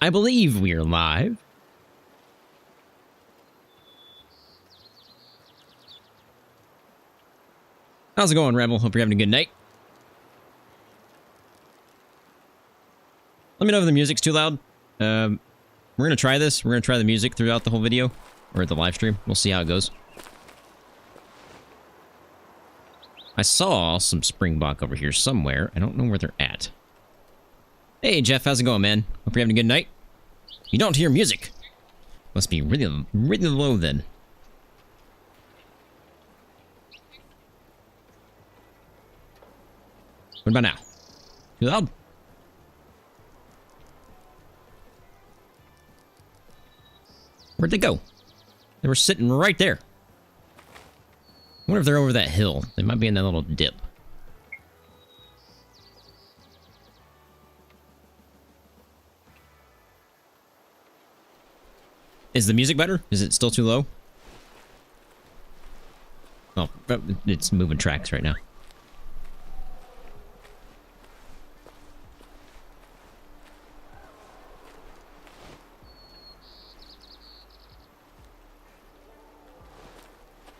I believe we are live. How's it going, Rebel? Hope you're having a good night. Let me know if the music's too loud. We're gonna try this. We're gonna try the music throughout the whole video, or the live stream. We'll see how it goes. I saw some Springbok over here somewhere. I don't know where they're at. Hey, Jeff, how's it going, man? Hope you're having a good night. You don't hear music. Must be really, really low then. What about now? Too loud? Where'd they go? They were sitting right there. I wonder if they're over that hill. They might be in that little dip. Is the music better? Is it still too low? Oh, it's moving tracks right now.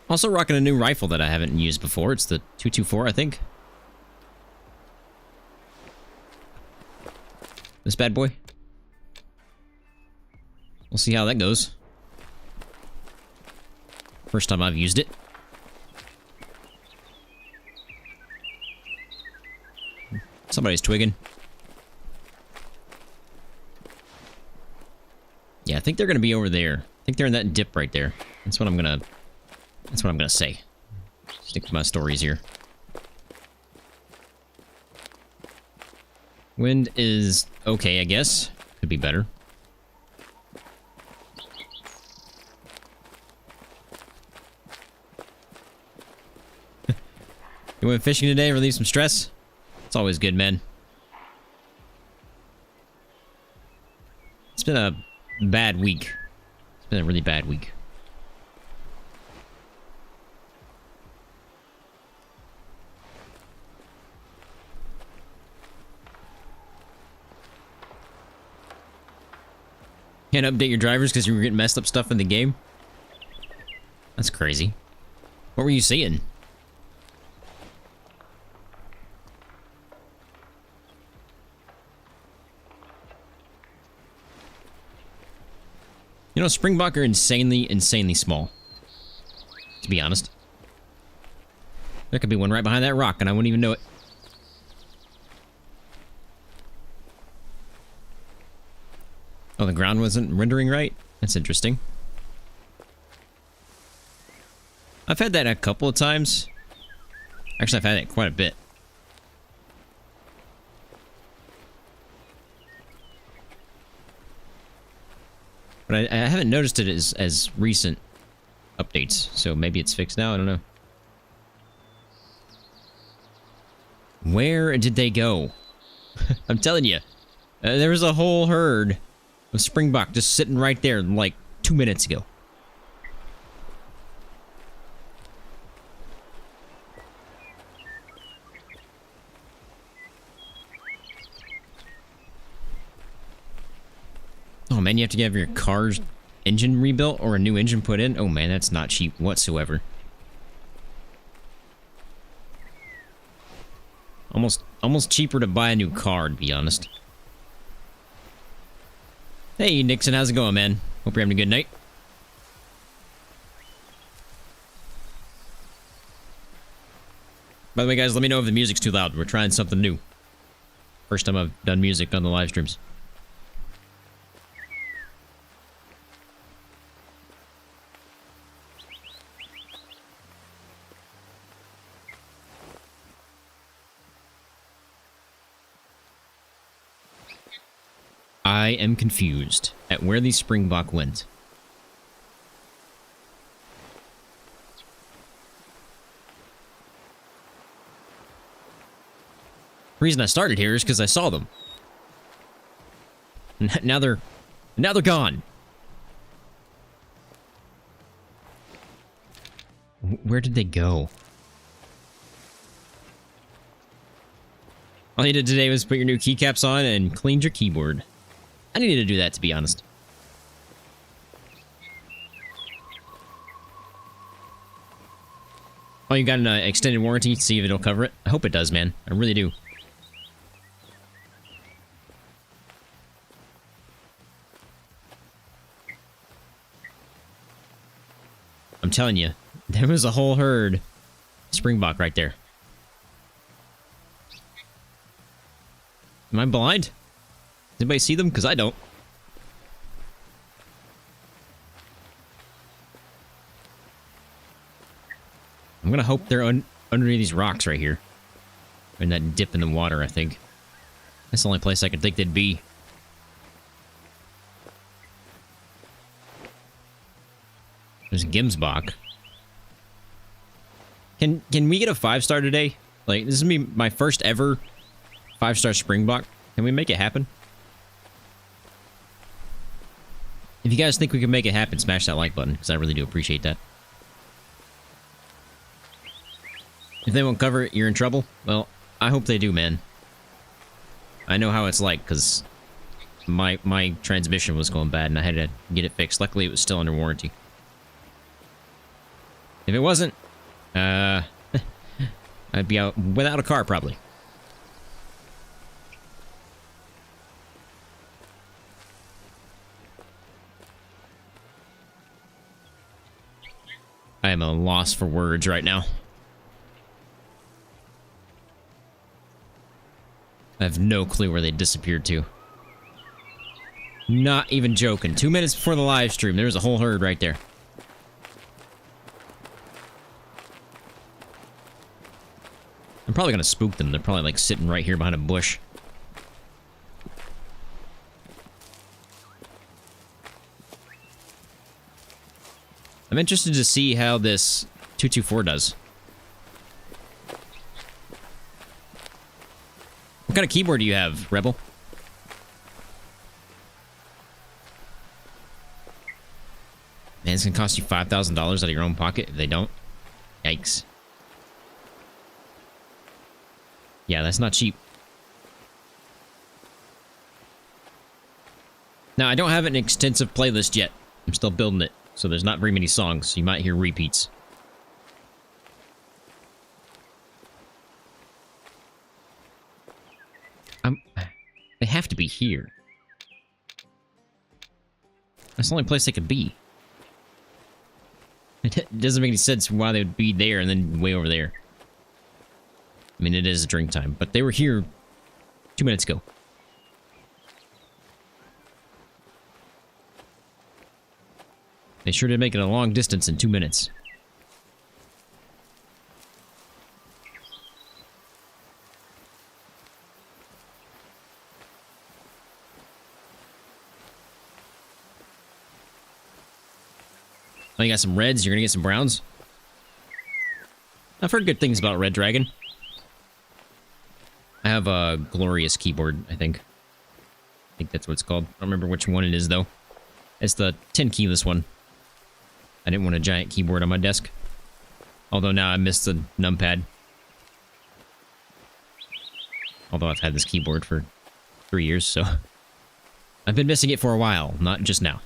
Also rocking a new rifle that I haven't used before. It's the 224, I think. This bad boy. We'll see how that goes. First time I've used it. Somebody's twigging. Yeah, I think they're gonna be over there. I think they're in that dip right there. That's what I'm gonna say. Stick to my stories here. Wind is okay, I guess. Could be better. You went fishing today, relieve some stress? It's always good, man. It's been a bad week. It's been a really bad week. Can't update your drivers because you were getting messed up stuff in the game? That's crazy. What were you seeing? You know, Springbok are insanely small. To be honest. There could be one right behind that rock and I wouldn't even know it. Oh, the ground wasn't rendering right? That's interesting. I've had that a couple of times. Actually, I've had it quite a bit. But I haven't noticed it as recent updates, so maybe it's fixed now, I don't know. Where did they go? I'm telling you, there was a whole herd of Springbok just sitting right there like 2 minutes ago. Oh man, you have to have your car's engine rebuilt or a new engine put in? Oh man, that's not cheap whatsoever. Almost cheaper to buy a new car, to be honest. Hey Nixon, how's it going, man? Hope you're having a good night. By the way, guys, let me know if the music's too loud. We're trying something new. First time I've done music on the live streams. I am confused at where these Springbok went. The reason I started here is because I saw them. Now they're gone. Where did they go? All you did today was put your new keycaps on and cleaned your keyboard. I needed to do that, to be honest. Oh, you got an extended warranty to see if it'll cover it? I hope it does, man. I really do. I'm telling you, there was a whole herd. Springbok right there. Am I blind? Does anybody see them? Because I don't. I'm gonna hope they're underneath these rocks right here. Or in that dip in the water, I think. That's the only place I could think they'd be. There's Gimsbach. Can we get a 5-star today? Like, this is gonna be my first ever 5-star Springbok. Can we make it happen? If you guys think we can make it happen, smash that like button, because I really do appreciate that. If they won't cover it, you're in trouble? Well, I hope they do, man. I know how it's like, because my transmission was going bad, and I had to get it fixed. Luckily, it was still under warranty. If it wasn't, I'd be out without a car, probably. I am at a loss for words right now. I have no clue where they disappeared to. Not even joking. 2 minutes before the live stream, there was a whole herd right there. I'm probably gonna spook them. They're probably like sitting right here behind a bush. I'm interested to see how this 224 does. What kind of keyboard do you have, Rebel? Man, it's gonna cost you $5,000 out of your own pocket if they don't. Yikes. Yeah, that's not cheap. Now, I don't have an extensive playlist yet. I'm still building it, so there's not very many songs, so you might hear repeats. They have to be here. That's the only place they could be. It doesn't make any sense why they would be there and then way over there. I mean, it is drink time, but they were here 2 minutes ago. They sure did make it a long distance in 2 minutes. Oh, you got some reds? You're gonna get some browns? I've heard good things about Red Dragon. I have a glorious keyboard, I think. I think that's what it's called. I don't remember which one it is, though. It's the 10-keyless one. I didn't want a giant keyboard on my desk. Although now I miss the numpad. Although I've had this keyboard for 3 years, so... I've been missing it for a while, not just now.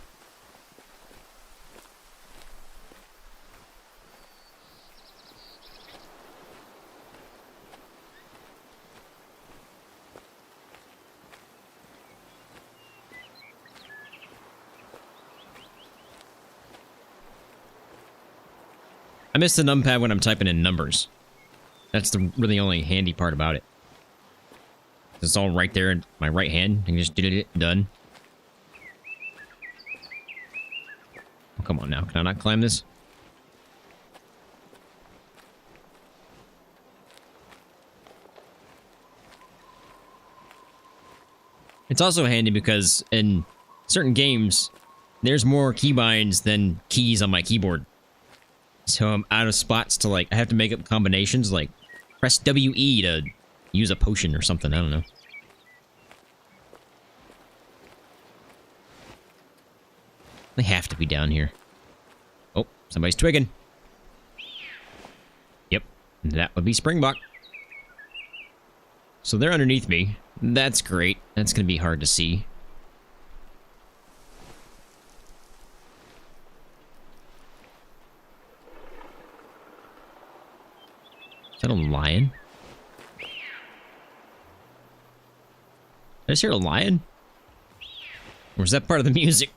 I miss the numpad when I'm typing in numbers. That's the really only handy part about it. It's all right there in my right hand. I can just do it, done. Oh, come on now. Can I not climb this? It's also handy because in certain games, there's more keybinds than keys on my keyboard. So I'm out of spots to, like, I have to make up combinations, like, press WE to use a potion or something, I don't know. They have to be down here. Oh, somebody's twigging. Yep, that would be Springbok. So they're underneath me. That's great. That's gonna be hard to see. Is that a lion? Did I just hear a lion? Or was that part of the music?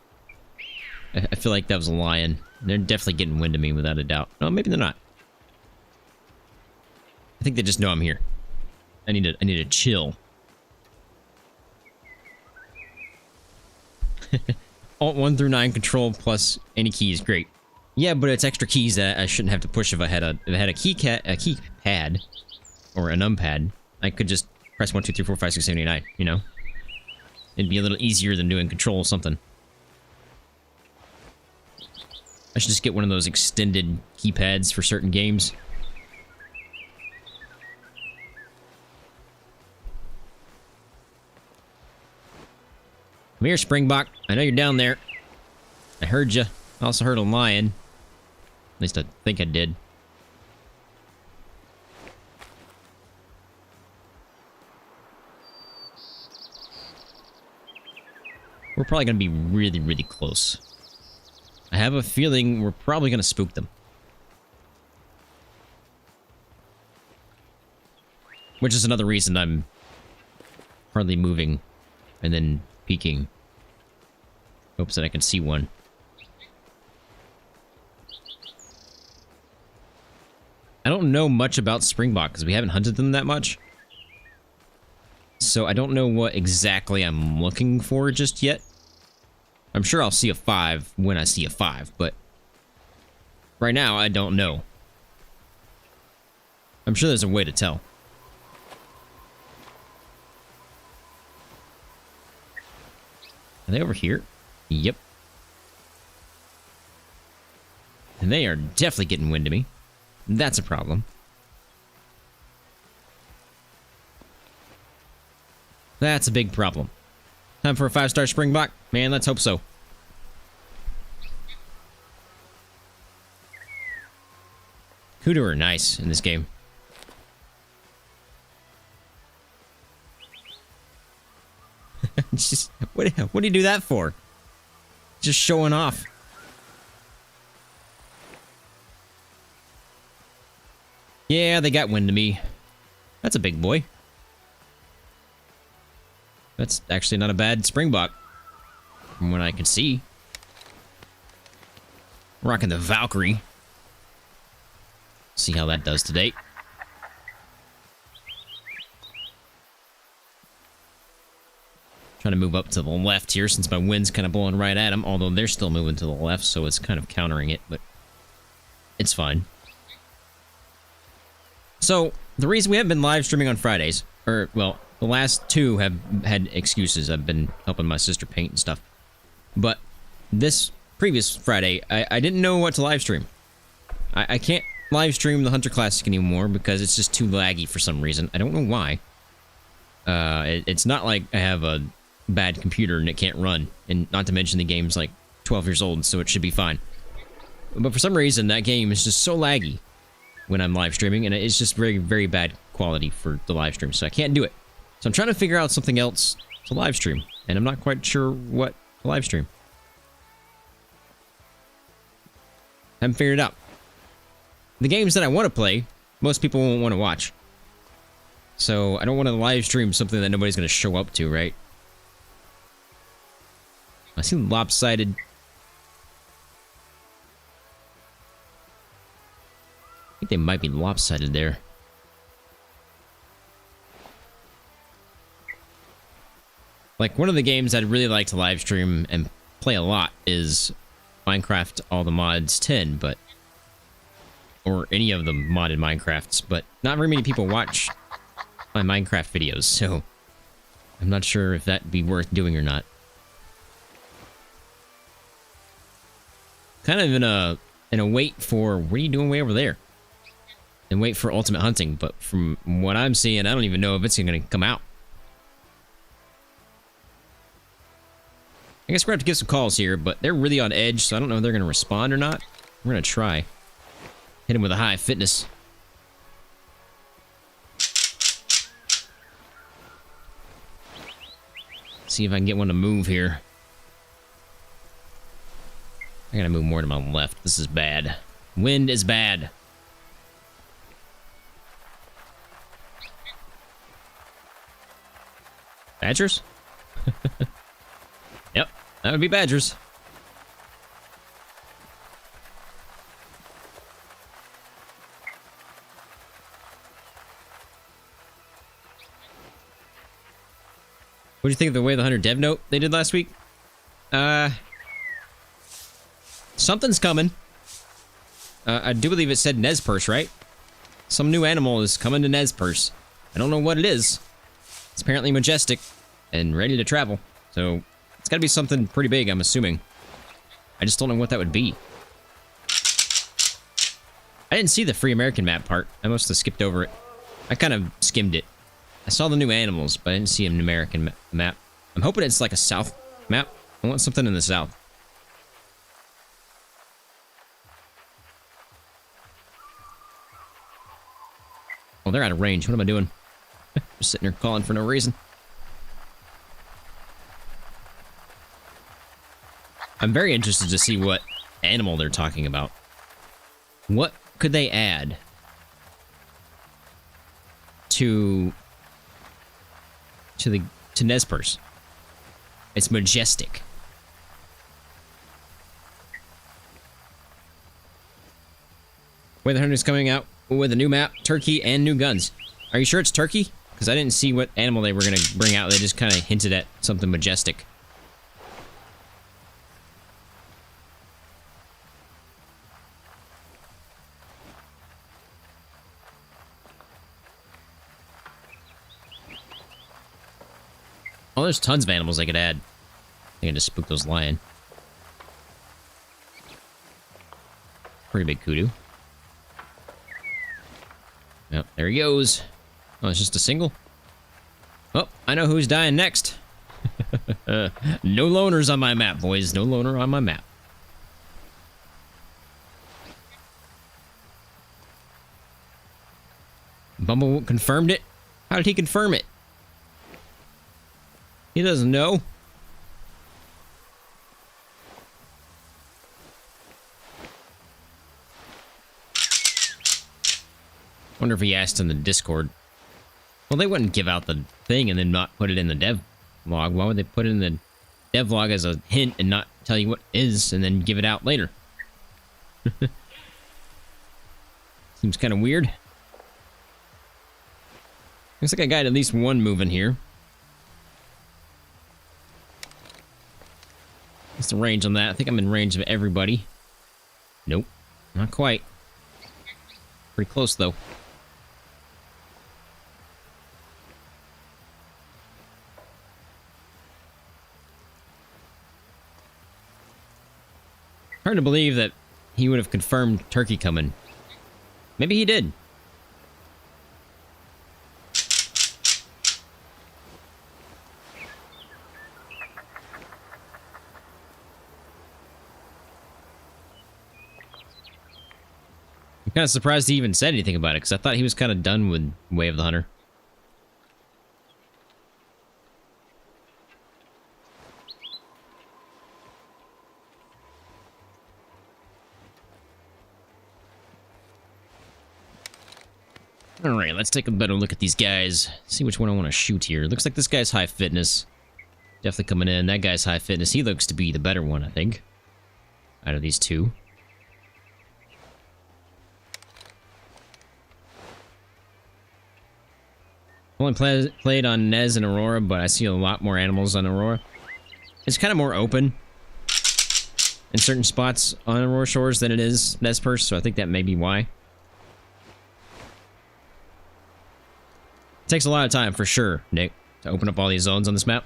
I feel like that was a lion. They're definitely getting wind of me without a doubt. No, maybe they're not. I think they just know I'm here. I need to chill. Alt 1 through 9 control plus any keys, great. Yeah, but it's extra keys that I shouldn't have to push if I had a keypad or a numpad. I could just press 1, 2, 3, 4, 5, 6, 7, 8, 9, you know? It'd be a little easier than doing control something. I should just get one of those extended keypads for certain games. Come here, Springbok. I know you're down there. I heard you. I also heard a lion. At least I think I did. We're probably going to be really, really close. I have a feeling we're probably going to spook them. Which is another reason I'm hardly moving and then peeking. Hopes that I can see one. I don't know much about Springbok because we haven't hunted them that much. So I don't know what exactly I'm looking for just yet. I'm sure I'll see a 5 when I see a 5, but right now I don't know. I'm sure there's a way to tell. Are they over here? Yep. And they are definitely getting wind of me. That's a problem. That's a big problem. Time for a 5-star Springbok? Man, let's hope so. Kudu are nice in this game. Just, what do you do that for? Just showing off. Yeah, they got wind of me. That's a big boy. That's actually not a bad Springbok, from what I can see. Rocking the Valkyrie. See how that does today. Trying to move up to the left here since my wind's kind of blowing right at them, although they're still moving to the left, so it's kind of countering it, but it's fine. So, the reason we haven't been live streaming on Fridays, or, well, the last 2 have had excuses. I've been helping my sister paint and stuff. But this previous Friday, I didn't know what to live stream. I can't live stream the Hunter Classic anymore because it's just too laggy for some reason. I don't know why. It's not like I have a bad computer and it can't run. And not to mention the game's like 12 years old, so it should be fine. But for some reason, that game is just so laggy when I'm live streaming, and it's just very, very bad quality for the live stream, so I can't do it. So I'm trying to figure out something else to live stream, and I'm not quite sure what to live stream. Haven't figured it out. The games that I want to play, most people won't want to watch. So I don't want to live stream something that nobody's going to show up to, right? I see lopsided. I think they might be lopsided there. Like, one of the games I'd really like to live stream and play a lot is Minecraft All the Mods 10, but... or any of the modded Minecrafts, but not very many people watch my Minecraft videos, so... I'm not sure if that'd be worth doing or not. Kind of in a wait for... what are you doing way over there? And wait for Ultimate Hunting, but from what I'm seeing, I don't even know if it's going to come out. I guess we're going to have to give some calls here, but they're really on edge, so I don't know if they're going to respond or not. We're going to try. Hit him with a high fitness. See if I can get one to move here. I gotta move more to my left. This is bad. Wind is bad. Badgers? Yep, that would be badgers. What do you think of the Way of the Hunter dev note they did last week? Something's coming. I do believe it said Nez right? Some new animal is coming to Nez. I don't know what it is. It's apparently majestic and ready to travel. So it's gotta be something pretty big, I'm assuming. I just don't know what that would be. I didn't see the Free American map part. I must have skipped over it. I kind of skimmed it. I saw the new animals, but I didn't see an American map. I'm hoping it's like a South map. I want something in the South. Oh, they're out of range. What am I doing? Just sitting here calling for no reason. I'm very interested to see what animal they're talking about. What could they add to Nez. It's majestic. Way the Hunter's coming out with a new map, turkey, and new guns. Are you sure it's turkey? Because I didn't see what animal they were going to bring out. They just kind of hinted at something majestic. Oh, there's tons of animals I could add. I think I just spooked those lion. Pretty big kudu. Yep, there he goes. Oh, it's just a single? Oh, I know who's dying next. No loners on my map, boys. No loner on my map. Bumble confirmed it? How did he confirm it? He doesn't know. Wonder if he asked in the Discord. Well, they wouldn't give out the thing and then not put it in the dev log. Why would they put it in the dev log as a hint and not tell you what it is and then give it out later? Seems kind of weird. Looks like I got at least one moving here. What's the range on that? I think I'm in range of everybody. Nope, not quite. Pretty close, though. Hard to believe that he would have confirmed turkey coming. Maybe he did. I'm kind of surprised he even said anything about it, because I thought he was kind of done with Way of the Hunter. Alright, let's take a better look at these guys. See which one I want to shoot here. Looks like this guy's high fitness. Definitely coming in. That guy's high fitness. He looks to be the better one, I think. Out of these two. Only played on Nez and Aurora, but I see a lot more animals on Aurora. It's kind of more open in certain spots on Aurora Shores than it is Nez Perce, so I think that may be why. It takes a lot of time, for sure, Nick, to open up all these zones on this map.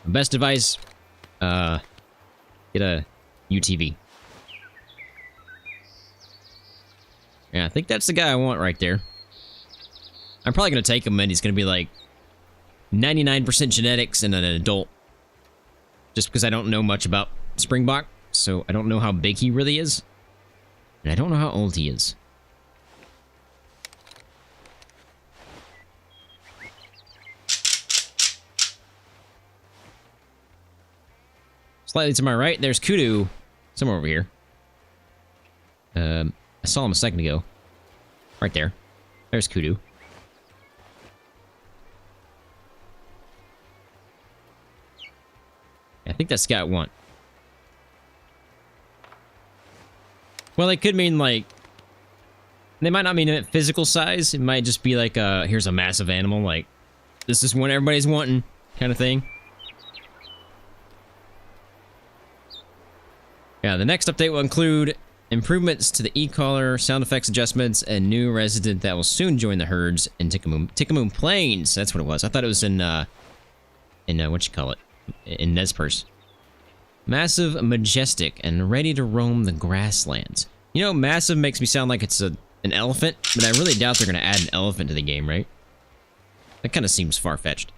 Best advice, get a UTV. Yeah, I think that's the guy I want right there. I'm probably going to take him, and he's going to be like 99% genetics and an adult. Just because I don't know much about Springbok, so I don't know how big he really is. And I don't know how old he is. Slightly to my right, there's Kudu. Somewhere over here. I saw him a second ago. Right there. There's Kudu. I think that's Scout 1. Well, it could mean, like... They might not mean it physical size. It might just be like, here's a massive animal, like, this is what everybody's wanting, kind of thing. Yeah, the next update will include improvements to the e-collar, sound effects adjustments, and new resident that will soon join the herds in Tikamoon Plains. That's what it was. I thought it was in what you call it? In Nez Massive, majestic, and ready to roam the grasslands. You know, massive makes me sound like it's an elephant, but I really doubt they're going to add an elephant to the game, right? That kind of seems far-fetched.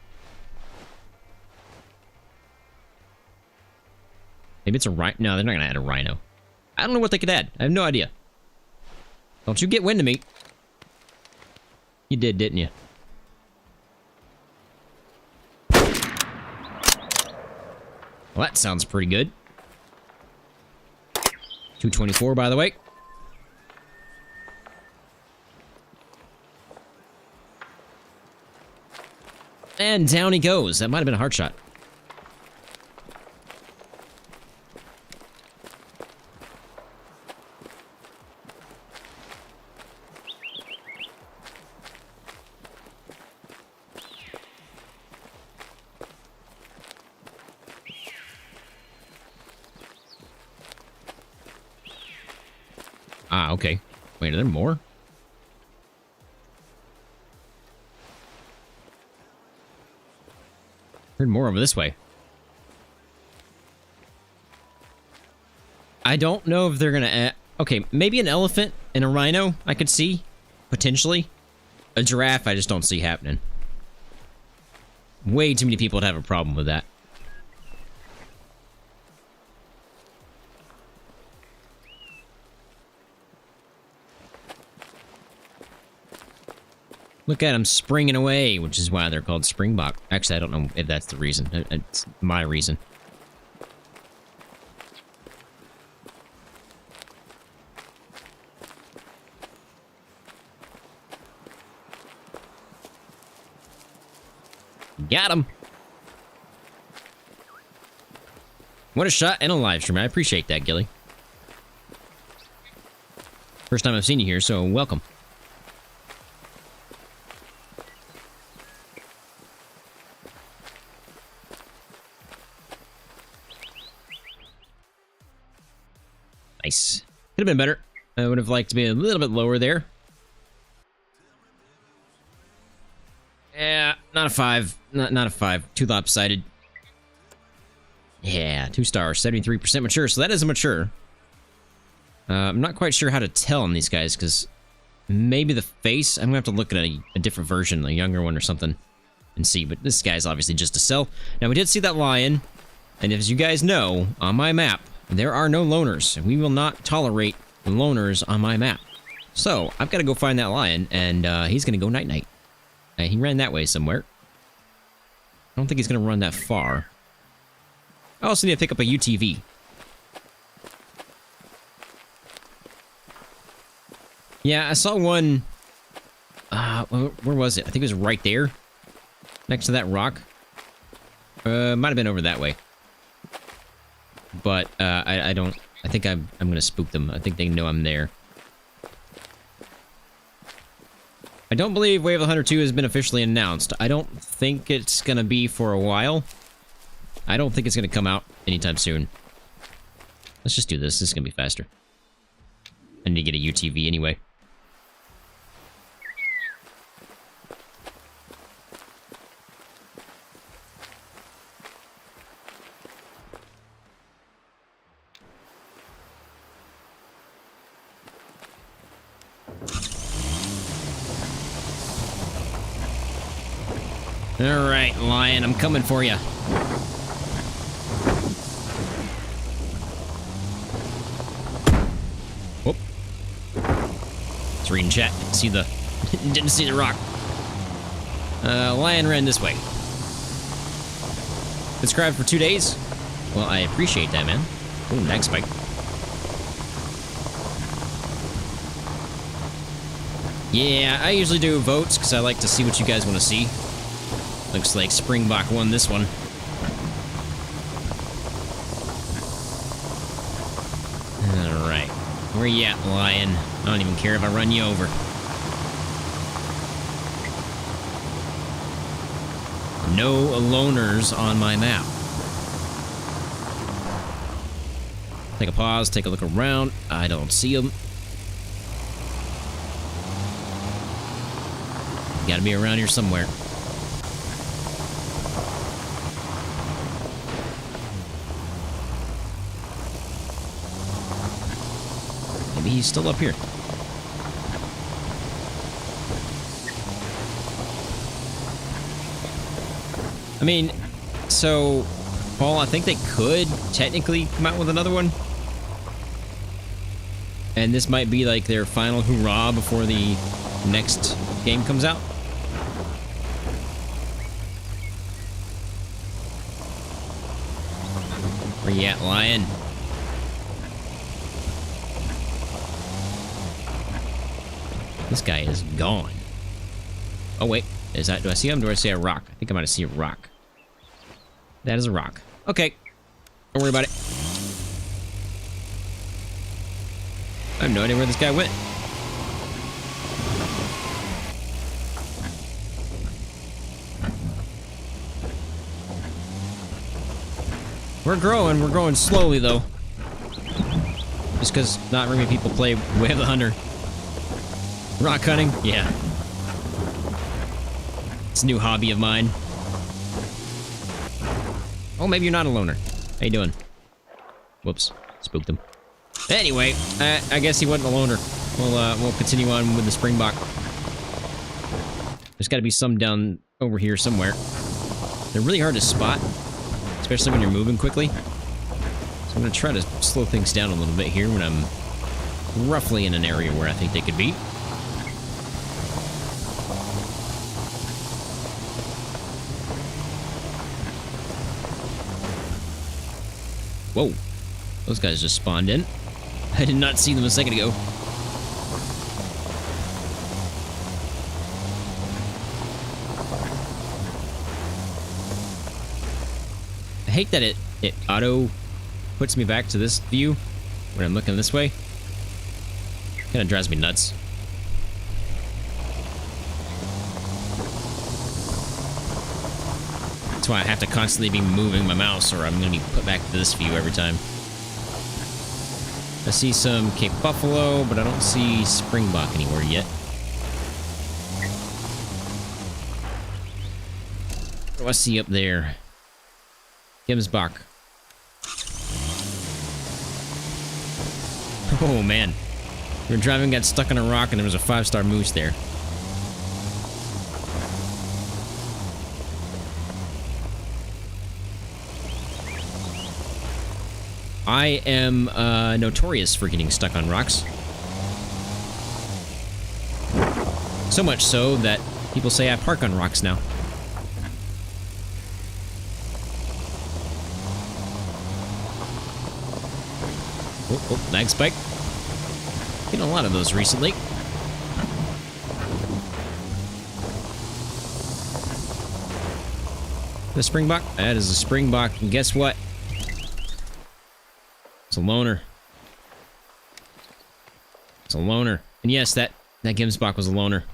Maybe it's a rhino. No, they're not going to add a rhino. I don't know what they could add. I have no idea. Don't you get wind of me. You did, didn't you? Well, that sounds pretty good. 224, by the way. And down he goes. That might have been a hard shot. Ah, okay. Wait, are there more? Heard more over this way. I don't know if they're gonna add... Okay, maybe an elephant and a rhino I could see. Potentially. A giraffe I just don't see happening. Way too many people would have a problem with that. Look at them springing away, which is why they're called Springbok. Actually, I don't know if that's the reason. It's my reason. Got him. What a shot and a live stream. I appreciate that, Gilly. First time I've seen you here, so welcome. Nice. Could have been better. I would have liked to be a little bit lower there. Yeah, not a 5. Not a 5. Too lopsided. Yeah, 2 stars. 73% mature, so that is a mature. I'm not quite sure how to tell on these guys, because maybe the face... I'm going to have to look at a different version, a younger one or something, and see. But this guy's obviously just a cell. Now, we did see that lion, and as you guys know, on my map, there are no loners, and we will not tolerate loners on my map. So, I've got to go find that lion, and he's going to go night-night. He ran that way somewhere. I don't think he's going to run that far. I also need to pick up a UTV. Yeah, I saw one... where was it? I think it was right there. Next to that rock. Might have been over that way. But, I don't... I think I'm gonna spook them. I think they know I'm there. I don't believe Wave of the Hunter 2 has been officially announced. I don't think it's gonna be for a while. I don't think it's gonna come out anytime soon. Let's just do this. This is gonna be faster. I need to get a UTV anyway. Alright, lion, I'm coming for you. Whoop. It's reading chat. Didn't see the rock. Lion ran this way. Subscribed for 2 days. Well, I appreciate that, man. Oh, next spike. Yeah, I usually do votes because I like to see what you guys want to see. Looks like Springbok won this one. Alright. Where you at, lion? I don't even care if I run you over. No loners on my map. Take a pause, take a look around. I don't see them. Gotta be around here somewhere. Maybe he's still up here. I mean, so, Paul, I think they could technically come out with another one. And this might be like their final hurrah before the next game comes out. Where you at, lion? This guy is gone. Oh, wait. Is that... Do I see him? Do I see a rock? I think I might see a rock. That is a rock. Okay. Don't worry about it. I have no idea where this guy went. We're growing slowly, though. Just because not very many people play Way of the Hunter. Rock hunting? Yeah. It's a new hobby of mine. Oh, maybe you're not a loner. How you doing? Whoops. Spooked him. Anyway, I guess he wasn't a loner. We'll continue on with the Springbok. There's got to be some down over here somewhere. They're really hard to spot, especially when you're moving quickly. So I'm going to try to slow things down a little bit here when I'm roughly in an area where I think they could be. Whoa. Those guys just spawned in. I did not see them a second ago. I hate that it auto puts me back to this view when I'm looking this way. Kind of drives me nuts. That's why I have to constantly be moving my mouse or I'm going to be put back to this view every time. I see some Cape Buffalo, but I don't see Springbok anywhere yet. What do I see up there? Gimsbach. Oh, man. We were driving, got stuck on a rock, and there was a 5-star moose there. I am notorious for getting stuck on rocks. So much so that people say I park on rocks now. Oh, lag spike. Getting a lot of those recently. The Springbok? That is a Springbok, and guess what? It's a loner. It's a loner. And yes, that Gimsbach was a loner.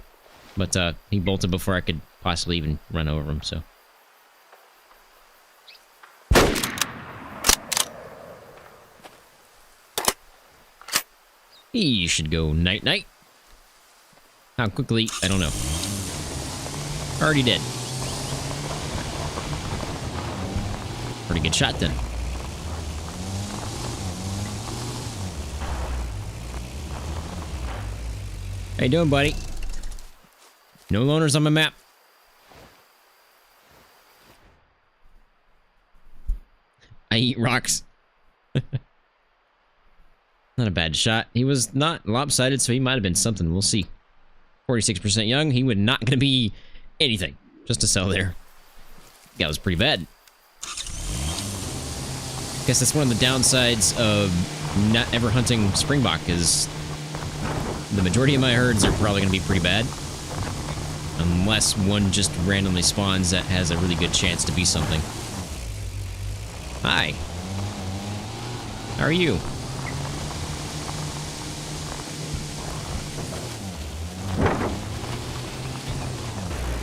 But he bolted before I could possibly even run over him, so. He should go night-night. How quickly? I don't know. Already dead. Pretty good shot then. How you doing, buddy? No loners on my map. I eat rocks. Not a bad shot. He was not lopsided, so he might have been something. We'll see. 46% young. He would not going to be anything. Just to sell there. That was pretty bad. Guess that's one of the downsides of not ever hunting Springbok is the majority of my herds are probably going to be pretty bad. Unless one just randomly spawns that has a really good chance to be something. Hi. How are you?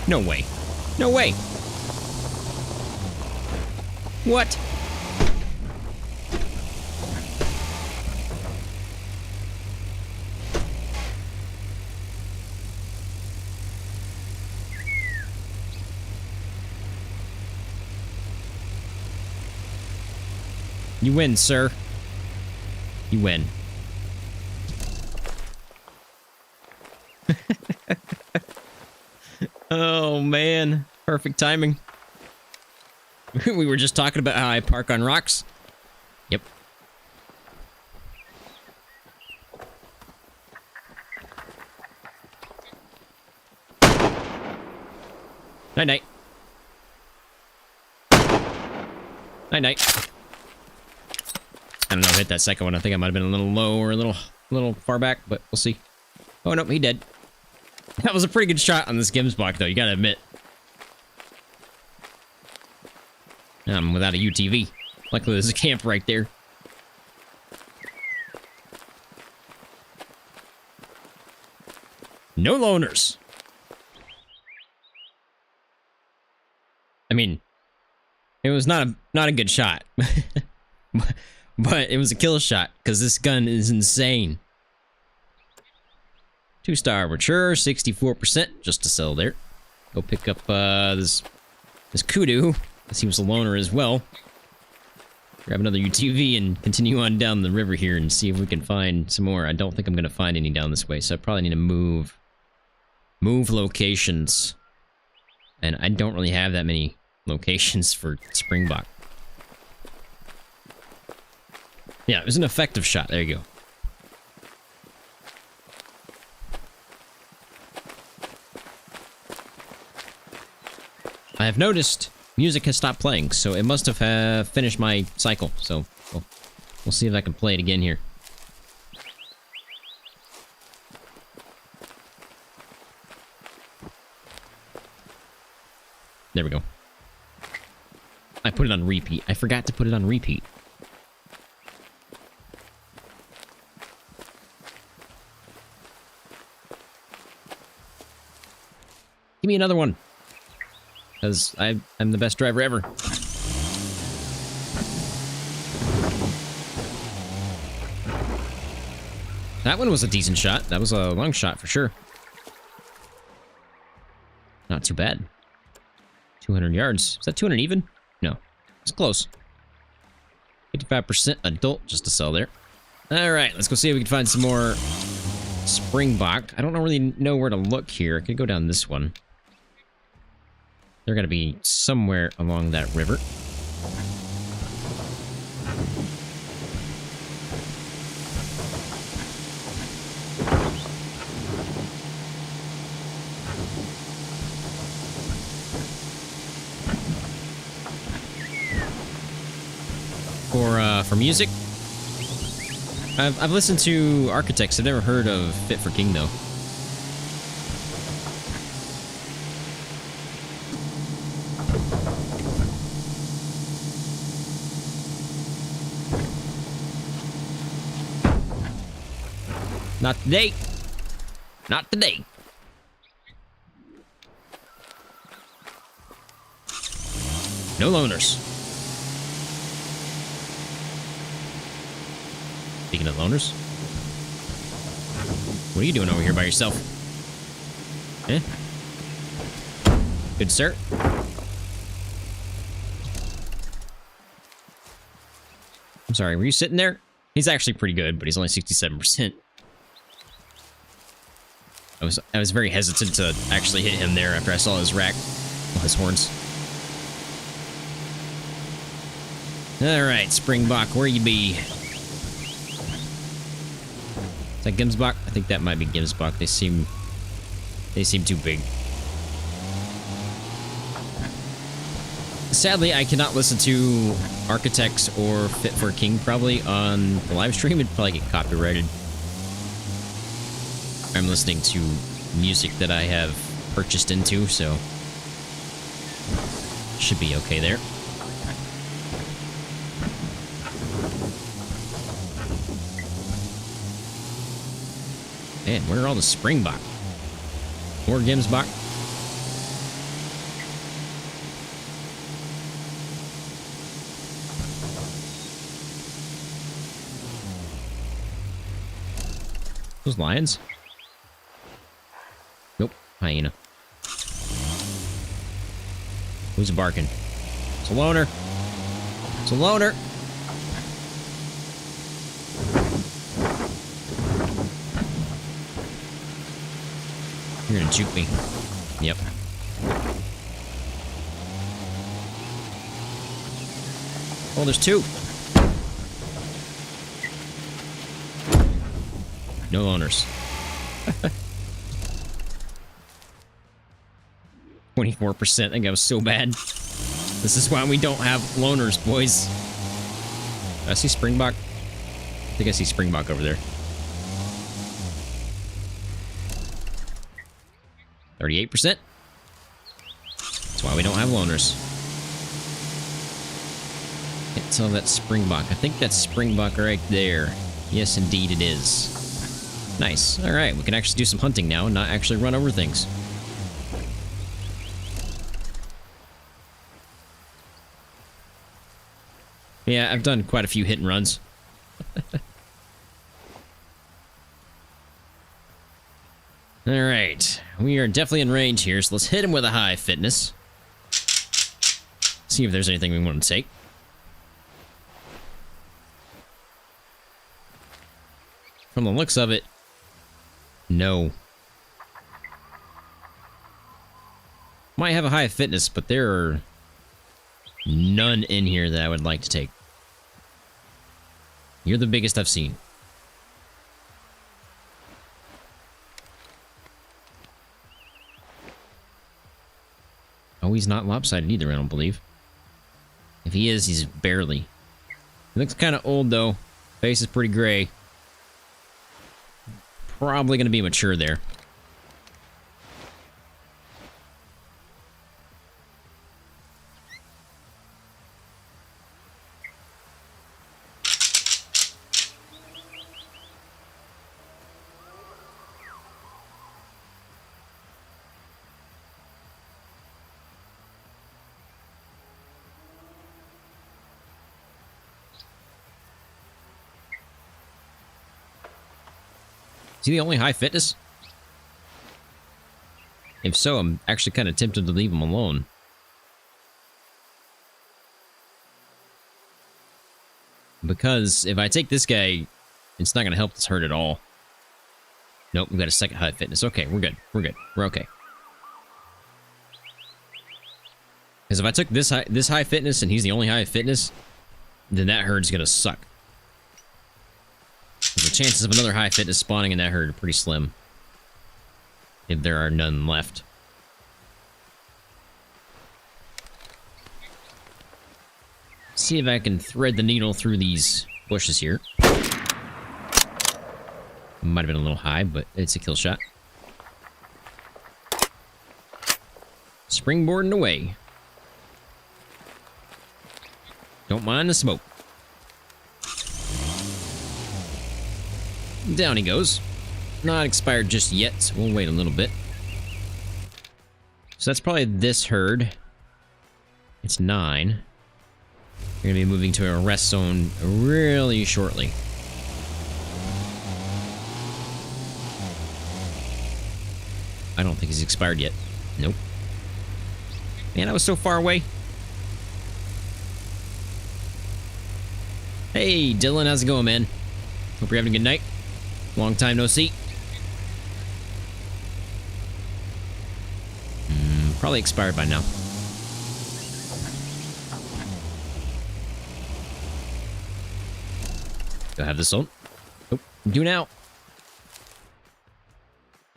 No way. No way. What? You win, sir. You win. Oh, man. Perfect timing. We were just talking about how I park on rocks. Yep. Night-night. Night-night. I don't know, hit that second one. I think I might have been a little low or a little far back, but we'll see. Oh, no, he dead. That was a pretty good shot on this Gimsbok, though, you gotta admit. I'm without a UTV. Luckily, there's a camp right there. No loners. I mean, it was not a good shot. But it was a kill shot, because this gun is insane. 2-star mature, 64%, just to sell there. Go pick up this kudu. He was a loner as well. Grab another UTV and continue on down the river here and see if we can find some more. I don't think I'm going to find any down this way, so I probably need to move locations. And I don't really have that many locations for Springbok. Yeah, it was an effective shot. There you go. I have noticed music has stopped playing, so it must have finished my cycle. So we'll see if I can play it again here. There we go. I put it on repeat. I forgot to put it on repeat. Give me another one. Because I'm the best driver ever. That one was a decent shot. That was a long shot for sure. Not too bad. 200 yards. Is that 200 even? No. It's close. 55% adult just to sell there. Alright, let's go see if we can find some more Springbok. I don't really know where to look here. I could go down this one. They're going to be somewhere along that river. For music, I've listened to Architects. I've never heard of Fit for King though. Not today. Not today. No loners. Speaking of loners. What are you doing over here by yourself? Eh? Good sir. I'm sorry, were you sitting there? He's actually pretty good, but he's only 67%. I was very hesitant to actually hit him there after I saw his rack. Oh, his horns. Alright, Springbok, where you be? Is that Gimsbok? I think that might be Gimsbok. They seem too big. Sadly, I cannot listen to Architects or Fit for a King probably on the live stream. It'd probably get copyrighted. I'm listening to music that I have purchased into, so should be okay there. Man, where are all the Springbok? More Gimsbok? Those lions? Nope, hyena. Who's barking? It's a loner. It's a loner. You're gonna juke me. Yep. Oh, there's two. No owners. 24%. I think I was so bad. This is why we don't have loners, boys. I see Springbok. I think I see Springbok over there. 38%. That's why we don't have loners. Can't tell that Springbok. I think that's Springbok right there. Yes, indeed it is. Nice. Alright, we can actually do some hunting now and not actually run over things. Yeah, I've done quite a few hit and runs. Alright, we are definitely in range here, so let's hit him with a high fitness. See if there's anything we want to take. From the looks of it, no. Might have a high fitness, but there are none in here that I would like to take. You're the biggest I've seen. Oh, he's not lopsided either, I don't believe. If he is, he's barely. He looks kind of old, though. Face is pretty gray. Probably going to be mature there. Is he the only high fitness? If so, I'm actually kind of tempted to leave him alone. Because if I take this guy, it's not going to help this herd at all. Nope, we've got a second high fitness. Okay, we're good. We're good. We're okay. Because if I took this high fitness and he's the only high fitness, then that herd's going to suck. The chances of another high fitness spawning in that herd are pretty slim. If there are none left. See if I can thread the needle through these bushes here. Might have been a little high, but it's a kill shot. Springboarding away. Don't mind the smoke. Down he goes. Not expired just yet, so we'll wait a little bit. So that's probably this herd. It's 9. We're going to be moving to a rest zone really shortly. I don't think he's expired yet. Nope. Man, I was so far away. Hey, Dylan, how's it going, man? Hope you're having a good night. Long time no see. Probably expired by now. Do I have this sold? Nope. Do now.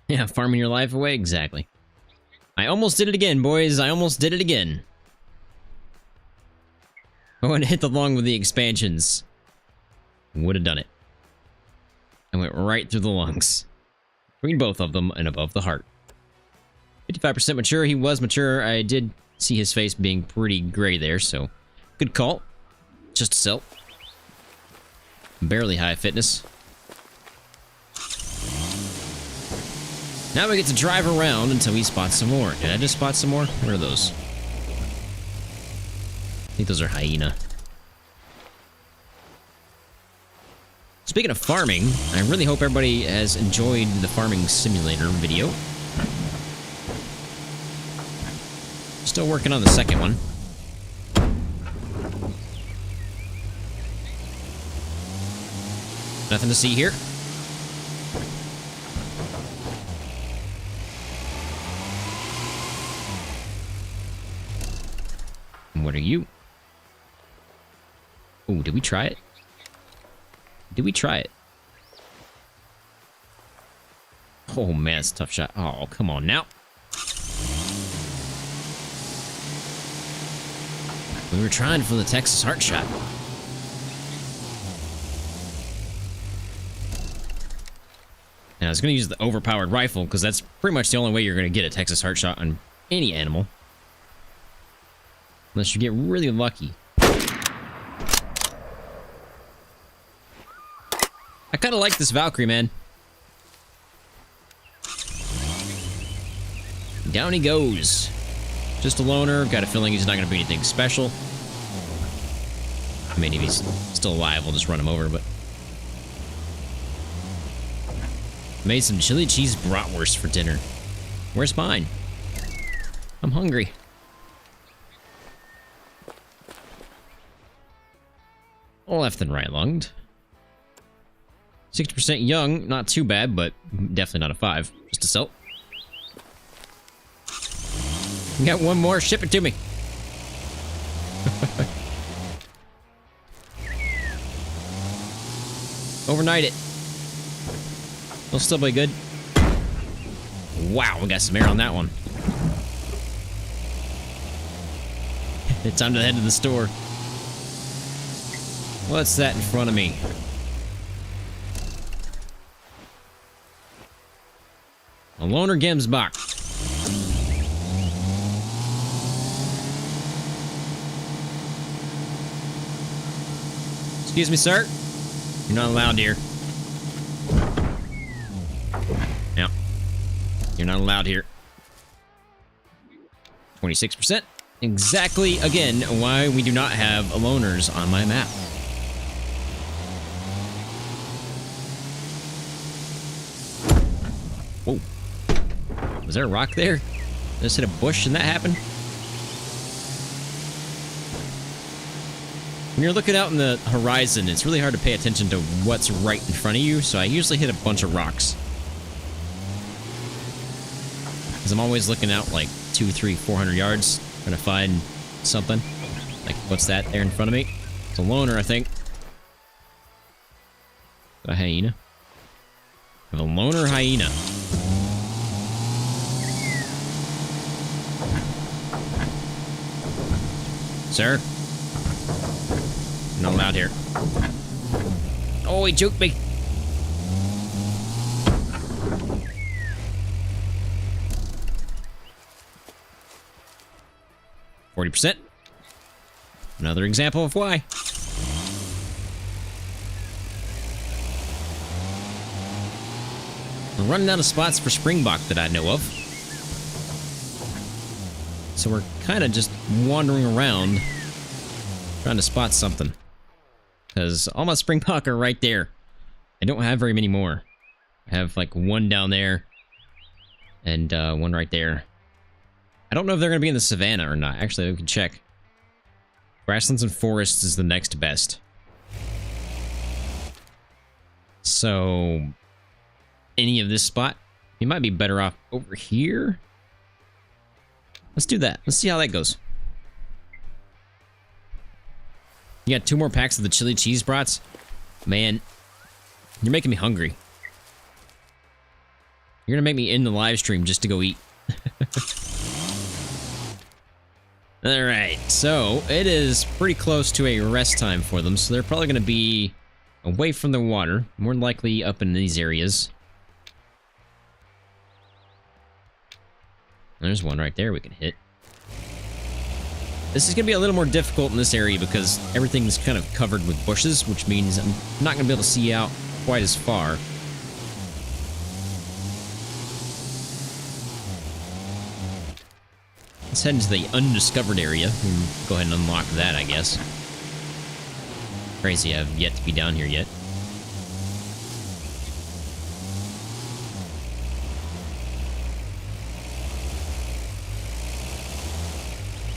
Yeah, farming your life away? Exactly. I almost did it again, boys. I almost did it again. I went to hit the lung with the expansions. Would have done it. I went right through the lungs. Between both of them and above the heart. 55% mature. He was mature. I did see his face being pretty gray there, so good call. Just a sell. Barely high fitness. Now we get to drive around until we spot some more. Did I just spot some more? Where are those? I think those are hyena. Speaking of farming, I really hope everybody has enjoyed the farming simulator video. Still working on the second one. Nothing to see here. And what are you? Oh, did we try it? Did we try it? Oh man, it's a tough shot. Oh, come on now. We were trying for the Texas heart shot. And I was going to use the overpowered rifle because that's pretty much the only way you're going to get a Texas heart shot on any animal. Unless you get really lucky. I kind of like this Valkyrie, man. Down he goes. Just a loner. Got a feeling he's not going to be anything special. I mean, if he's still alive, we'll just run him over, but... Made some chili cheese bratwurst for dinner. Where's mine? I'm hungry. Left and right lunged. 60% young, not too bad, but definitely not a 5. Just a sell. We got one more, ship it to me. Overnight it. It'll still be good. Wow, we got some air on that one. It's time to head to the store. What's that in front of me? A loner Gemsbach. Excuse me, sir. You're not allowed here. No. You're not allowed here. 26%. Exactly, again, why we do not have loners on my map. Whoa. Was there a rock there? Just hit a bush and that happened? When you're looking out in the horizon, it's really hard to pay attention to what's right in front of you, so I usually hit a bunch of rocks. Because I'm always looking out like 200, 300, 400 yards, trying to find something. Like, what's that there in front of me? It's a loner, I think. A hyena. I have a loner hyena. Sir? You're not allowed here. Oh, he juked me. %. Another example of why. We're running out of spots for Springbok that I know of. So we're kind of just wandering around trying to spot something. Because all my Springbok are right there. I don't have very many more. I have like one down there and one right there. I don't know if they're going to be in the savannah or not. Actually, we can check. Grasslands and forests is the next best. So, any of this spot, you might be better off over here. Let's do that. Let's see how that goes. You got 2 more packs of the chili cheese brats? Man, you're making me hungry. You're gonna make me end the live stream just to go eat. Alright, so it is pretty close to a rest time for them, so they're probably gonna be away from the water, more likely up in these areas. There's one right there we can hit. This is going to be a little more difficult in this area because everything's kind of covered with bushes, which means I'm not going to be able to see out quite as far. Let's head into the undiscovered area and go ahead and unlock that, I guess. Crazy, I've yet to be down here yet.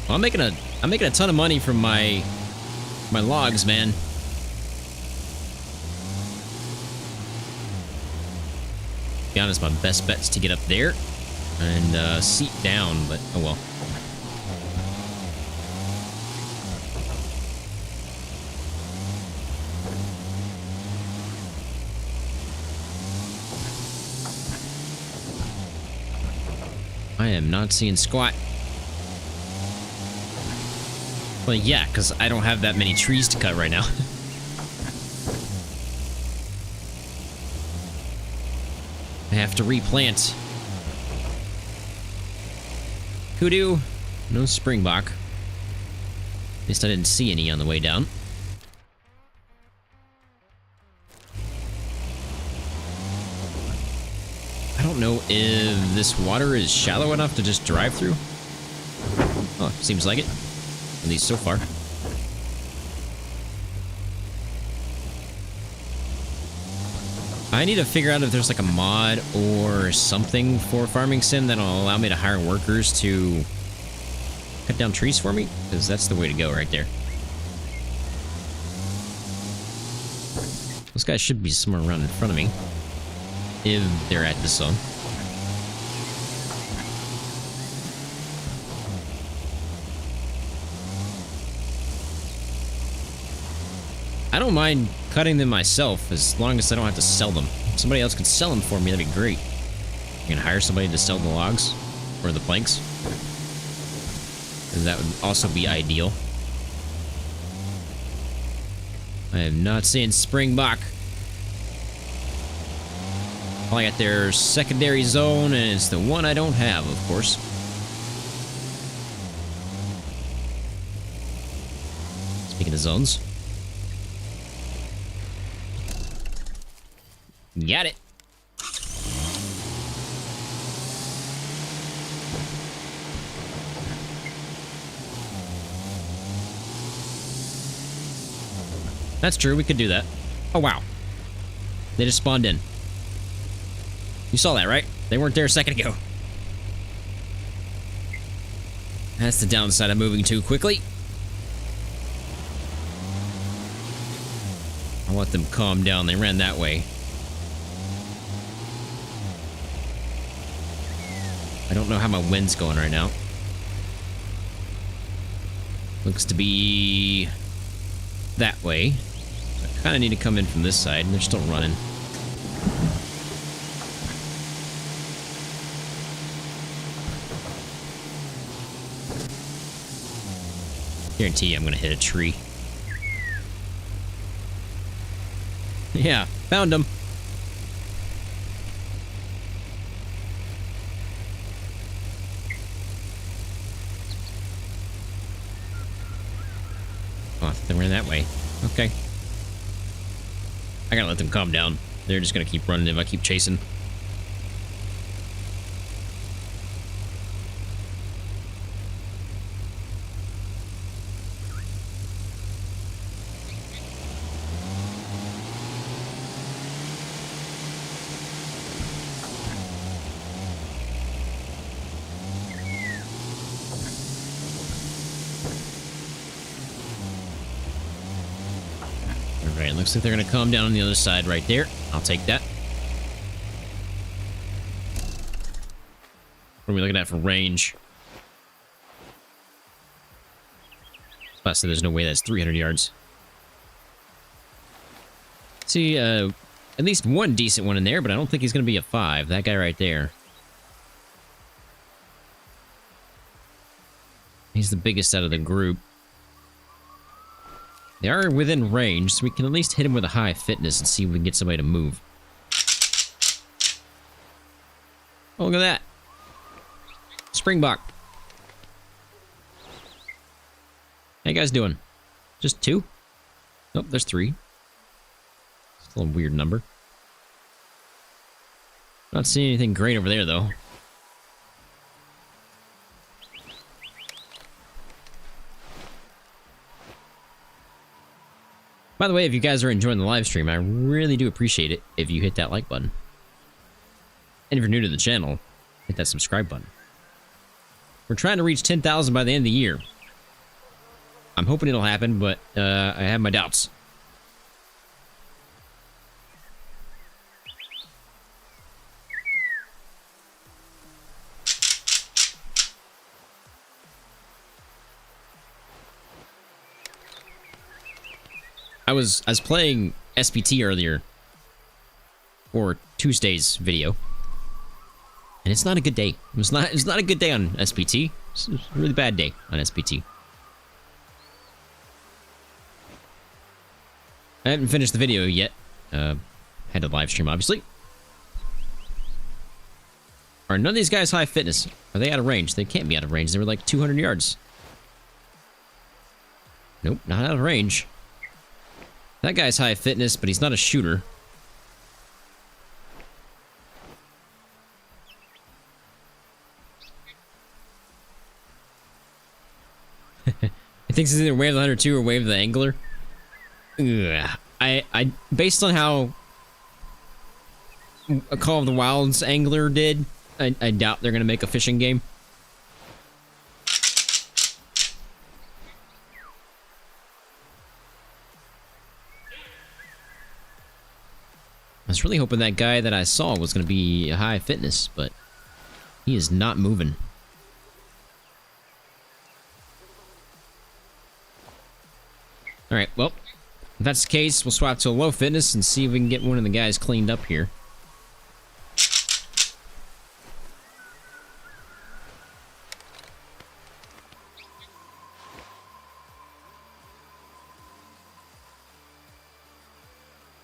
Well, I'm making a ton of money from my logs, man. To be honest, my best bet's to get up there and seat down, but oh well. I am not seeing squat. Well, yeah, because I don't have that many trees to cut right now. I have to replant. Kudu, no Springbok. At least I didn't see any on the way down. I don't know if this water is shallow enough to just drive through. Oh, seems like it. At least so far. I need to figure out if there's like a mod or something for Farming Sim that'll allow me to hire workers to cut down trees for me, because that's the way to go right there. Those guys should be somewhere around in front of me, if they're at this zone. I don't mind cutting them myself as long as I don't have to sell them. If somebody else could sell them for me, that'd be great. You can hire somebody to sell the logs or the planks. And that would also be ideal. I am not seeing Springbok. All I got their secondary zone, and it's the one I don't have, of course. Speaking of zones. Got it. That's true, we could do that. Oh, wow. They just spawned in. You saw that, right? They weren't there a second ago. That's the downside of moving too quickly. I'll let them calm down. They ran that way. I don't know how my wind's going right now. Looks to be that way. So I kind of need to come in from this side, and they're still running. Guarantee I'm gonna hit a tree. Yeah, found him. Oh, they ran that way. Okay. I gotta let them calm down. They're just gonna keep running if I keep chasing. Alright, looks like they're gonna calm down on the other side right there. I'll take that. What are we looking at for range? So there's no way that's 300 yards. See, at least one decent one in there, but I don't think he's gonna be a 5. That guy right there. He's the biggest out of the group. They are within range, so we can at least hit him with a high fitness and see if we can get somebody to move. Oh, look at that. Springbok. How you guys doing? Just 2? Nope, there's 3. Still a weird number. Not seeing anything great over there, though. By the way, if you guys are enjoying the live stream, I really do appreciate it if you hit that like button. And if you're new to the channel, hit that subscribe button. We're trying to reach 10,000 by the end of the year. I'm hoping it'll happen, but I have my doubts. I was playing SPT earlier for Tuesday's video, and it's not a good day. It's not a good day on SPT. It's a really bad day on SPT. I haven't finished the video yet. Had to live stream, obviously. Are none of these guys high fitness? Are they out of range? They can't be out of range. They were like 200 yards. Nope, not out of range. That guy's high fitness, but he's not a shooter. He thinks he's either Wave the Hunter 2 or Wave the Angler. Ugh. I based on how a Call of the Wild's Angler did, I doubt they're gonna make a fishing game. I was really hoping that guy that I saw was going to be high fitness, but he is not moving. Alright, well, if that's the case, we'll swap to a low fitness and see if we can get one of the guys cleaned up here.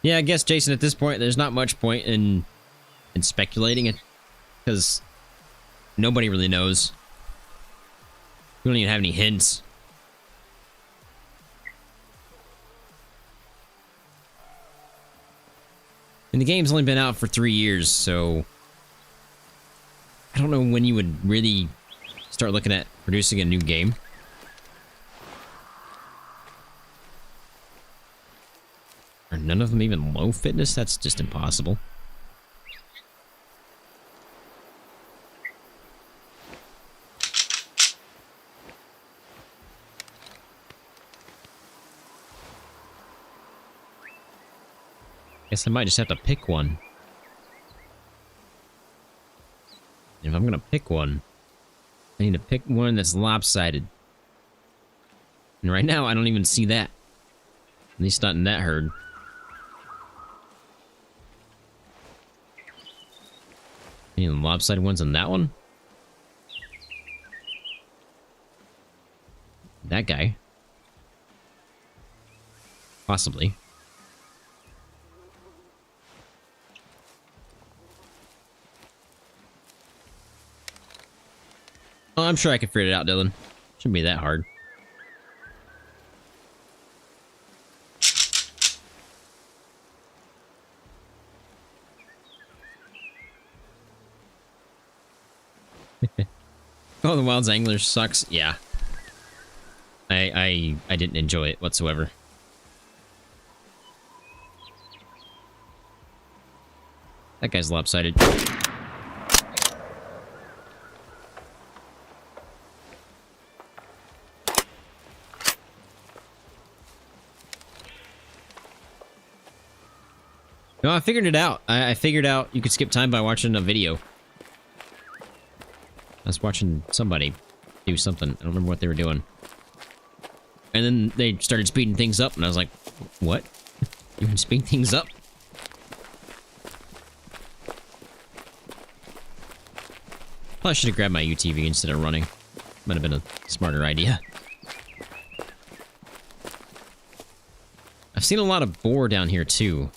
Yeah, I guess, Jason, at this point, there's not much point in speculating it, because nobody really knows. We don't even have any hints. And the game's only been out for 3 years, so I don't know when you would really start looking at producing a new game. Are none of them even low fitness? That's just impossible. Guess I might just have to pick one. And if I'm gonna pick one, I need to pick one that's lopsided. And right now, I don't even see that. At least not in that herd. Any lopsided ones on that one? That guy. Possibly. Oh, I'm sure I can figure it out, Dylan. Shouldn't be that hard. Oh, the Wild's Angler sucks. Yeah. I didn't enjoy it whatsoever. That guy's lopsided. No, I figured it out. I figured out you could skip time by watching a video. I was watching somebody do something. I don't remember what they were doing. And then they started speeding things up, and I was like, what? You can speed things up? Probably should have grabbed my UTV instead of running. Might have been a smarter idea. I've seen a lot of boar down here, too.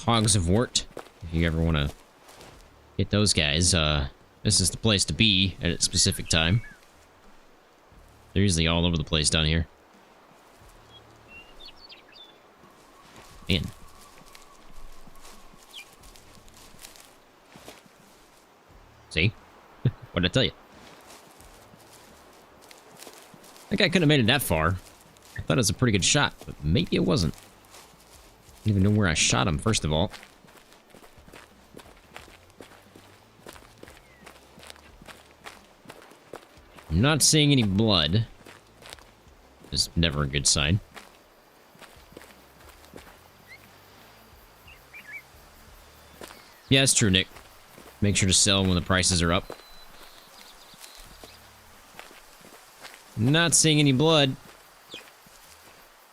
Hogs of Wart, if you ever want to Get those guys. This is the place to be at a specific time. They're usually all over the place down here. Man. See? What did I tell you? That guy couldn't have made it that far. I thought it was a pretty good shot, but maybe it wasn't. I don't even know where I shot him, first of all. I'm not seeing any blood. Is never a good sign. Yeah, it's true, Nick. Make sure to sell when the prices are up. Not seeing any blood.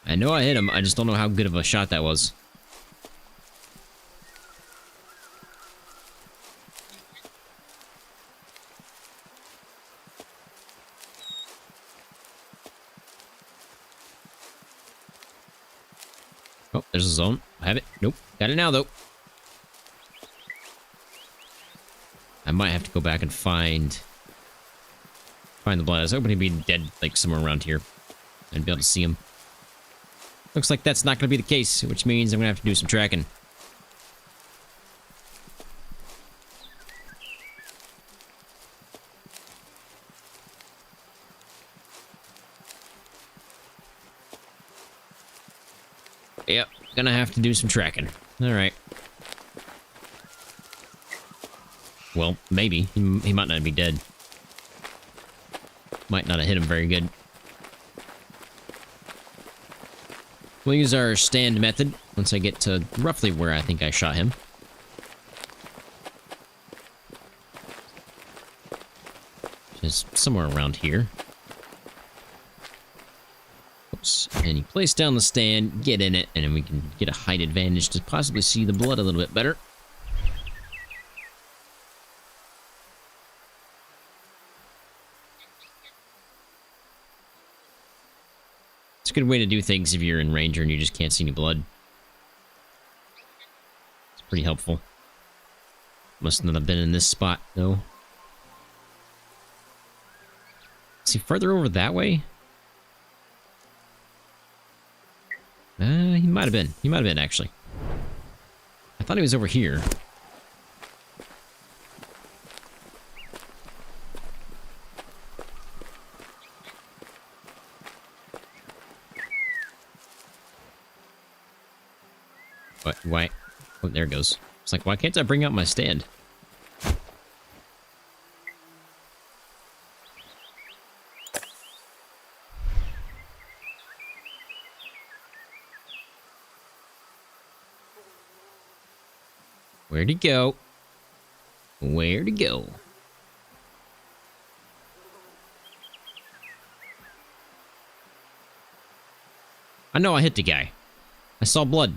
I know I hit him, I just don't know how good of a shot that was. Oh, there's a zone. I have it. Nope. Got it now, though. I might have to go back and find the blood. I was hoping he'd be dead, like, somewhere around here. I'd be able to see him. Looks like that's not going to be the case, which means I'm going to have to do some tracking. Yep, gonna have to do some tracking. Alright. Well, maybe. He might not be dead. Might not have hit him very good. We'll use our stand method once I get to roughly where I think I shot him. Just somewhere around here. Oops. And you place down the stand, get in it, and then we can get a height advantage to possibly see the blood a little bit better. It's a good way to do things if you're in Ranger and you just can't see any blood. It's pretty helpful. Must not have been in this spot, though. Is he further over that way? He might have been. He might have been, actually. I thought he was over here. What? Why? Oh, there it goes. It's like, why can't I bring out my stand? Where'd he go? Where'd he go? I know I hit the guy. I saw blood.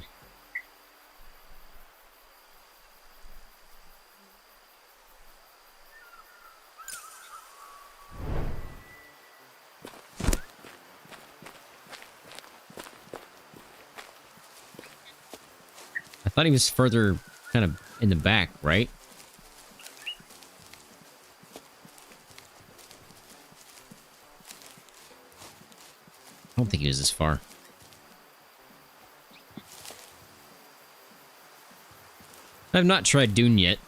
I thought he was further kind of in the back, right? I don't think he was this far. I've not tried Dune yet.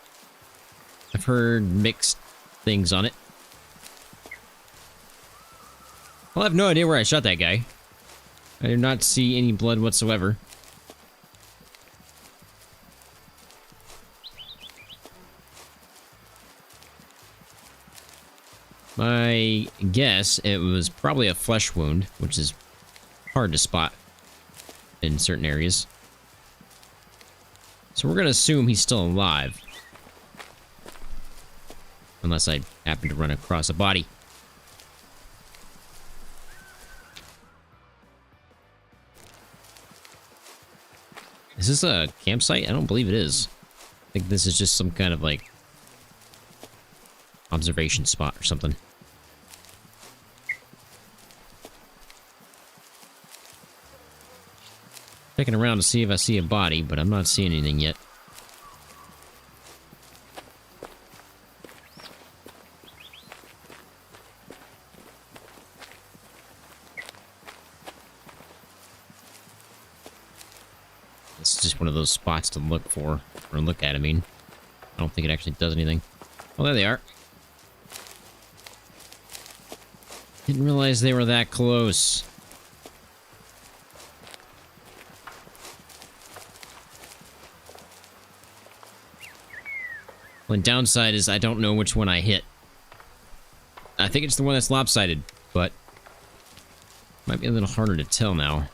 I've heard mixed things on it. Well, I have no idea where I shot that guy. I did not see any blood whatsoever. My guess, it was probably a flesh wound, which is hard to spot in certain areas. So we're going to assume he's still alive. Unless I happen to run across a body. Is this a campsite? I don't believe it is. I think this is just some kind of, like, observation spot or something. Checking around to see if I see a body, but I'm not seeing anything yet. one of those spots to look for. Or look at, I mean. I don't think it actually does anything. Oh, there they are. Didn't realize they were that close. One downside is I don't know which one I hit. I think it's the one that's lopsided, but might be a little harder to tell now.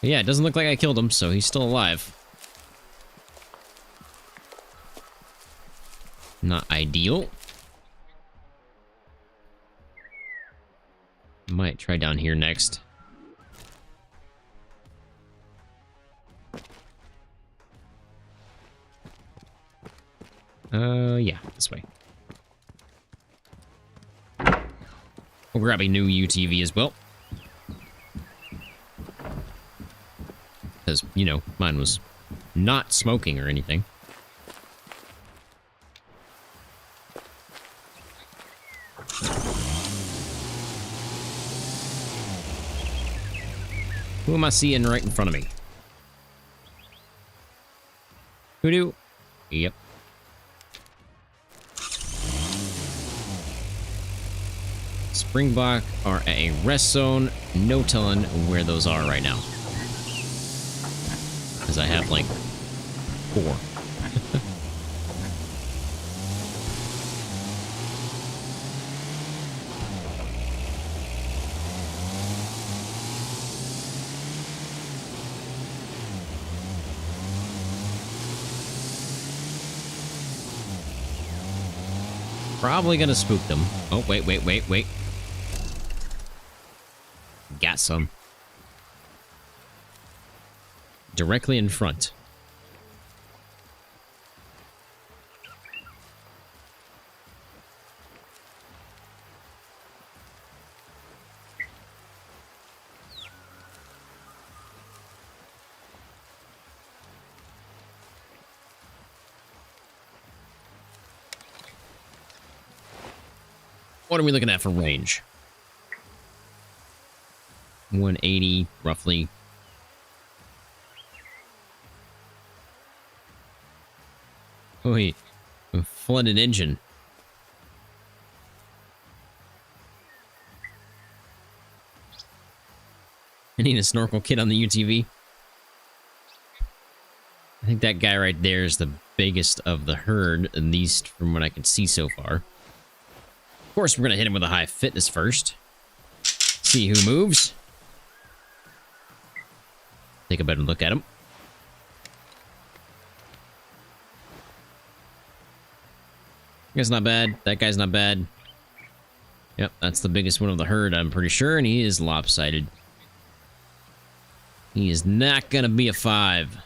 But yeah, it doesn't look like I killed him, so he's still alive. Not ideal. Might try down here next. Yeah, this way. We'll grab a new UTV as well. Because, you know, mine was not smoking or anything. Who am I seeing right in front of me? Hoodoo? Yep. Springbok are at a rest zone. No telling where those are right now. Because I have like 4. Probably gonna spook them. Oh, wait. Got some. Directly in front. What are we looking at for range? 180, roughly. Oh, wait. A flooded engine. I need a snorkel kit on the UTV. I think that guy right there is the biggest of the herd, at least from what I can see so far. Of course, we're going to hit him with a high fitness first. See who moves. Take a better look at him. That guy's not bad. That guy's not bad. Yep, that's the biggest one of the herd, I'm pretty sure, and he is lopsided. He is not going to be a 5.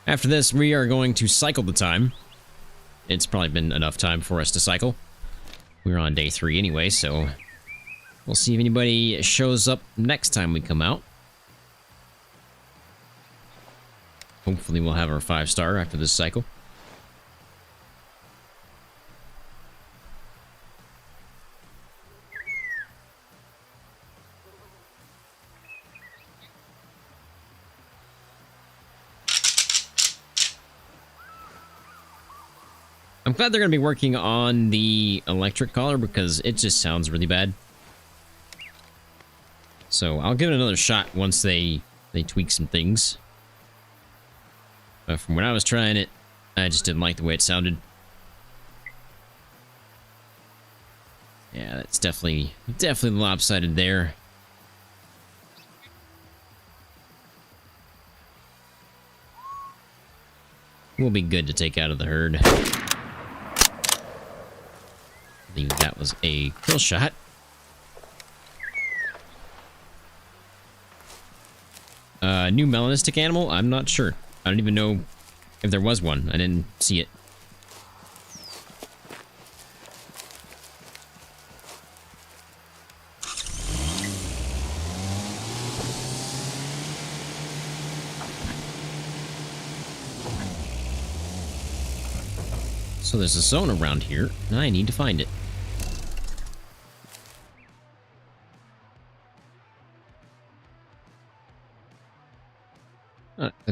After this, we are going to cycle the time. It's probably been enough time for us to cycle. We're on day 3 anyway, so we'll see if anybody shows up next time we come out. Hopefully we'll have our 5-star after this cycle. I'm glad they're going to be working on the electric collar because it just sounds really bad. So I'll give it another shot once they tweak some things. But from when I was trying it, I just didn't like the way it sounded. Yeah, that's definitely lopsided there. Will be good to take out of the herd. I believe that was a kill shot. New melanistic animal? I'm not sure. I don't even know if there was one. I didn't see it. So there's a zone around here, and I need to find it.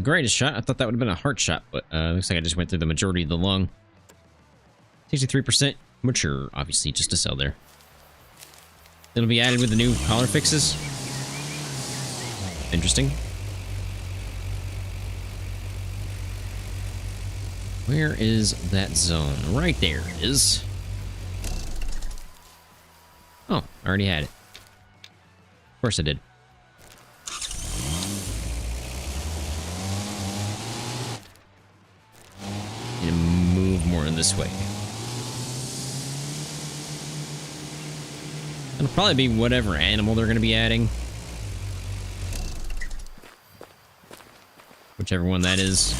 the greatest shot. I thought that would have been a heart shot, but looks like I just went through the majority of the lung. 63% mature, obviously, just to sell there. It'll be added with the new collar fixes. Interesting. Where is that zone? Right there it is. Oh, I already had it. Of course I did. Need to move more this way. It'll probably be whatever animal they're going to be adding. Whichever one that is.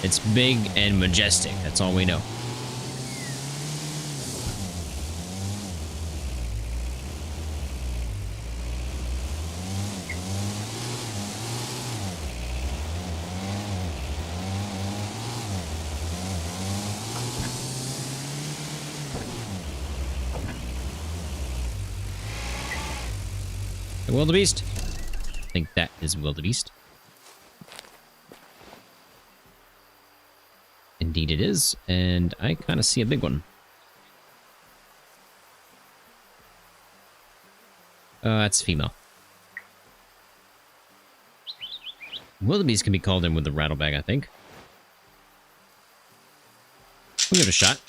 It's big and majestic. That's all we know. The wildebeest? I think that is wildebeest. Indeed it is, and I kind of see a big one. That's female. Wildebeest can be called in with the rattle bag, I think. We'll give it a shot.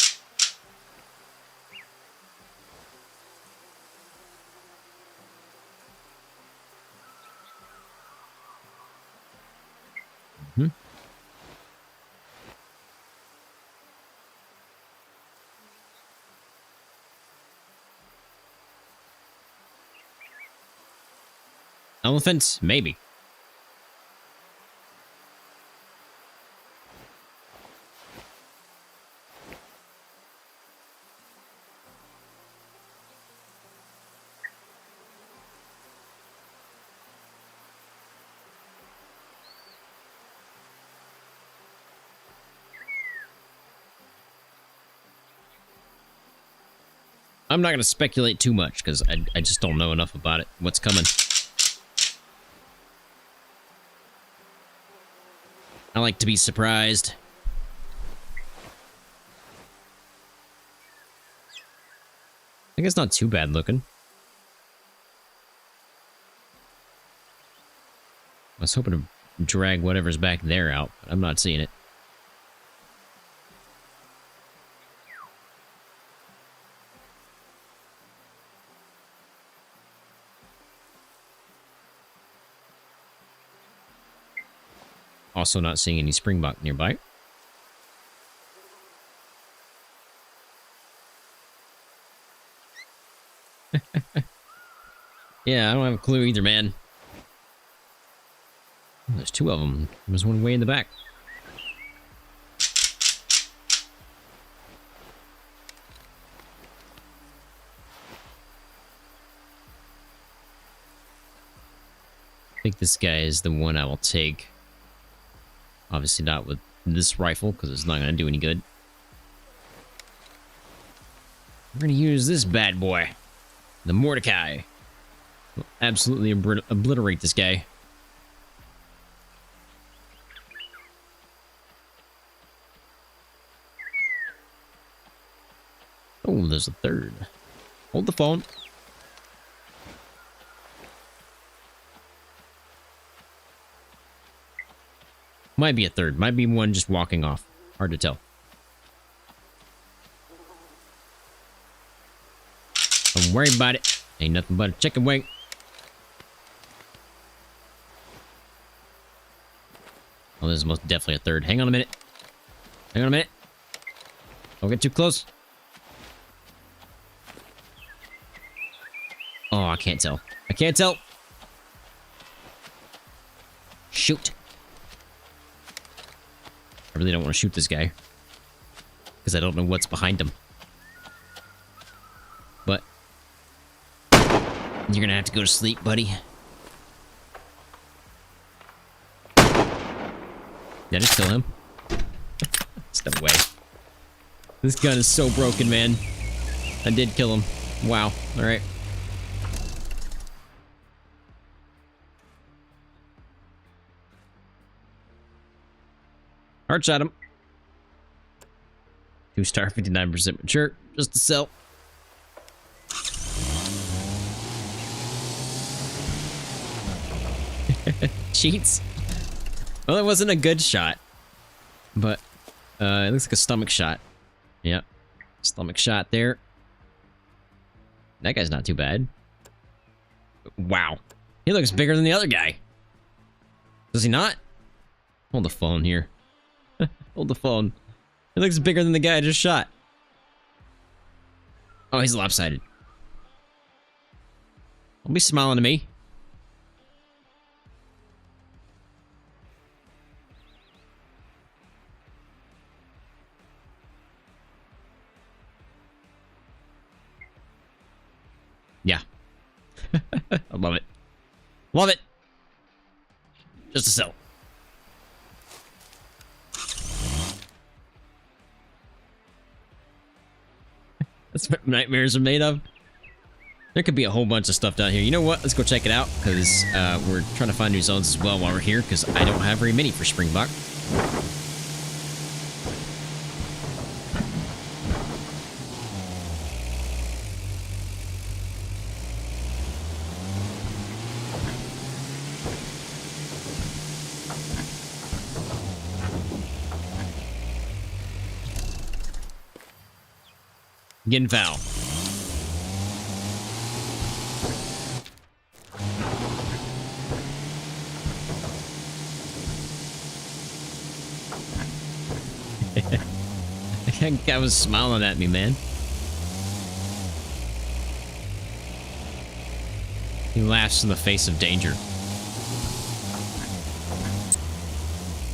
Elephant? Maybe. I'm not going to speculate too much because I just don't know enough about it. What's coming? I like to be surprised. I think it's not too bad looking. I was hoping to drag whatever's back there out, but I'm not seeing it. Also not seeing any Springbok nearby. Yeah, I don't have a clue either, man. Oh, there's two of them. There's one way in the back. I think this guy is the one I will take. Obviously not with this rifle, because it's not going to do any good. We're going to use this bad boy. The Mordecai. We'll absolutely obliterate this guy. Oh, there's a third. Hold the phone. Might be a third. Might be one just walking off. Hard to tell. Don't worry about it. Ain't nothing but a chicken wing. Oh, this is most definitely a third. Hang on a minute. Hang on a minute. Don't get too close. Oh, I can't tell. I can't tell. Shoot. I really don't want to shoot this guy. Because I don't know what's behind him. But you're gonna have to go to sleep, buddy. Did I just kill him? There's no way. This gun is so broken, man. I did kill him. Wow. Alright. Hard shot him. 2-star, 59% mature. Just to sell. Cheats. Well, it wasn't a good shot. But, it looks like a stomach shot. Yep. Stomach shot there. That guy's not too bad. Wow. He looks bigger than the other guy. Does he not? Hold the phone here. Hold the phone. He looks bigger than the guy I just shot. Oh, he's lopsided. Don't be smiling at me. Yeah. I love it. Love it. Just a sell. That's what nightmares are made of. There could be a whole bunch of stuff down here. You know what? Let's go check it out, because we're trying to find new zones as well while we're here, because I don't have very many for Springbok. Getting foul. That guy was smiling at me, man. He laughs in the face of danger.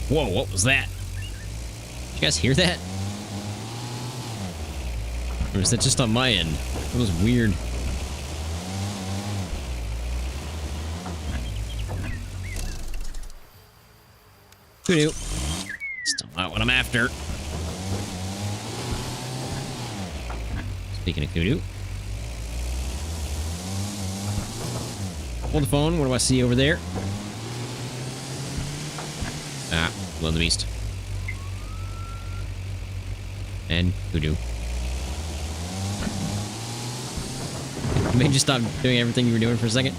Whoa, what was that? Did you guys hear that? Or is that just on my end? It was weird. Kudu. Still not what I'm after. Speaking of kudu. Hold the phone. What do I see over there? Ah, blow the beast. And kudu. You made you stop doing everything you were doing for a second.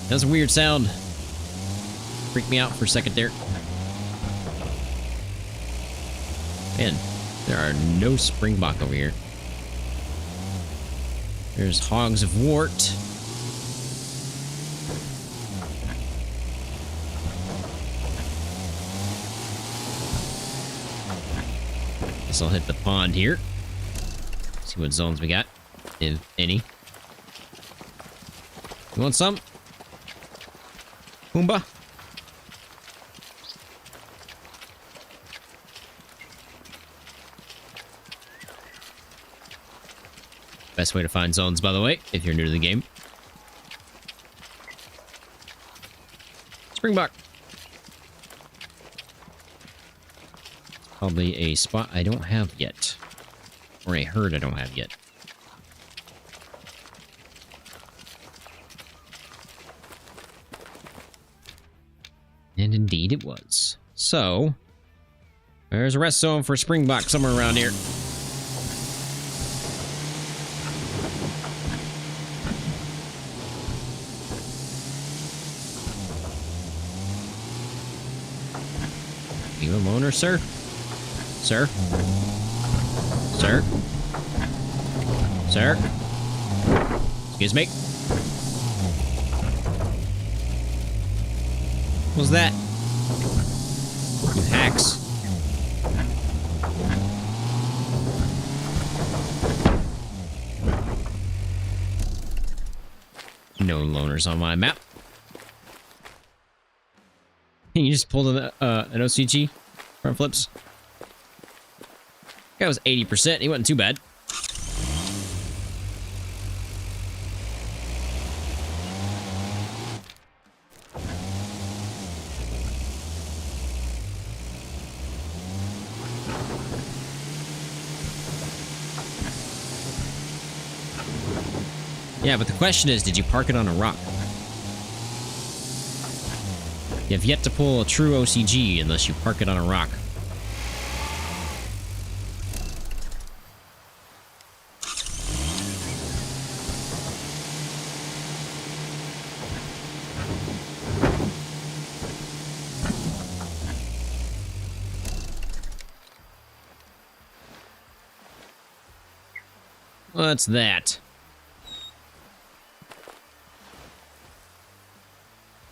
That was a weird sound. Freaked me out for a second there. Man, there are no Springbok over here. There's Hogs of Wart. Guess I'll hit the pond here. See what zones we got, if any. You want some? Pumbaa? Best way to find zones, by the way, if you're new to the game. Springbok. Probably a spot I don't have yet. Or a herd I don't have yet. And indeed it was. So, there's a rest zone for Springbok somewhere around here. Are you a loner, sir? Sir? Sir? Sir? Excuse me? What was that? You hacks. No loners on my map. You just pulled an OCG front flips. Guy was 80%. He wasn't too bad. Yeah, but the question is, did you park it on a rock? You have yet to pull a true OCG unless you park it on a rock. What's that?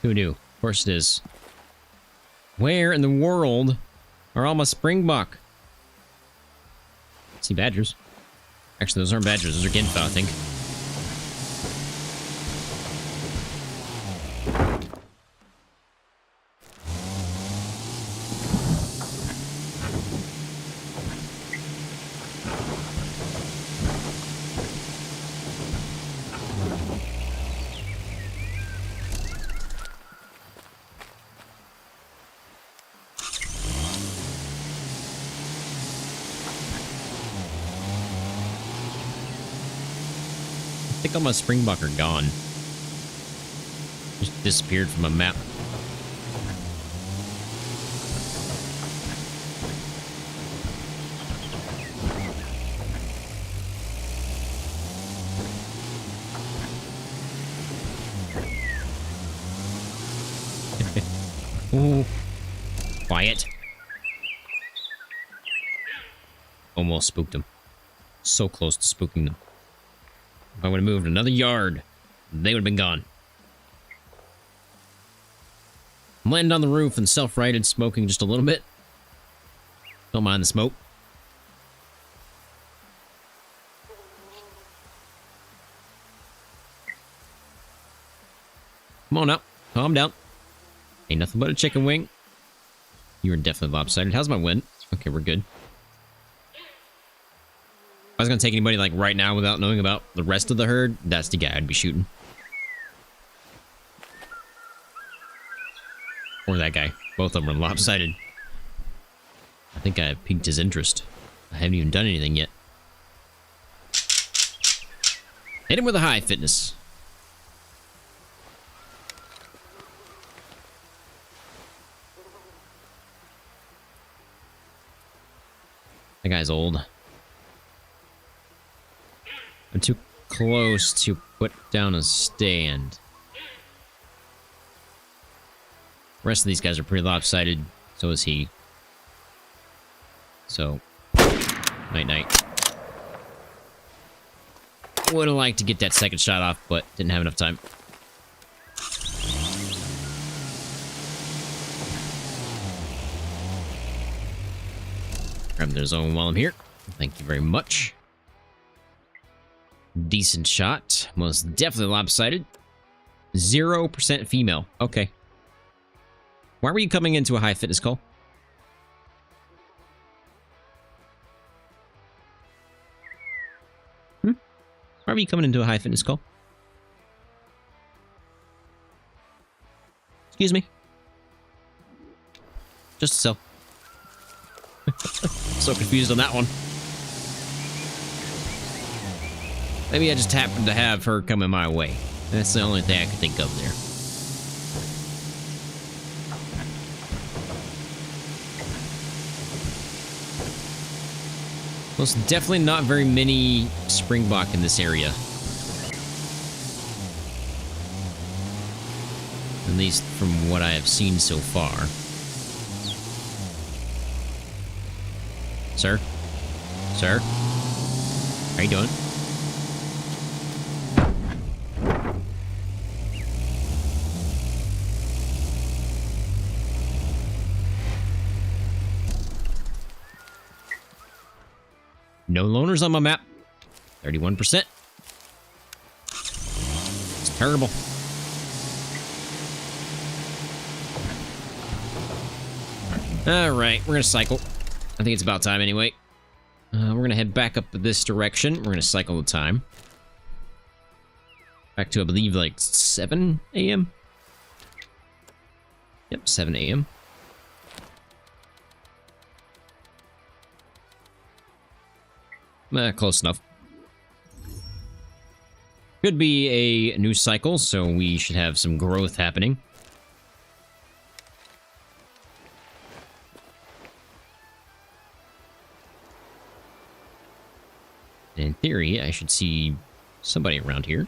Who knew? Of course it is. Where in the world are all my Springbok? See badgers. Actually, those aren't badgers. Those are Ginfo, I think. I think all my Springbok are gone. Just disappeared from a map. Ooh. Quiet. Almost spooked them. So close to spooking them. If I would have moved another yard, they would have been gone. I'm landing on the roof and self-righted, smoking just a little bit. Don't mind the smoke. Come on up. Calm down. Ain't nothing but a chicken wing. You were definitely lopsided. How's my wind? Okay, we're good. If I was gonna take anybody like right now without knowing about the rest of the herd, that's the guy I'd be shooting. Or that guy. Both of them are lopsided. I think I piqued his interest. I haven't even done anything yet. Hit him with a high fitness. That guy's old. I'm too close to put down a stand. The rest of these guys are pretty lopsided. So is he. So, night-night. Would have liked to get that second shot off, but didn't have enough time. Grab their zone while I'm here. Thank you very much. Decent shot. Most definitely lopsided. 0% female. Okay. Why were you coming into a high fitness call? Why are you coming into a high fitness call? Excuse me. Just a cell. So confused on that one. Maybe I just happened to have her coming my way. That's the only thing I could think of there. Most definitely not very many Springbok in this area. At least from what I have seen so far. Sir? Sir? How you doing? No loners on my map. 31%. It's terrible. Alright, we're gonna cycle. I think it's about time anyway. We're gonna head back up this direction. We're gonna cycle the time. Back to, I believe, like 7 a.m.? Yep, 7 a.m. Close enough. Could be a new cycle, so we should have some growth happening. In theory, I should see somebody around here.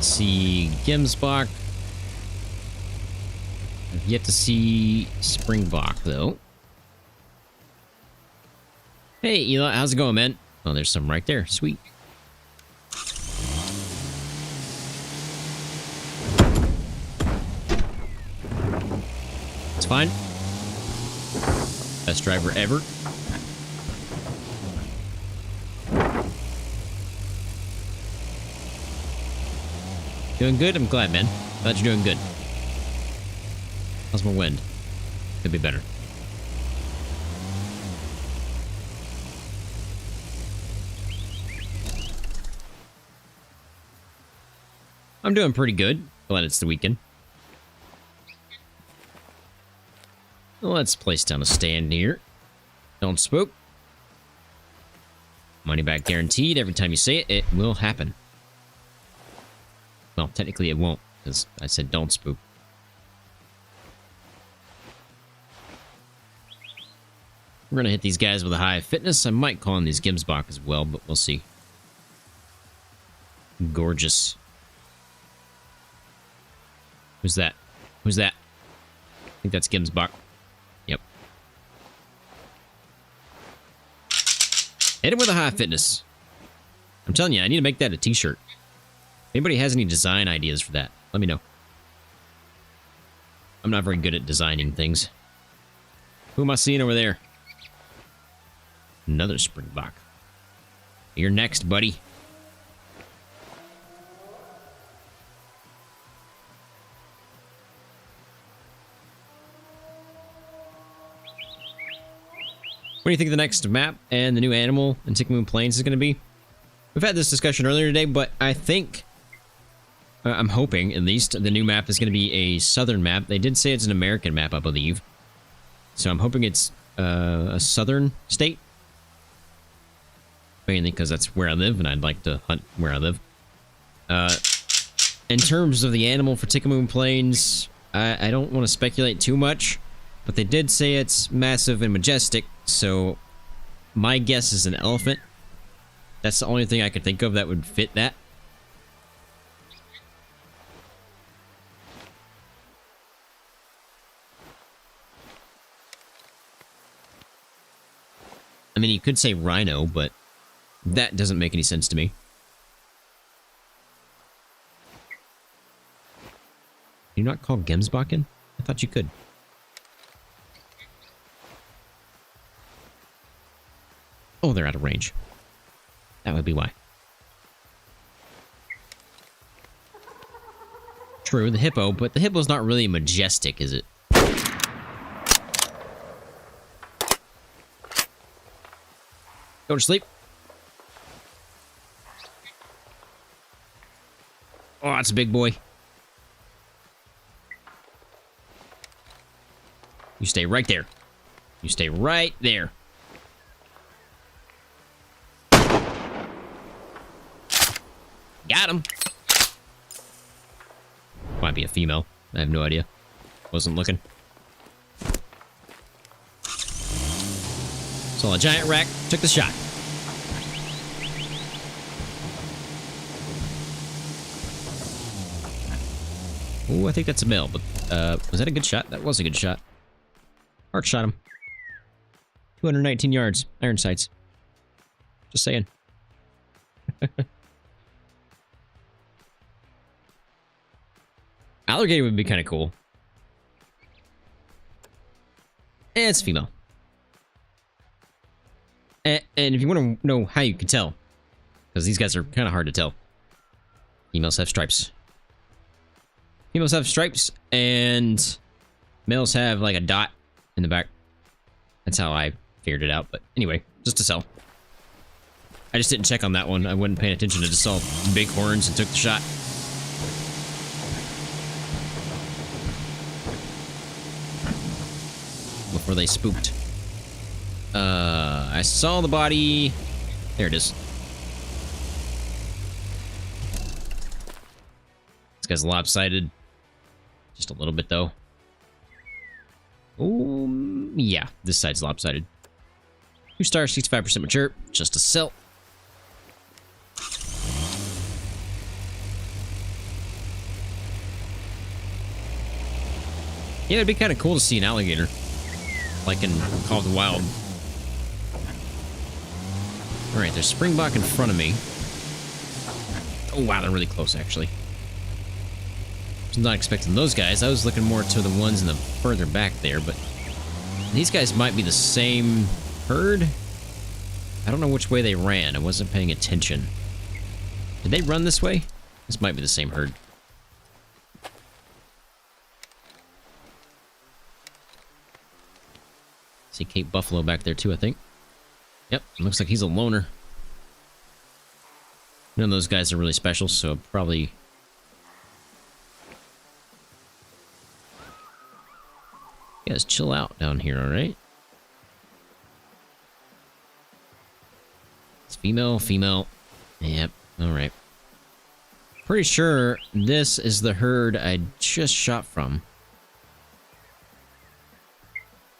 See Gemsbok. I've yet to see Springbok, though. Hey, Eli, how's it going, man? Oh, there's some right there. Sweet. It's fine. Best driver ever. Doing good? I'm glad, man. Glad you're doing good. How's my wind? Could be better. I'm doing pretty good. Glad it's the weekend. Let's place down a stand here. Don't spook. Money back guaranteed. Every time you say it, it will happen. Well, technically it won't, because I said don't spook. We're gonna hit these guys with a high fitness. I might call in these Gemsbok as well, but we'll see. Gorgeous. Who's that? Who's that? I think that's Gemsbok. Yep. Hit him with a high fitness. I'm telling you, I need to make that a t-shirt. Anybody has any design ideas for that? Let me know. I'm not very good at designing things. Who am I seeing over there? Another Springbok. You're next, buddy. What do you think the next map and the new animal in Tikamoon Plains is going to be? We've had this discussion earlier today, but I think... I'm hoping, at least, the new map is going to be a southern map. They did say it's an American map, I believe. So I'm hoping it's a southern state. Mainly because that's where I live, and I'd like to hunt where I live. In terms of the animal for Tikamoon Plains, I don't want to speculate too much, but they did say it's massive and majestic, so my guess is an elephant. That's the only thing I could think of that would fit that. I mean, you could say rhino, but that doesn't make any sense to me. Can you not call Gemsbok in? I thought you could. Oh, they're out of range. That would be why. True, the hippo, but the hippo's not really majestic, is it? Go to sleep. Oh, that's a big boy. You stay right there. You stay right there. Got him. Might be a female. I have no idea. Wasn't looking. Saw a giant rack. Took the shot. Oh, I think that's a male, but was that a good shot? That was a good shot. Heart shot him. 219 yards. Iron sights. Just saying. Alligator would be kind of cool. And it's female. And if you want to know how you can tell, because these guys are kind of hard to tell. Females have stripes. Females have stripes, and males have like a dot in the back. That's how I figured it out, but anyway, just to sell. I just didn't check on that one. I wasn't paying attention. I just saw big horns and took the shot. Or they spooked. I saw the body. There it is. This guy's lopsided. Just a little bit, though. Oh, yeah. This side's lopsided. 2 stars, 65% mature. Just a sell. Yeah, it'd be kind of cool to see an alligator. Like in Call of the Wild. Alright, there's Springbok in front of me. Oh, wow, they're really close, actually. I was not expecting those guys. I was looking more to the ones in the further back there, but these guys might be the same herd. I don't know which way they ran. I wasn't paying attention. Did they run this way? This might be the same herd. See Cape Buffalo back there too, I think. Yep, looks like he's a loner. None of those guys are really special, so probably... You guys chill out down here, alright? It's female, female. Yep, alright. Pretty sure this is the herd I just shot from.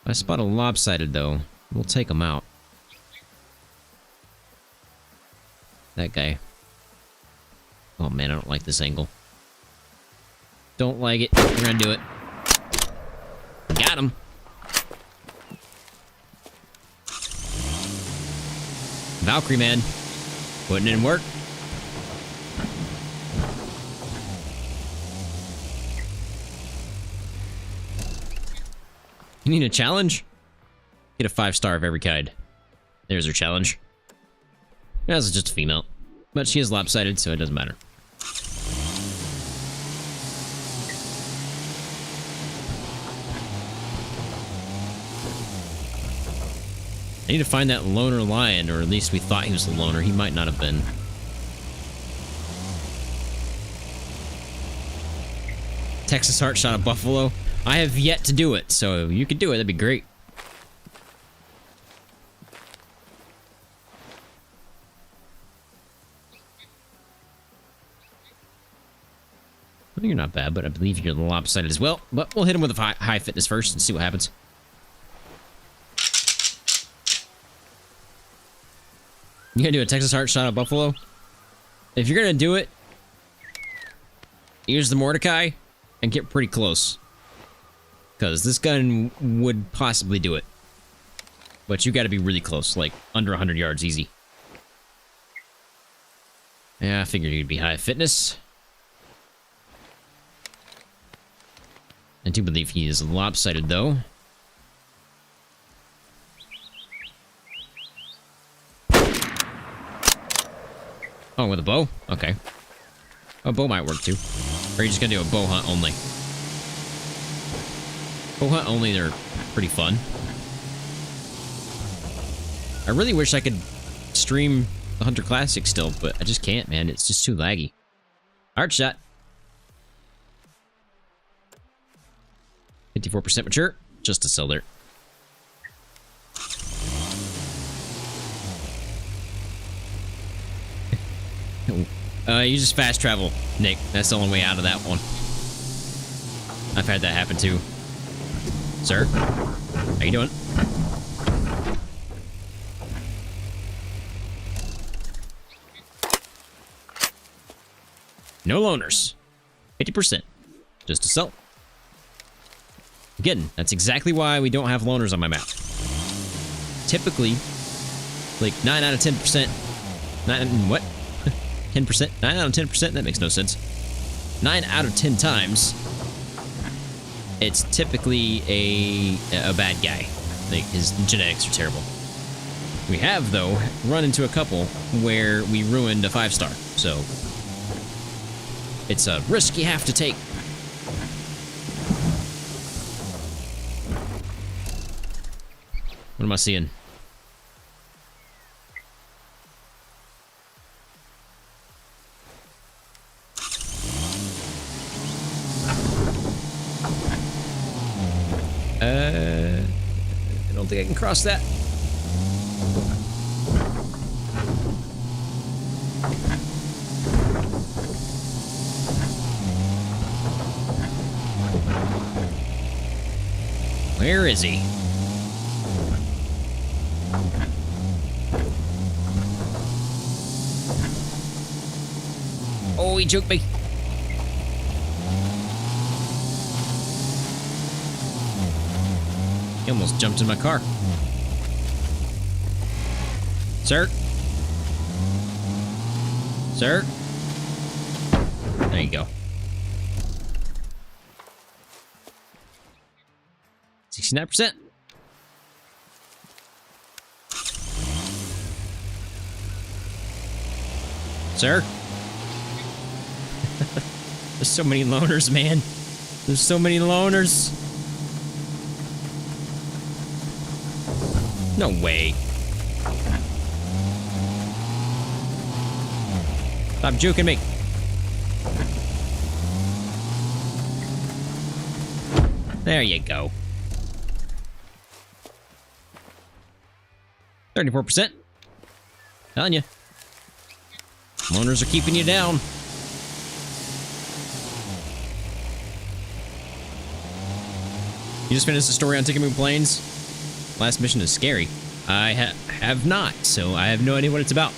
I spot a lopsided, though. We'll take him out. That guy. Oh, man, I don't like this angle. Don't like it. We're gonna do it. Got him. Valkyrie, man. Putting in work. You need a challenge? Get a 5-star of every kind. There's her challenge. That's just a female. But she is lopsided, so it doesn't matter. I need to find that loner lion, or at least we thought he was the loner. He might not have been. Texas Heart shot a buffalo. I have yet to do it, so if you could do it, that'd be great. Well, you're not bad, but I believe you're lopsided as well. But we'll hit him with a high fitness first and see what happens. You gonna do a Texas Heart shot at buffalo? If you're gonna do it, use the Mordecai and get pretty close. Because this gun would possibly do it. But you gotta be really close, like under 100 yards, easy. Yeah, I figured you'd be high fitness. I do believe he is lopsided, though. Oh, with a bow? Okay. A bow might work, too. Or are you just gonna do a bow hunt only? Bow hunt only, they're pretty fun. I really wish I could stream the Hunter Classic still, but I just can't, man. It's just too laggy. Art shot. 54% mature. Just to sell there. You just fast travel, Nick. That's the only way out of that one. I've had that happen too. Sir? How you doing? No loners. 50%. Just to sell. Again, that's exactly why we don't have loners on my map. Typically, like 9 out of 10%. 10%? 9 out of 10%? That makes no sense. 9 out of 10 times, it's typically a bad guy. Like, his genetics are terrible. We have, though, run into a couple where we ruined a 5-star. So, it's a risk you have to take. What am I seeing? don't think I can cross that. Where is he? Oh, he juked me. He almost jumped in my car. Sir? Sir? There you go. 69%. Sir? There's so many loners, man. There's so many loners. No way. Stop juking me. There you go. 34%. Telling you. Loners are keeping you down. You just finished the story on Tikamoon Plains? Last mission is scary. I have not, so I have no idea what it's about.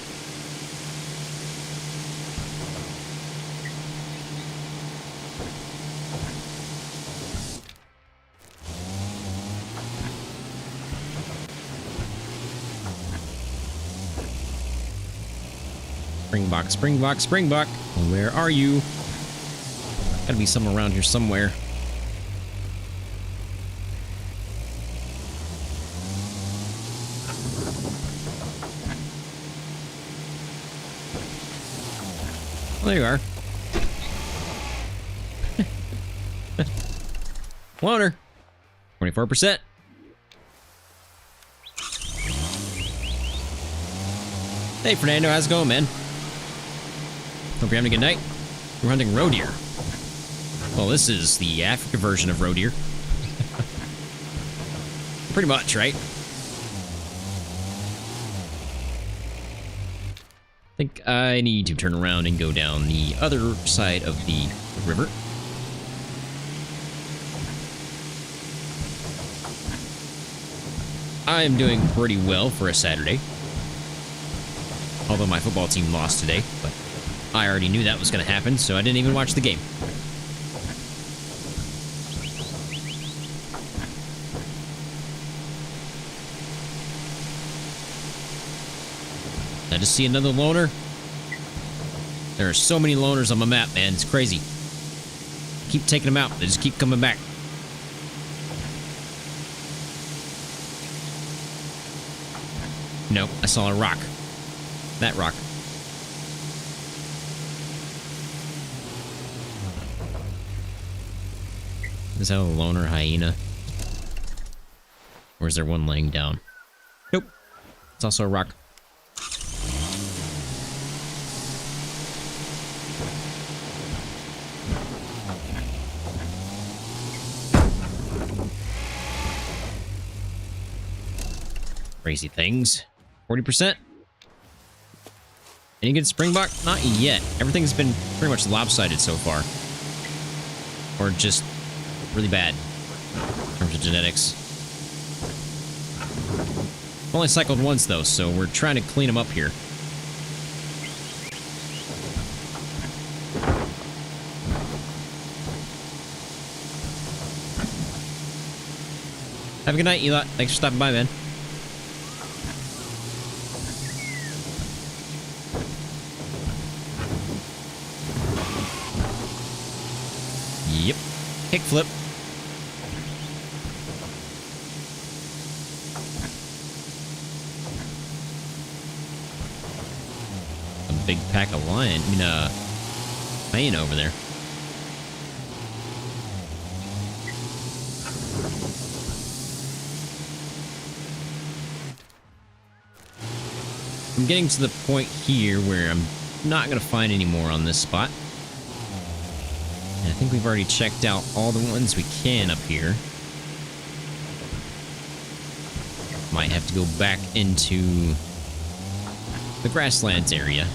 Springbok, Springbok, Springbok. Where are you? Gotta be somewhere around here somewhere. Well, there you are. Loner. 24%. Hey, Fernando, how's it going, man? Hope you're having a good night. We're hunting roe deer. Well, this is the Africa version of roe deer. Pretty much, right? I think I need to turn around and go down the other side of the river. I'm doing pretty well for a Saturday. Although my football team lost today, but I already knew that was going to happen, so I didn't even watch the game. I just see another loner. There are so many loners on my map, man. It's crazy. Keep taking them out. They just keep coming back. Nope, I saw a rock. That rock. Is that a loner hyena? Or is there one laying down? Nope. It's also a rock. Crazy things. 40%. Any good Springbok? Not yet. Everything's been pretty much lopsided so far. Or just really bad in terms of genetics. I've only cycled once though, so we're trying to clean them up here. Have a good night, Eli. Thanks for stopping by, man. Yep. Kickflip. A big pack of hyena over there. I'm getting to the point here where I'm not going to find any more on this spot. And I think we've already checked out all the ones we can up here. Might have to go back into the grasslands area.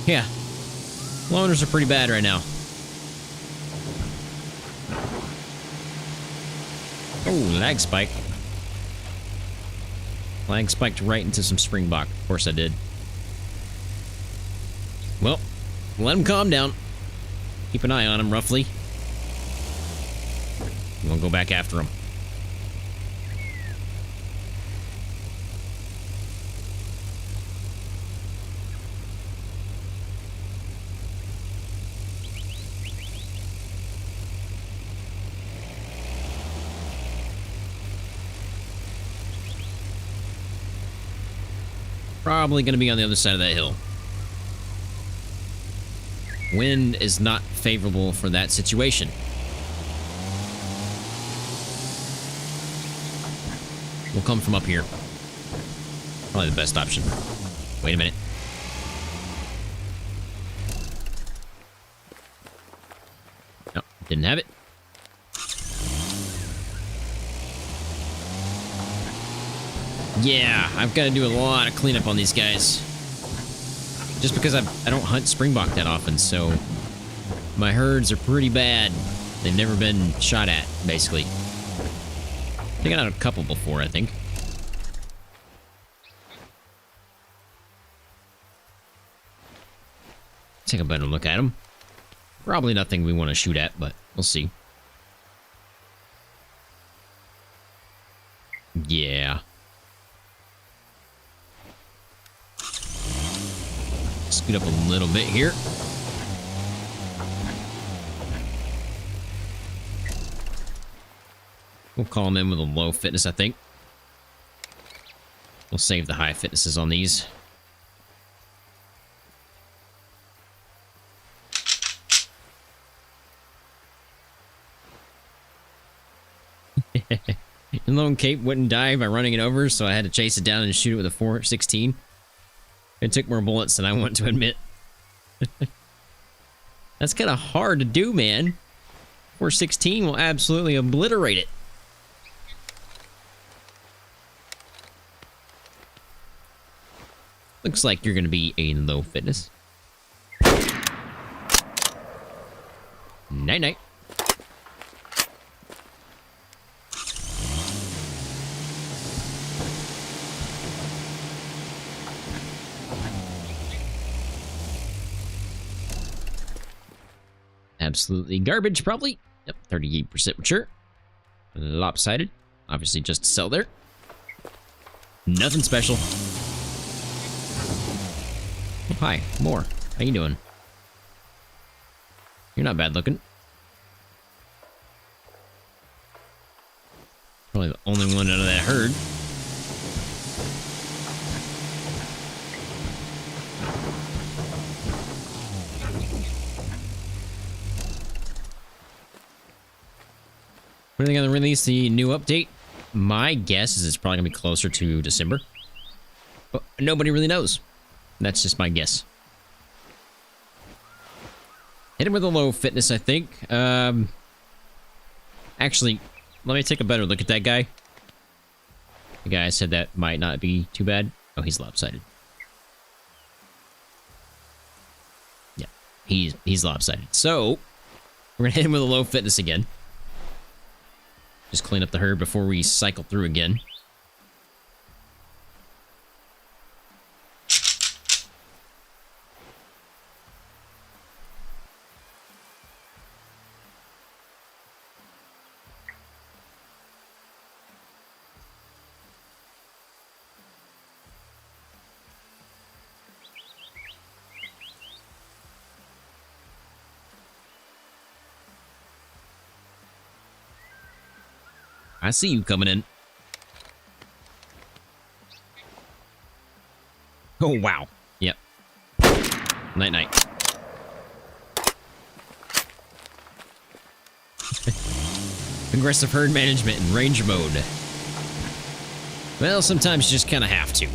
Yeah. Loaners are pretty bad right now. Oh, lag spike. Lag spiked right into some Springbok. Of course I did. Well, let him calm down. Keep an eye on him, roughly. We'll go back after him. Probably going to be on the other side of that hill. Wind is not favorable for that situation. We'll come from up here. Probably the best option. Wait a minute. No, didn't have it. Yeah, I've got to do a lot of cleanup on these guys. Just because I don't hunt Springbok that often, so my herds are pretty bad. They've never been shot at, basically. Taken out a couple before, I think. Take a better look at them. Probably nothing we want to shoot at, but we'll see. Yeah. Scoot up a little bit here. We'll call him in with a low fitness, I think. We'll save the high fitnesses on these. And Lone Cape wouldn't die by running it over, so I had to chase it down and shoot it with a 4.16. It took more bullets than I want to admit. That's kind of hard to do, man. 4.16 will absolutely obliterate it. Looks like you're going to be a low fitness. Night-night. Absolutely garbage, probably. Yep, 38% mature. Lopsided. Obviously just to sell there. Nothing special. Oh, hi, more. How you doing? You're not bad looking. Probably the only one out of that herd. When are they going to release the new update? My guess is it's probably going to be closer to December. But nobody really knows. That's just my guess. Hit him with a low fitness, I think. Actually, let me take a better look at that guy. The guy said that might not be too bad. Oh, he's lopsided. Yeah, he's lopsided. So, we're going to hit him with a low fitness again. Just clean up the herd before we cycle through again. I see you coming in. Oh, wow. Yep. Night-night. Aggressive herd management in ranger mode. Well, sometimes you just kind of have to.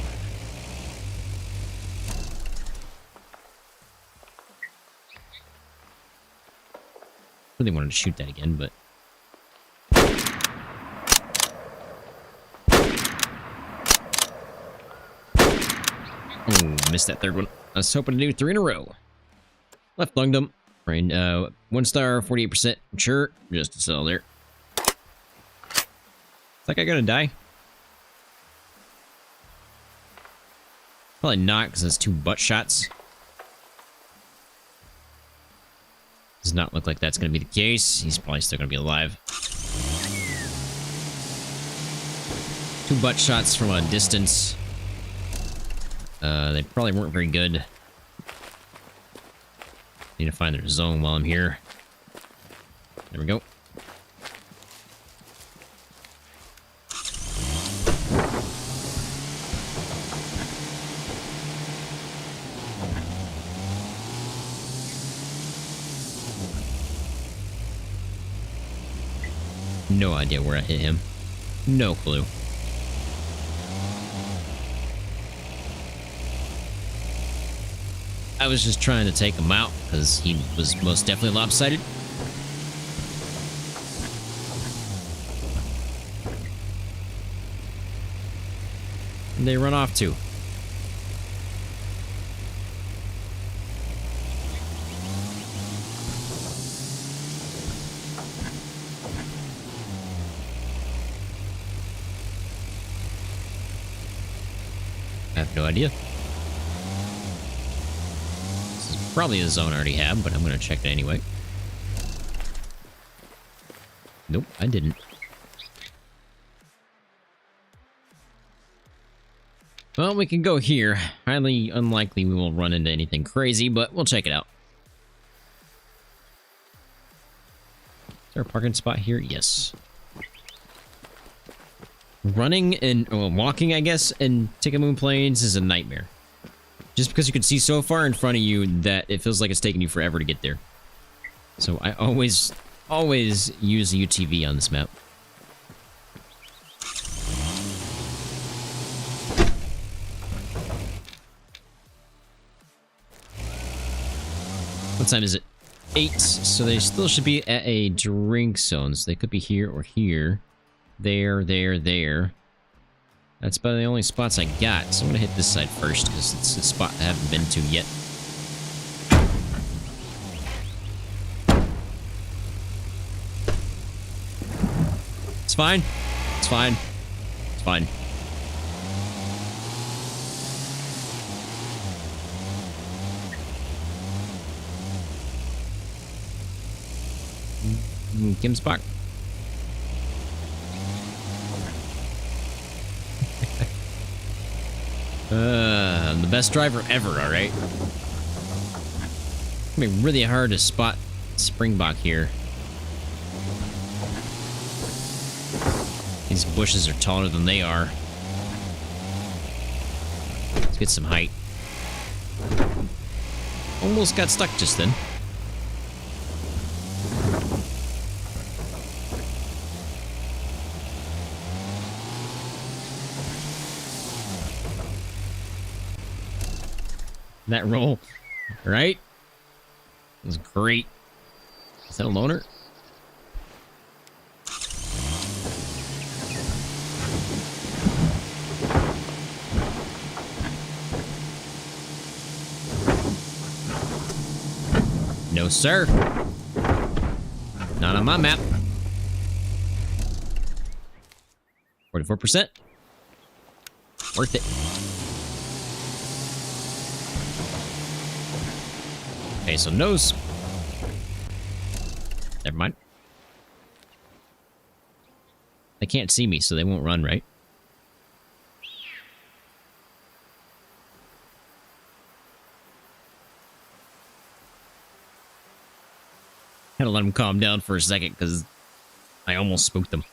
Really wanted to shoot that again, but... Oh, missed that third one. I was hoping to do 3 in a row. Left lunged him. Rain, 1 star, 48%. Sure, just to sell there. Is that guy gonna die? Probably not, because it's 2 butt shots. Does not look like that's gonna be the case. He's probably still gonna be alive. 2 butt shots from a distance. They probably weren't very good. Need to find their zone while I'm here. There we go. No idea where I hit him. No clue. I was just trying to take him out because he was most definitely lopsided. And they run off too. I have no idea. Probably a zone I already have, but I'm going to check it anyway. Nope, I didn't. Well, we can go here. Highly unlikely we will run into anything crazy, but we'll check it out. Is there a parking spot here? Yes. Running and, well, walking, I guess, in Tikamoon Plains is a nightmare. Just because you can see so far in front of you that it feels like it's taking you forever to get there. So I always use the UTV on this map. What time is it? 8. So they still should be at a drink zone. So they could be here or here. There. That's about the only spots I got, so I'm gonna hit this side first, because it's a spot I haven't been to yet. It's fine. It's fine. It's fine. Kim's back. I'm the best driver ever, alright? It's gonna be really hard to spot Springbok here. These bushes are taller than they are. Let's get some height. Almost got stuck just then. That roll, right? It was great. Is that a loner? No, sir. Not on my map. 44%. Worth it. Okay, so nose. Never mind. They can't see me, so they won't run, right? Had to let them calm down for a second, because I almost spooked them.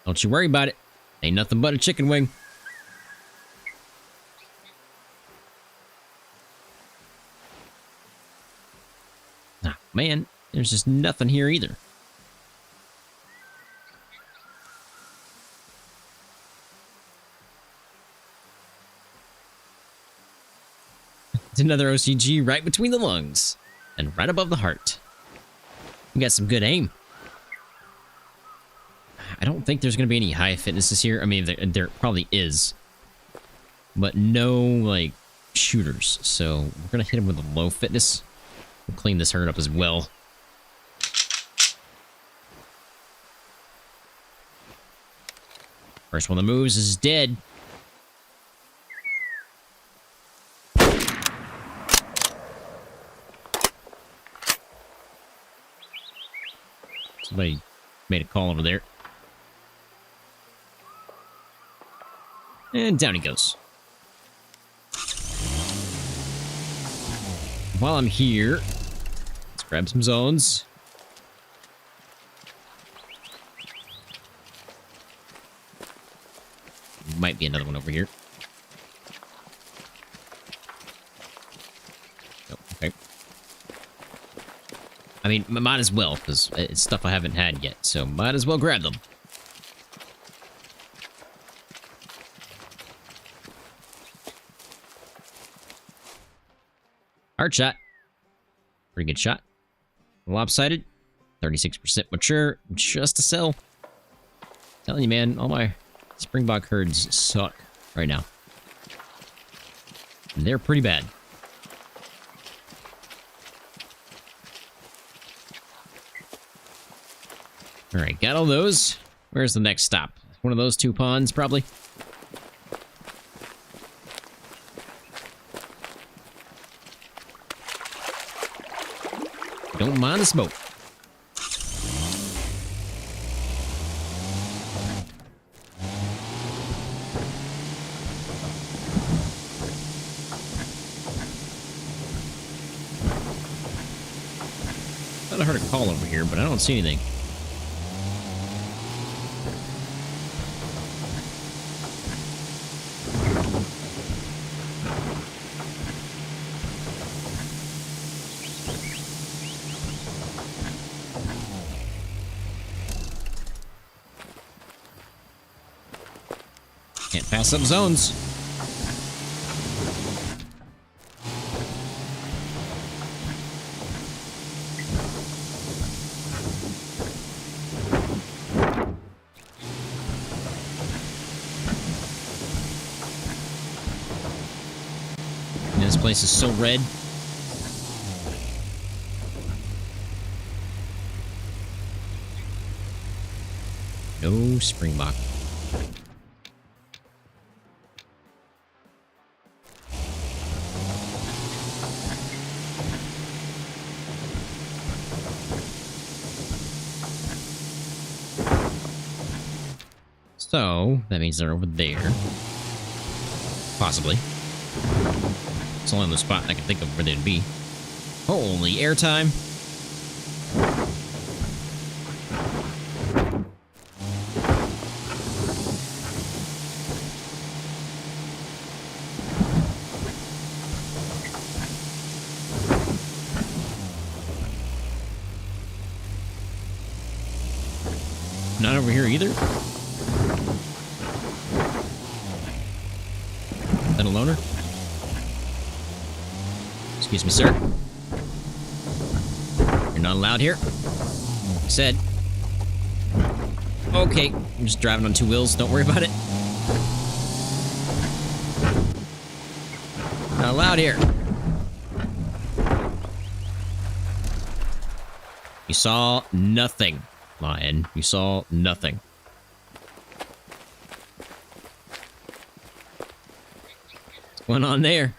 Don't you worry about it. Ain't nothing but a chicken wing. Ah, man, there's just nothing here either. It's another OCG right between the lungs and right above the heart. We got some good aim. I don't think there's going to be any high fitnesses here. I mean, there probably is. But no, like, shooters. So we're going to hit him with a low fitness. We'll clean this herd up as well. First one that moves is dead. Somebody made a call over there. And down he goes. While I'm here, let's grab some zones. Might be another one over here. Oh, okay. I mean, might as well, because it's stuff I haven't had yet, so might as well grab them. Hard shot. Pretty good shot. Lopsided. 36% mature. Just to sell. Telling you, man, all my Springbok herds suck right now. And they're pretty bad. Alright, got all those. Where's the next stop? One of those two ponds, probably. Don't mind the smoke. I heard a call over here, but I don't see anything. Can't pass up zones. This place is so red. No Springbok. So, that means they're over there. Possibly. It's only the spot I can think of where they'd be. Holy airtime. Not over here either. Is that a loner? Excuse me, sir. You're not allowed here. Said. Okay, I'm just driving on two wheels. Don't worry about it. Not allowed here. You saw nothing, lion. You saw nothing. What's going on there?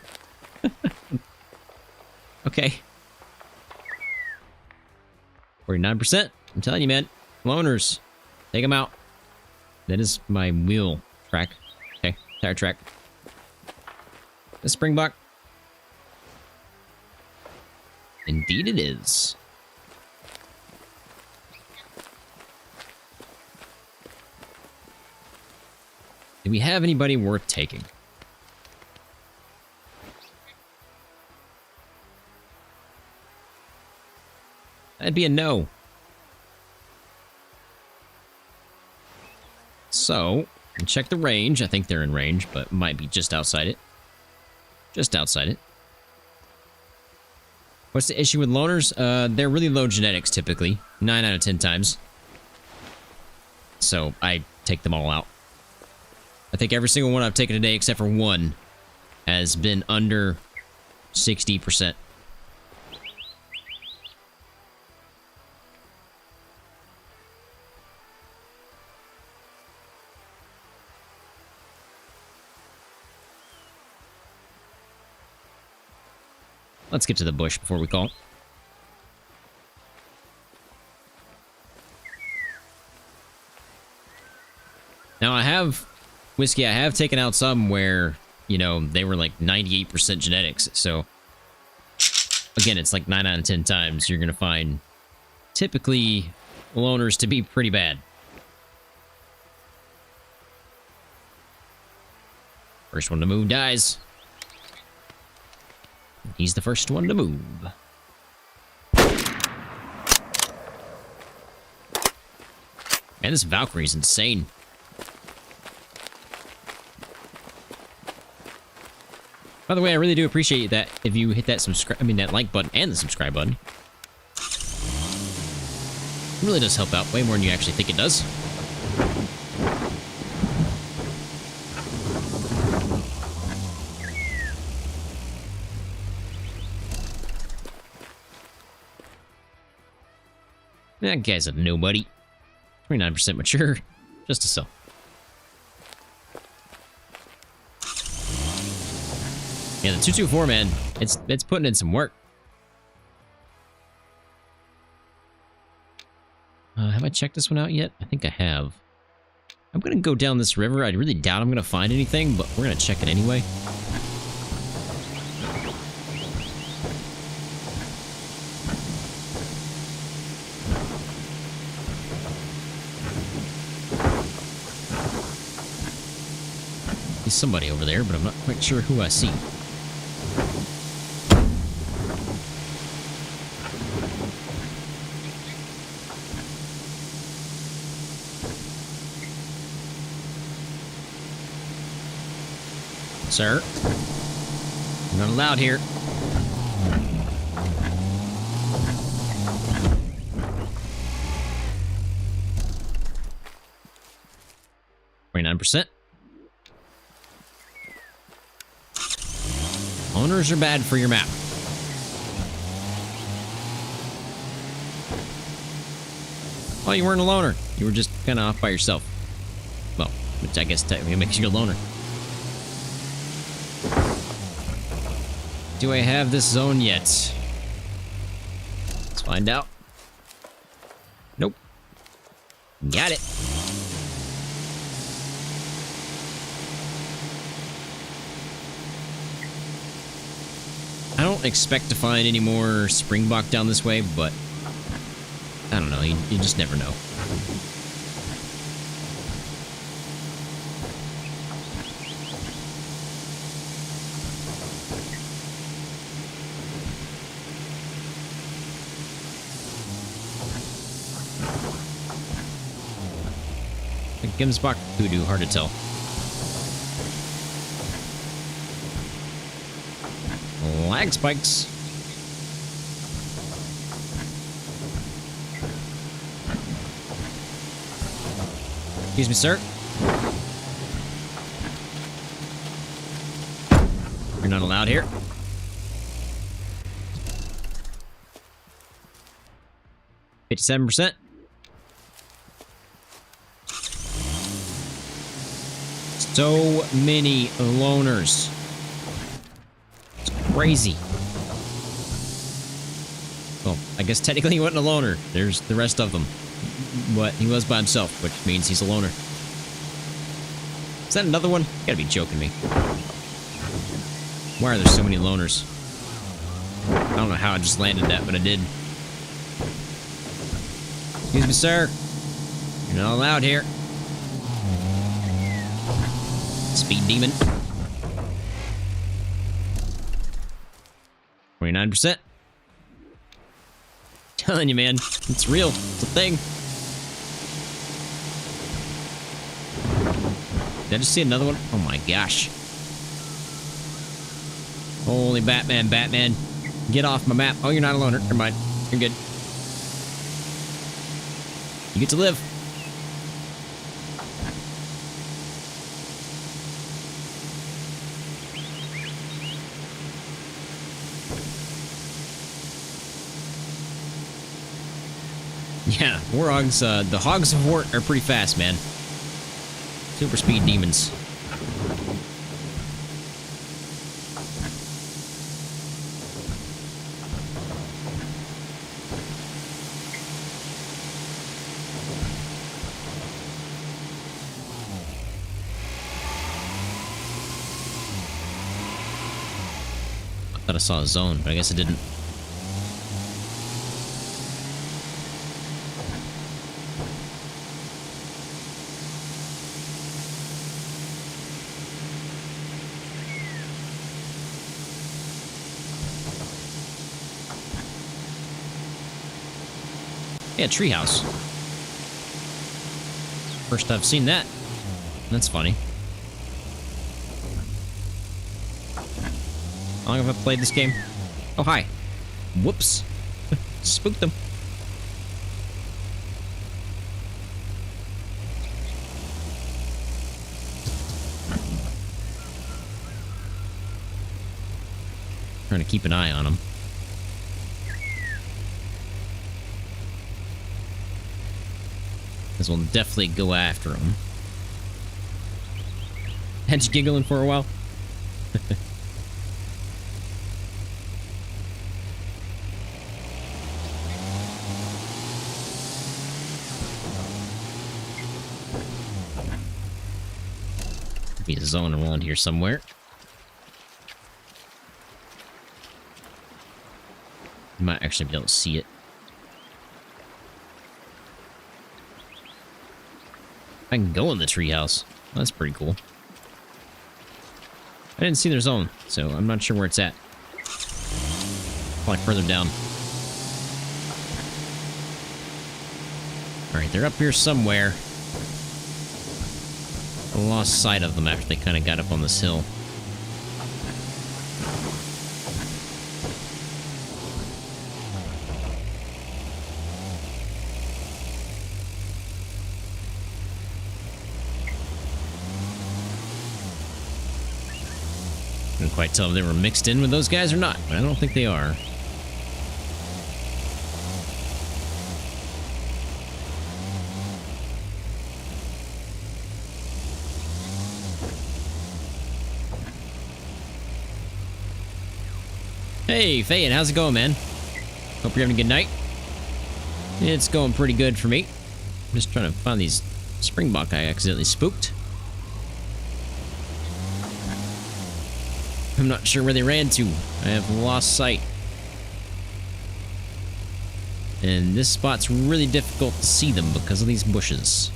Okay. 49%. I'm telling you, man. Loners. Take them out. That is my wheel track. Okay. Tire track. The Springbok. Indeed it is. Do we have anybody worth taking? That'd be a no. So, check the range. I think they're in range, but might be just outside it. Just outside it. What's the issue with loners? They're really low genetics typically. 9 out of 10 times. So I take them all out. I think every single one I've taken today, except for one, has been under 60%. Let's get to the bush before we call. Now I have, Whiskey, I have taken out some where, you know, they were like 98% genetics. So, again, it's like 9 out of 10 times you're going to find typically loners to be pretty bad. First one to move dies. He's the first one to move. Man, this Valkyrie's insane. By the way, I really do appreciate that if you hit that that like button and the subscribe button. It really does help out way more than you actually think it does. That guy's a nobody. 29% mature. Just to sell. Yeah, the 224, man, it's putting in some work. Have I checked this one out yet? I think I have. I'm gonna go down this river. I really doubt I'm gonna find anything, but we're gonna check it anyway. There's somebody over there, but I'm not quite sure who I see. Sir, you're not allowed here. %. Owners are bad for your map. Oh, you weren't a loner. You were just kind of off by yourself. Well, which I guess technically makes you a loner. Do I have this zone yet? Let's find out. Nope. Got it. I don't expect to find any more Springbok down this way, but I don't know. You just never know. Gimsbach Voodoo, hard to tell. Lag spikes. Excuse me, sir. You're not allowed here. %. So many loners. It's crazy. Well, I guess technically he wasn't a loner. There's the rest of them. But he was by himself, which means he's a loner. Is that another one? You gotta be joking me. Why are there so many loners? I don't know how I just landed that, but I did. Excuse me, sir. You're not allowed here. Speed demon. 29%. Telling you, man, it's real. It's a thing. Did I just see another one? Oh my gosh. Holy Batman, Batman. Get off my map. Oh, you're not a loner. Never mind. You're good. You get to live. Yeah, warhogs, the hogs of war are pretty fast, man. Super speed demons. I thought I saw a zone, but I guess I didn't. Yeah, treehouse. First I've seen that. That's funny. How long have I played this game? Oh, hi. Whoops. Spooked them. Trying to keep an eye on them. This will definitely go after him. Had you giggling for a while? Be a zone around here somewhere. You might actually be able to see it. I can go in the treehouse. Well, that's pretty cool. I didn't see their zone, so I'm not sure where it's at. Probably further down. Alright, they're up here somewhere. I lost sight of them after they kind of got up on this hill. Couldn't quite tell if they were mixed in with those guys or not, but I don't think they are. Hey, Fayed, how's it going, man? Hope you're having a good night. It's going pretty good for me. I'm just trying to find these Springbok I accidentally spooked. I'm not sure where they ran to. I have lost sight. And this spot's really difficult to see them because of these bushes.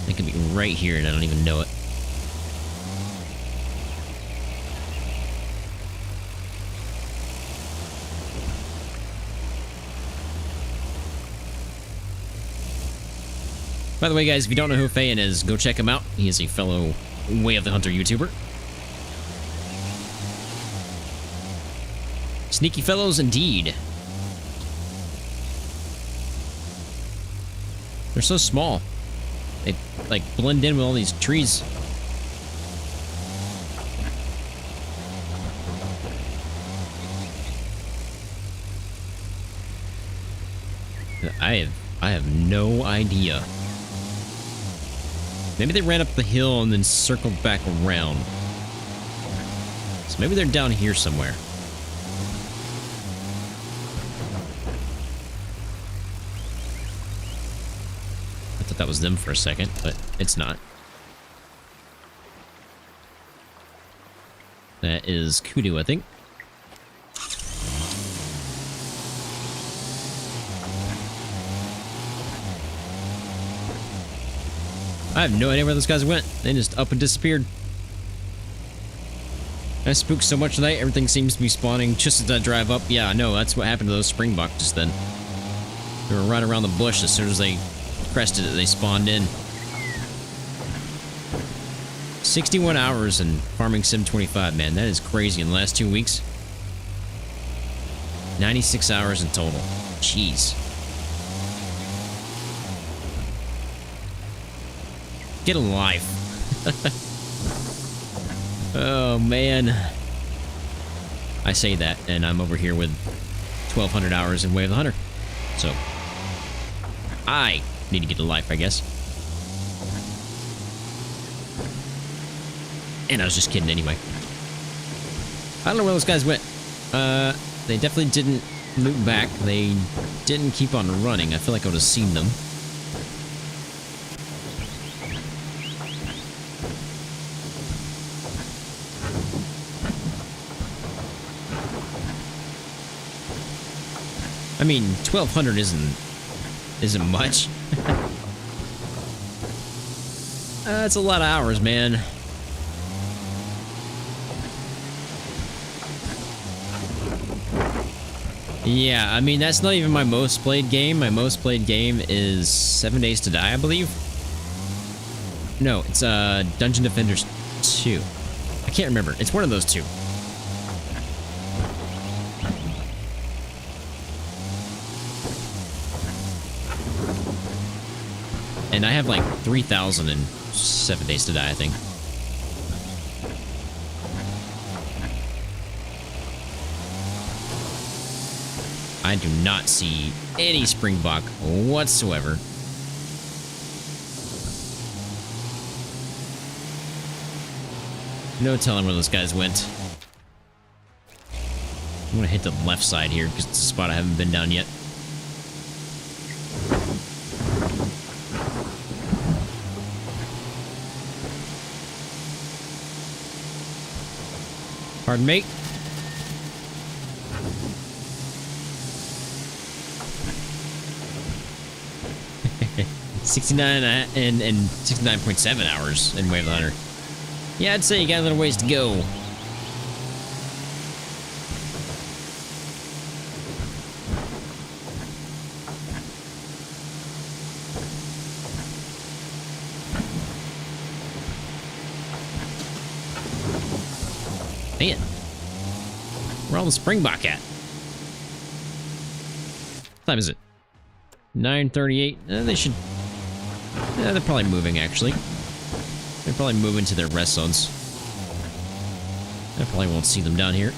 They could be right here and I don't even know it. By the way, guys, if you don't know who Fayan is, go check him out. He is a fellow Way of the Hunter YouTuber. Sneaky fellows indeed. They're so small. They, like, blend in with all these trees. I have no idea. Maybe they ran up the hill and then circled back around. So maybe they're down here somewhere. I thought that was them for a second, but it's not. That is Kudu, I think. I have no idea where those guys went. They just up and disappeared. I spooked so much tonight, everything seems to be spawning just as I drive up. Yeah, I know, that's what happened to those Springbok just then. They were right around the bush as soon as they crested it, they spawned in. 61 hours in Farming Sim 25, man. That is crazy in the last 2 weeks. 96 hours in total. Jeez. Get a life. Oh, man. I say that, and I'm over here with 1,200 hours in Way of the Hunter. So, I need to get a life, I guess. And I was just kidding anyway. I don't know where those guys went. They definitely didn't loop back. They didn't keep on running. I feel like I would have seen them. I mean, 1,200 isn't much. That's a lot of hours, man. Yeah, I mean, that's not even my most played game. My most played game is 7 Days to Die, I believe. No, it's Dungeon Defenders 2. I can't remember. It's one of those two. And I have like 3,000 in 7 Days to Die, I think. I do not see any Springbok whatsoever. No telling where those guys went. I'm gonna hit the left side here because it's a spot I haven't been down yet. Pardon me. $69 and 69.7 hours in Way of the Hunter. Yeah, I'd say you got a little ways to go. Man, where all the Springbok at? What time is it? 9:38. They should. They're probably moving, actually. They're probably moving to their rest zones. I probably won't see them down here.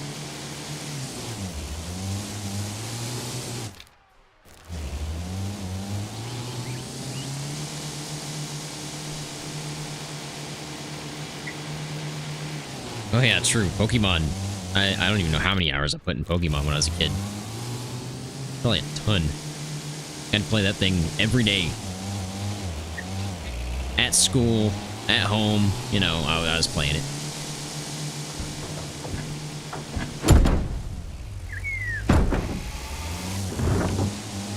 Oh yeah, true. Pokemon. I don't even know how many hours I put in Pokemon when I was a kid. Probably a ton. I'd play that thing every day. At school, at home, you know, I was playing it.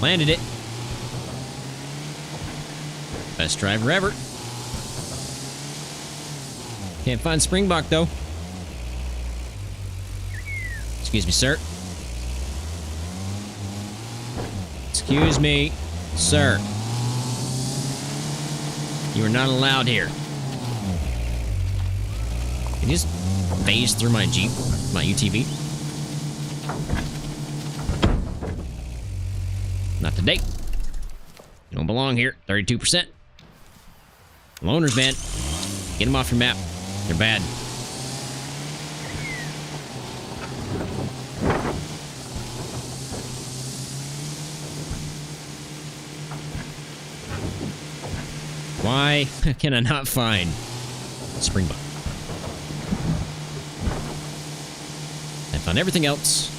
Landed it. Best driver ever. Can't find Springbok, though. Excuse me, sir. Excuse me, sir. You are not allowed here. Can you just phase through my Jeep, my UTV? Not today. You don't belong here. 32%. Loners, man. Get them off your map. They're bad. Why can I not find Springbok? I found everything else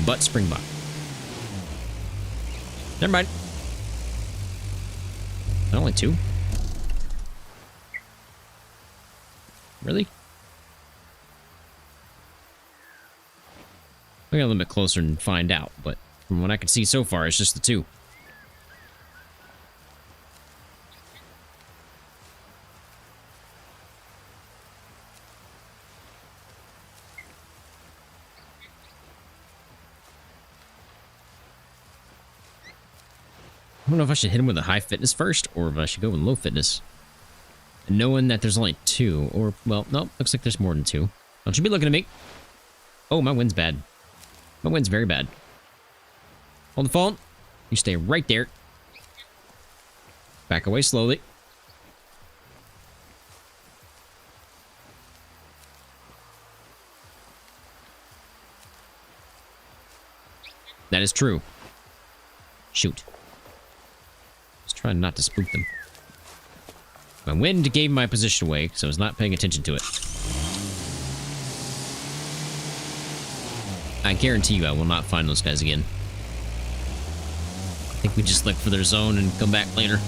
but Springbok. Never mind. Only two? Really? I'll get a little bit closer and find out, but from what I can see so far, it's just the two. I don't know if I should hit him with a high fitness first, or if I should go with low fitness. And knowing that there's only two, or, well, no, looks like there's more than two. Don't you be looking at me. Oh, my wind's bad. My wind's very bad. Hold the phone. You stay right there. Back away slowly. That is true. Shoot. Just trying not to spook them. My wind gave my position away, so I was not paying attention to it. I guarantee you I will not find those guys again. I think we just look for their zone and come back later.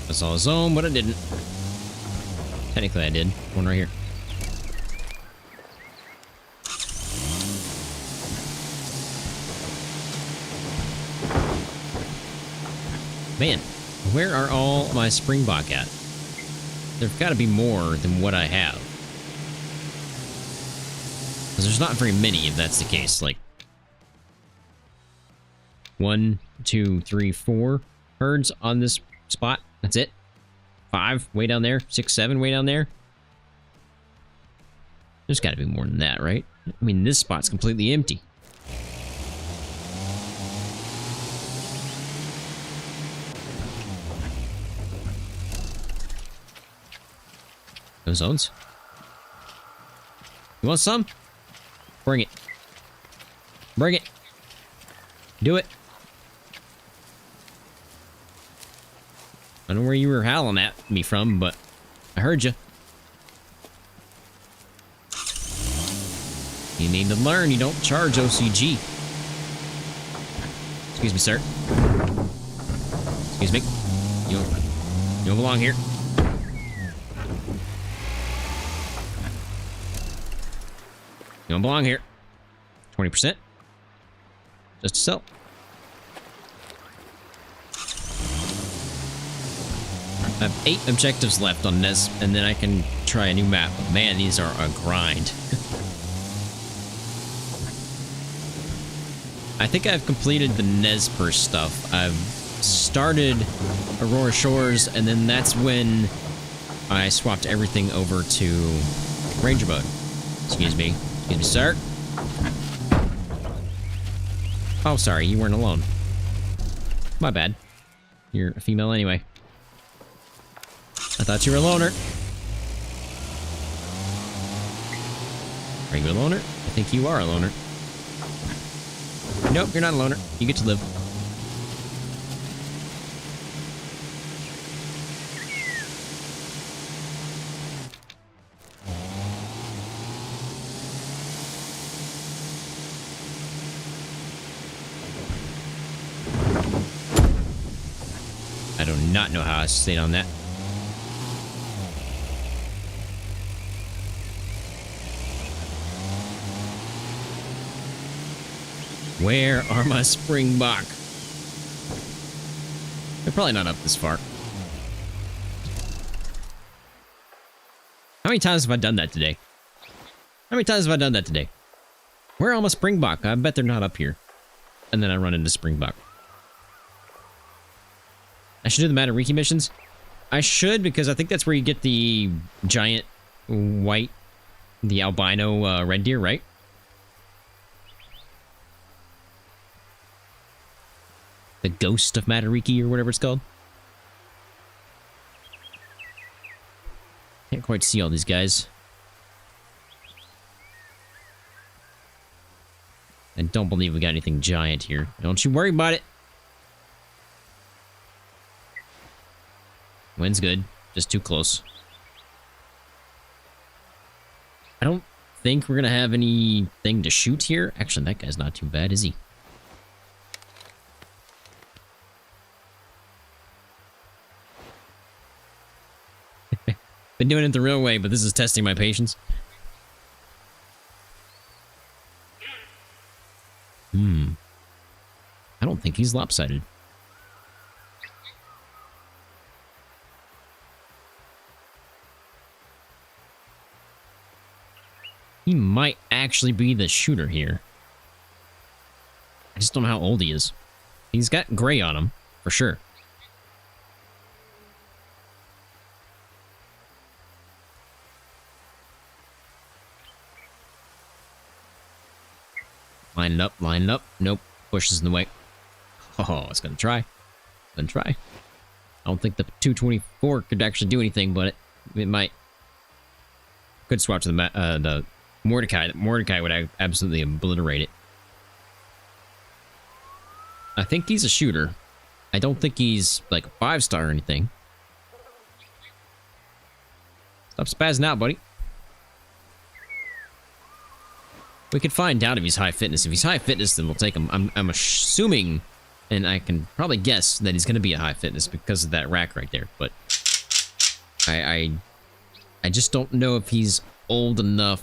I saw a zone, but I didn't. Technically, I did. One right here. Man, where are all my Springbok at? There've got to be more than what I have. Because there's not very many, if that's the case. Like, 1, 2, 3, 4 herds on this spot. That's it. 5 way down there. 6, 7 way down there. There's got to be more than that, right? I mean, this spot's completely empty. No zones? You want some? Bring it. Bring it. Do it. I don't know where you were howling at me from, but I heard you. You need to learn you don't charge OCG. Excuse me, sir. Excuse me. You don't belong here. You don't belong here. 20%. Just to sell. I have 8 objectives left on Nez, and then I can try a new map. Man, these are a grind. I think I've completed the Nez stuff. I've started Aurora Shores, and then that's when I swapped everything over to Ranger Mode. Excuse me. Excuse me, sir. Oh, sorry, you weren't alone. My bad. You're a female anyway. I thought you were a loner. Are you a loner? I think you are a loner. Nope, you're not a loner. You get to live. I do not know how I stayed on that. Where are my Springbok? They're probably not up this far. How many times have I done that today? How many times have I done that today? Where are all my Springbok? I bet they're not up here. And then I run into Springbok. I should do the Matariki missions. I should, because I think that's where you get the giant white, the albino red deer, right? The Ghost of Matariki, or whatever it's called. Can't quite see all these guys. I don't believe we got anything giant here. Don't you worry about it. Wind's good. Just too close. I don't think we're gonna have anything to shoot here. Actually, that guy's not too bad, is he? Been doing it the real way, but this is testing my patience. I don't think he's lopsided. He might actually be the shooter here. I just don't know how old he is. He's got gray on him, for sure. Line it up, line it up. Nope, pushes in the way. Oh, it's gonna try. Gonna try. I don't think the 224 could actually do anything, but it might. Could swap to the Mordecai. Mordecai would absolutely obliterate it. I think he's a shooter. I don't think he's like a 5-star or anything. Stop spazzing out, buddy. We could find out if he's high fitness. If he's high fitness, then we'll take him. I'm assuming, and I can probably guess that he's going to be a high fitness because of that rack right there. But I just don't know if he's old enough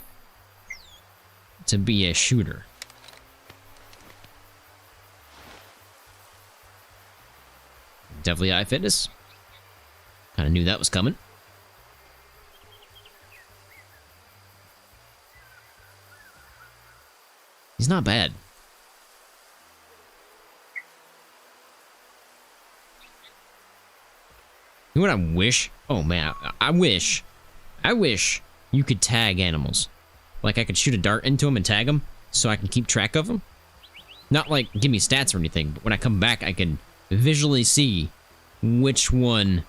to be a shooter. Definitely high fitness. Kind of knew that was coming. He's not bad. You know what I wish? Oh man, I wish you could tag animals. Like I could shoot a dart into them and tag them so I can keep track of them. Not like give me stats or anything, but when I come back I can visually see which one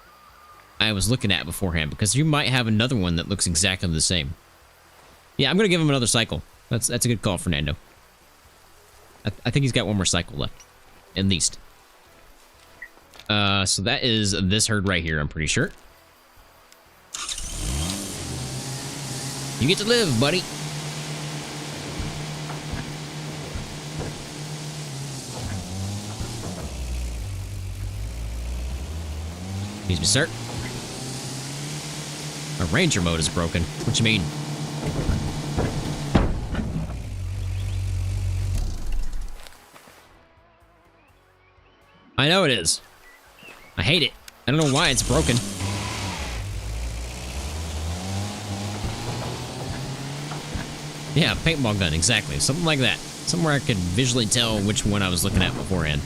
I was looking at beforehand, because you might have another one that looks exactly the same. Yeah, I'm gonna give him another cycle. That's a good call, Fernando. I think he's got one more cycle left, at least. So that is this herd right here, I'm pretty sure. You get to live, buddy. Excuse me, sir. Our ranger mode is broken. What you mean? I know it is. I hate it. I don't know why it's broken. Yeah, paintball gun, exactly. Something like that. Somewhere I could visually tell which one I was looking at beforehand.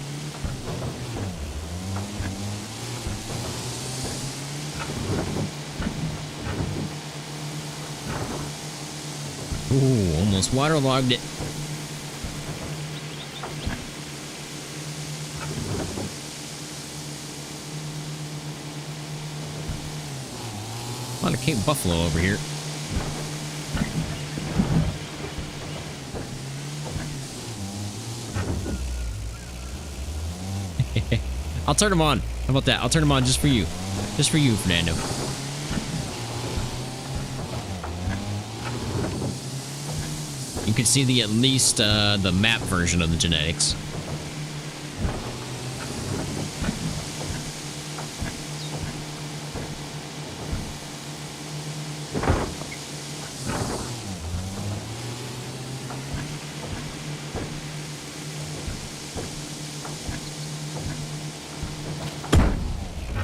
Ooh, almost waterlogged it. A lot of Cape Buffalo over here. I'll turn them on. How about that? I'll turn them on just for you. Just for you, Fernando. You can see at least the map version of the genetics.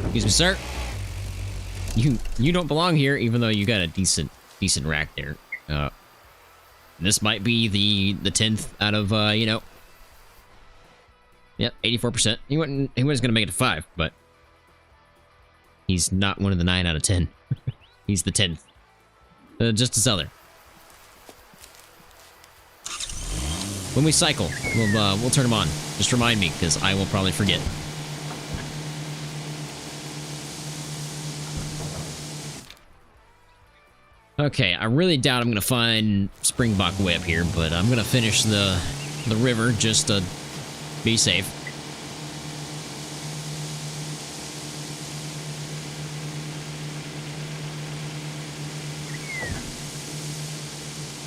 Excuse me, sir. You don't belong here, even though you got a decent rack there. This might be the 10th out of you know. Yep, 84%. He was gonna make it to 5, but he's not one of the 9 out of 10. He's the 10th. Just a seller. When we cycle, we'll turn him on. Just remind me, because I will probably forget. Okay, I really doubt I'm gonna find Springbok way up here, but I'm gonna finish the river just to be safe.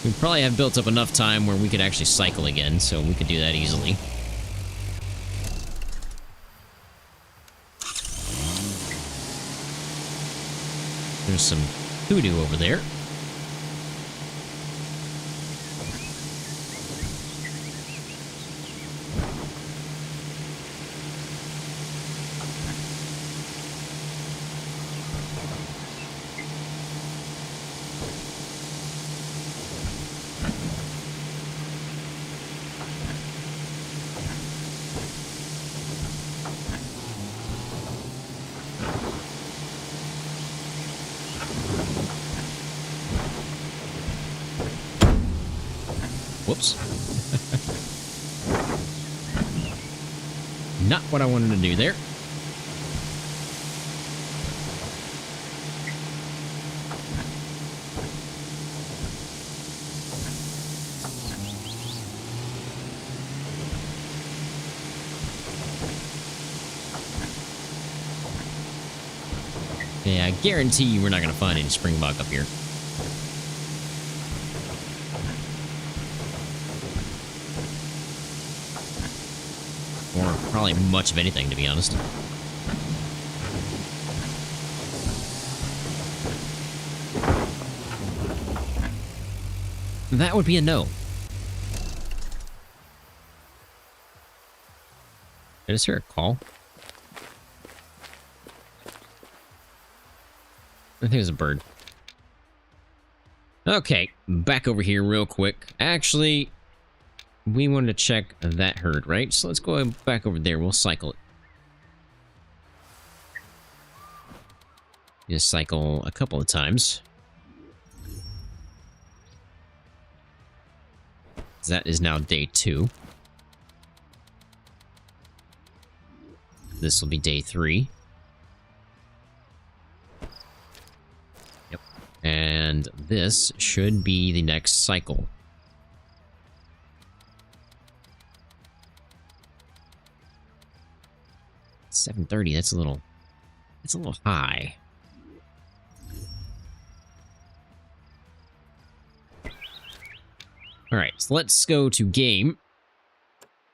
We probably have built up enough time where we could actually cycle again, so we could do that easily. There's some hoodoo over there. Whoops. Not what I wanted to do there. Yeah, I guarantee you we're not going to find any Springbok up here. Or probably much of anything, to be honest. That would be a no. Is there a call? I think it was a bird. Okay, back over here real quick. Actually, we wanted to check that herd, right? So let's go back over there. We'll cycle it. Just cycle a couple of times. That is now day 2. This will be day 3. Yep. And this should be the next cycle. $730, that's a little high. All right, so let's go to game.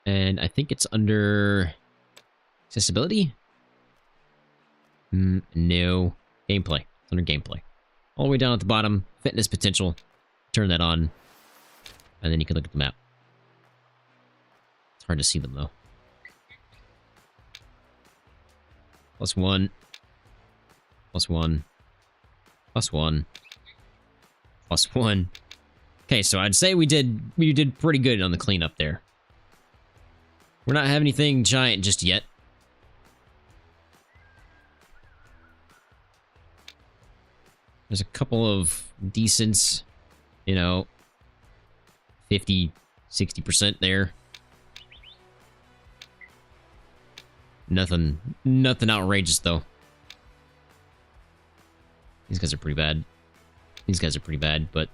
And I think it's under accessibility? No. Gameplay. It's under gameplay. All the way down at the bottom, fitness potential. Turn that on. And then you can look at the map. It's hard to see them, though. +1. +1. +1. +1. Okay, so I'd say we did pretty good on the cleanup there. We're not having anything giant just yet. There's a couple of decents, you know, 50, 60% there. Nothing outrageous, though. These guys are pretty bad. These guys are pretty bad, but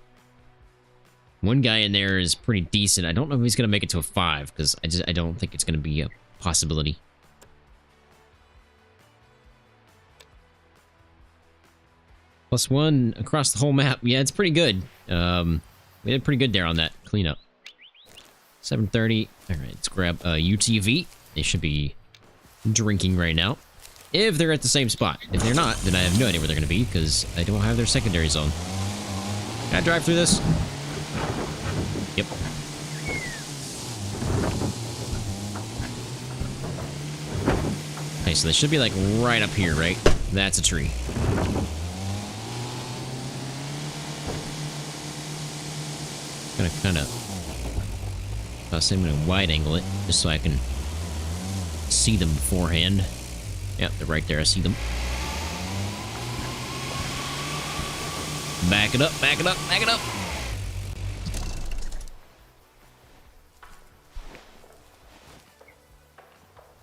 one guy in there is pretty decent. I don't know if he's going to make it to a 5, because I don't think it's going to be a possibility. +1 across the whole map. Yeah, it's pretty good. We did pretty good there on that cleanup. 730. All right, let's grab UTV. They should be drinking right now. If they're at the same spot. If they're not, then I have no idea where they're going to be, because I don't have their secondary zone. Can I drive through this? Yep. Okay, so they should be like right up here, right? That's a tree. Gonna kind of, I'm gonna wide angle it just so I can see them beforehand. Yep, they're right there. I see them. Back it up, back it up, back it up.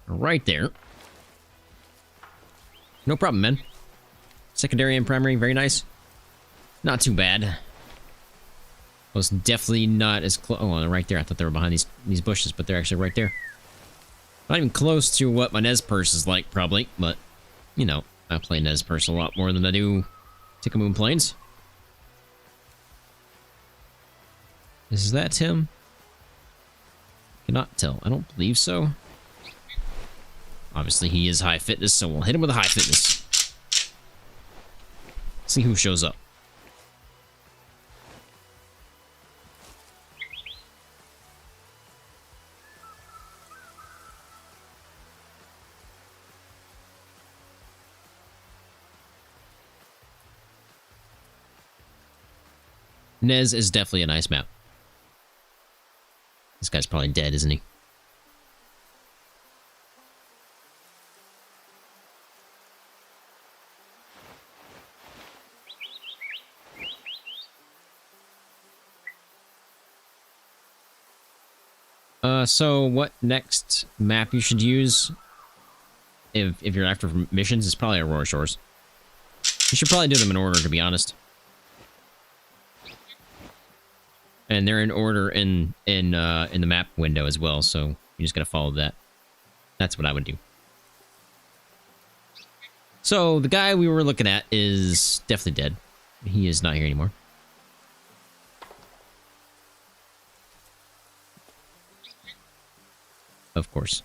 Right there. No problem, man. Secondary and primary, very nice. Not too bad. Was definitely not as close. Oh, right there. I thought they were behind these bushes, but they're actually right there. Not even close to what my Nez Perce is like, probably. But, you know, I play Nez Perce a lot more than I do Tikamoon Plains. Is that him? Cannot tell. I don't believe so. Obviously, he is high fitness, so we'll hit him with a high fitness. See who shows up. Nez is definitely a nice map. This guy's probably dead, isn't he? So what next map you should use if you're after missions is probably Aurora Shores. You should probably do them in order, to be honest. And they're in order in the map window as well, so you just gotta follow that. That's what I would do. So the guy we were looking at is definitely dead. He is not here anymore. Of course.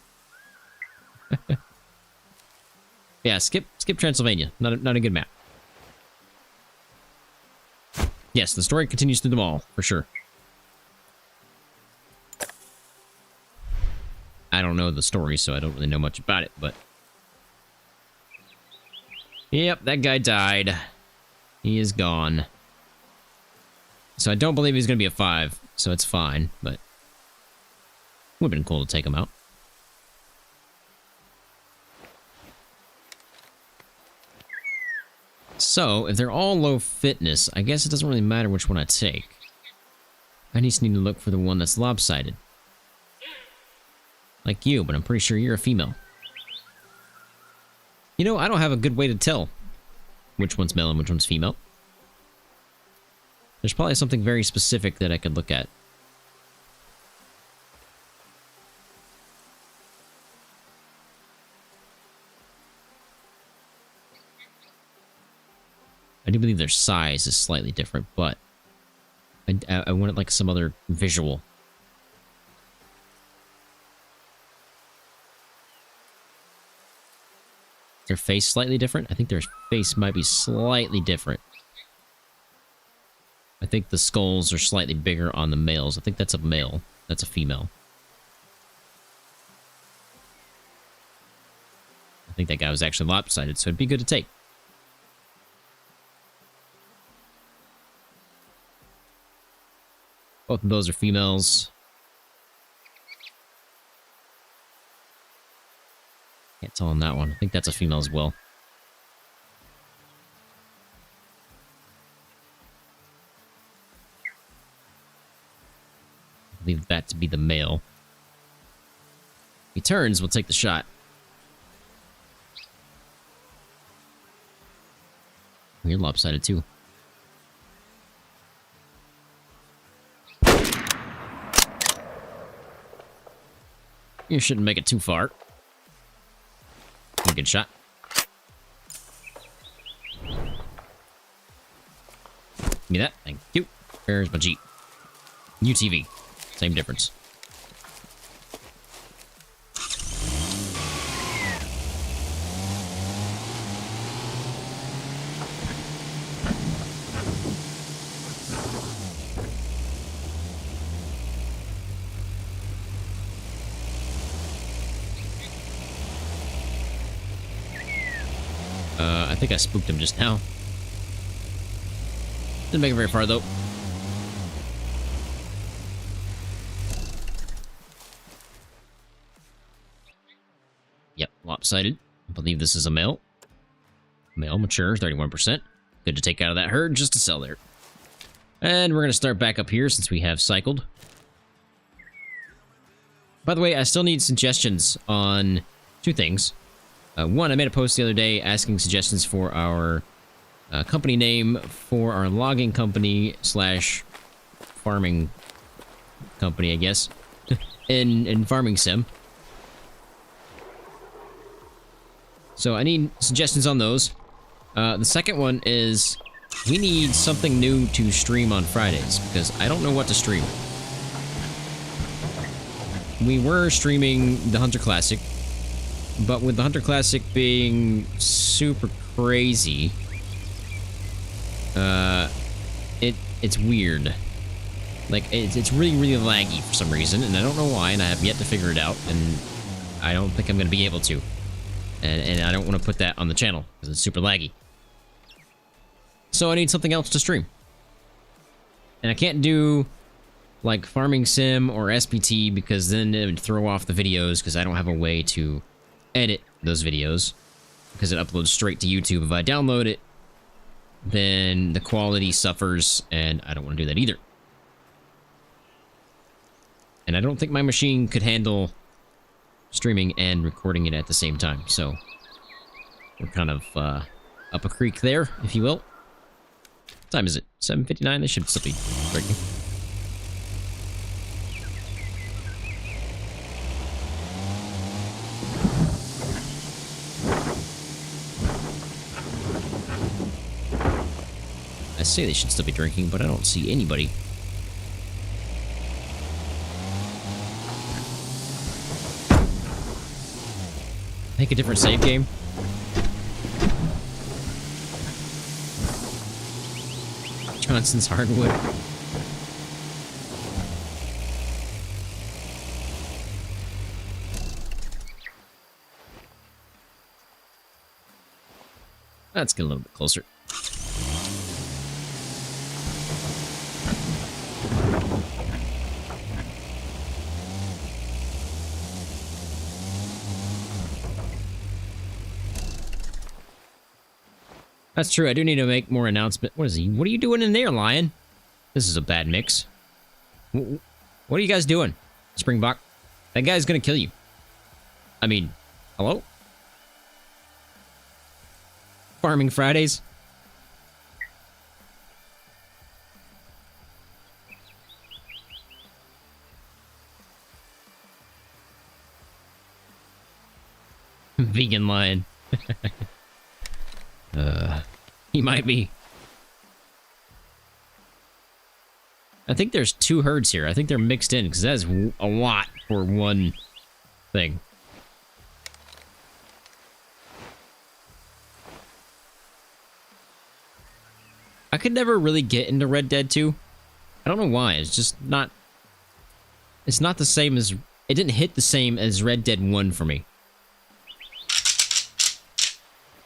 Yeah, skip Transylvania. Not a good map. Yes, the story continues through them all, for sure. I don't know the story, so I don't really know much about it, but... Yep, that guy died. He is gone. So I don't believe he's going to be a 5, so it's fine, but... Would have been cool to take him out. So, if they're all low fitness, I guess it doesn't really matter which one I take. I just need to look for the one that's lopsided. Like you, but I'm pretty sure you're a female. You know, I don't have a good way to tell which one's male and which one's female. There's probably something very specific that I could look at. I do believe their size is slightly different, but I wanted like some other visual. Their face slightly different? I think their face might be slightly different. I think the skulls are slightly bigger on the males. I think that's a male. That's a female. I think that guy was actually lopsided, so it'd be good to take. Both of those are females. Can't tell on that one. I think that's a female as well. I believe that to be the male. If he turns, we'll take the shot. You're lopsided too. You shouldn't make it too far. Good shot. Give me that. Thank you. Where's my Jeep? UTV. Same difference. I think I spooked him just now. Didn't make it very far, though. Yep, lopsided. I believe this is a male. Male, mature, 31%. Good to take out of that herd just to sell there. And we're going to start back up here since we have cycled. By the way, I still need suggestions on two things. One, I made a post the other day asking suggestions for our company name for our logging company slash farming company, I guess, in Farming Sim. So I need suggestions on those. The second one is we need something new to stream on Fridays because I don't know what to stream. We were streaming the Hunter Classic, but with the Hunter Classic being super crazy, it's weird. Like, it's really laggy for some reason, and I don't know why, and I have yet to figure it out, and I don't think I'm going to be able to. And I don't want to put that on the channel, because it's super laggy. So I need something else to stream. And I can't do like farming sim or SPT because then it would throw off the videos because I don't have a way to edit those videos because it uploads straight to YouTube. If I download it, then the quality suffers and I don't want to do that either. And I don't think my machine could handle streaming and recording it at the same time. So we're kind of up a creek there, if you will. What time is it? 7:59? They should still be breaking. I say they should still be drinking, but I don't see anybody. Make a different save game. Johnson's Hardwood. Let's get a little bit closer. That's true. I do need to make more announcement. What is he? What are you doing in there, Lion? This is a bad mix. What are you guys doing, Springbok? That guy's gonna kill you. I mean, hello? Farming Fridays? Vegan Lion. He might be. I think there's two herds here. I think they're mixed in because that's a lot for one thing. I could never really get into Red Dead 2. I don't know why. It's just not... It's not the same as... It didn't hit the same as Red Dead 1 for me.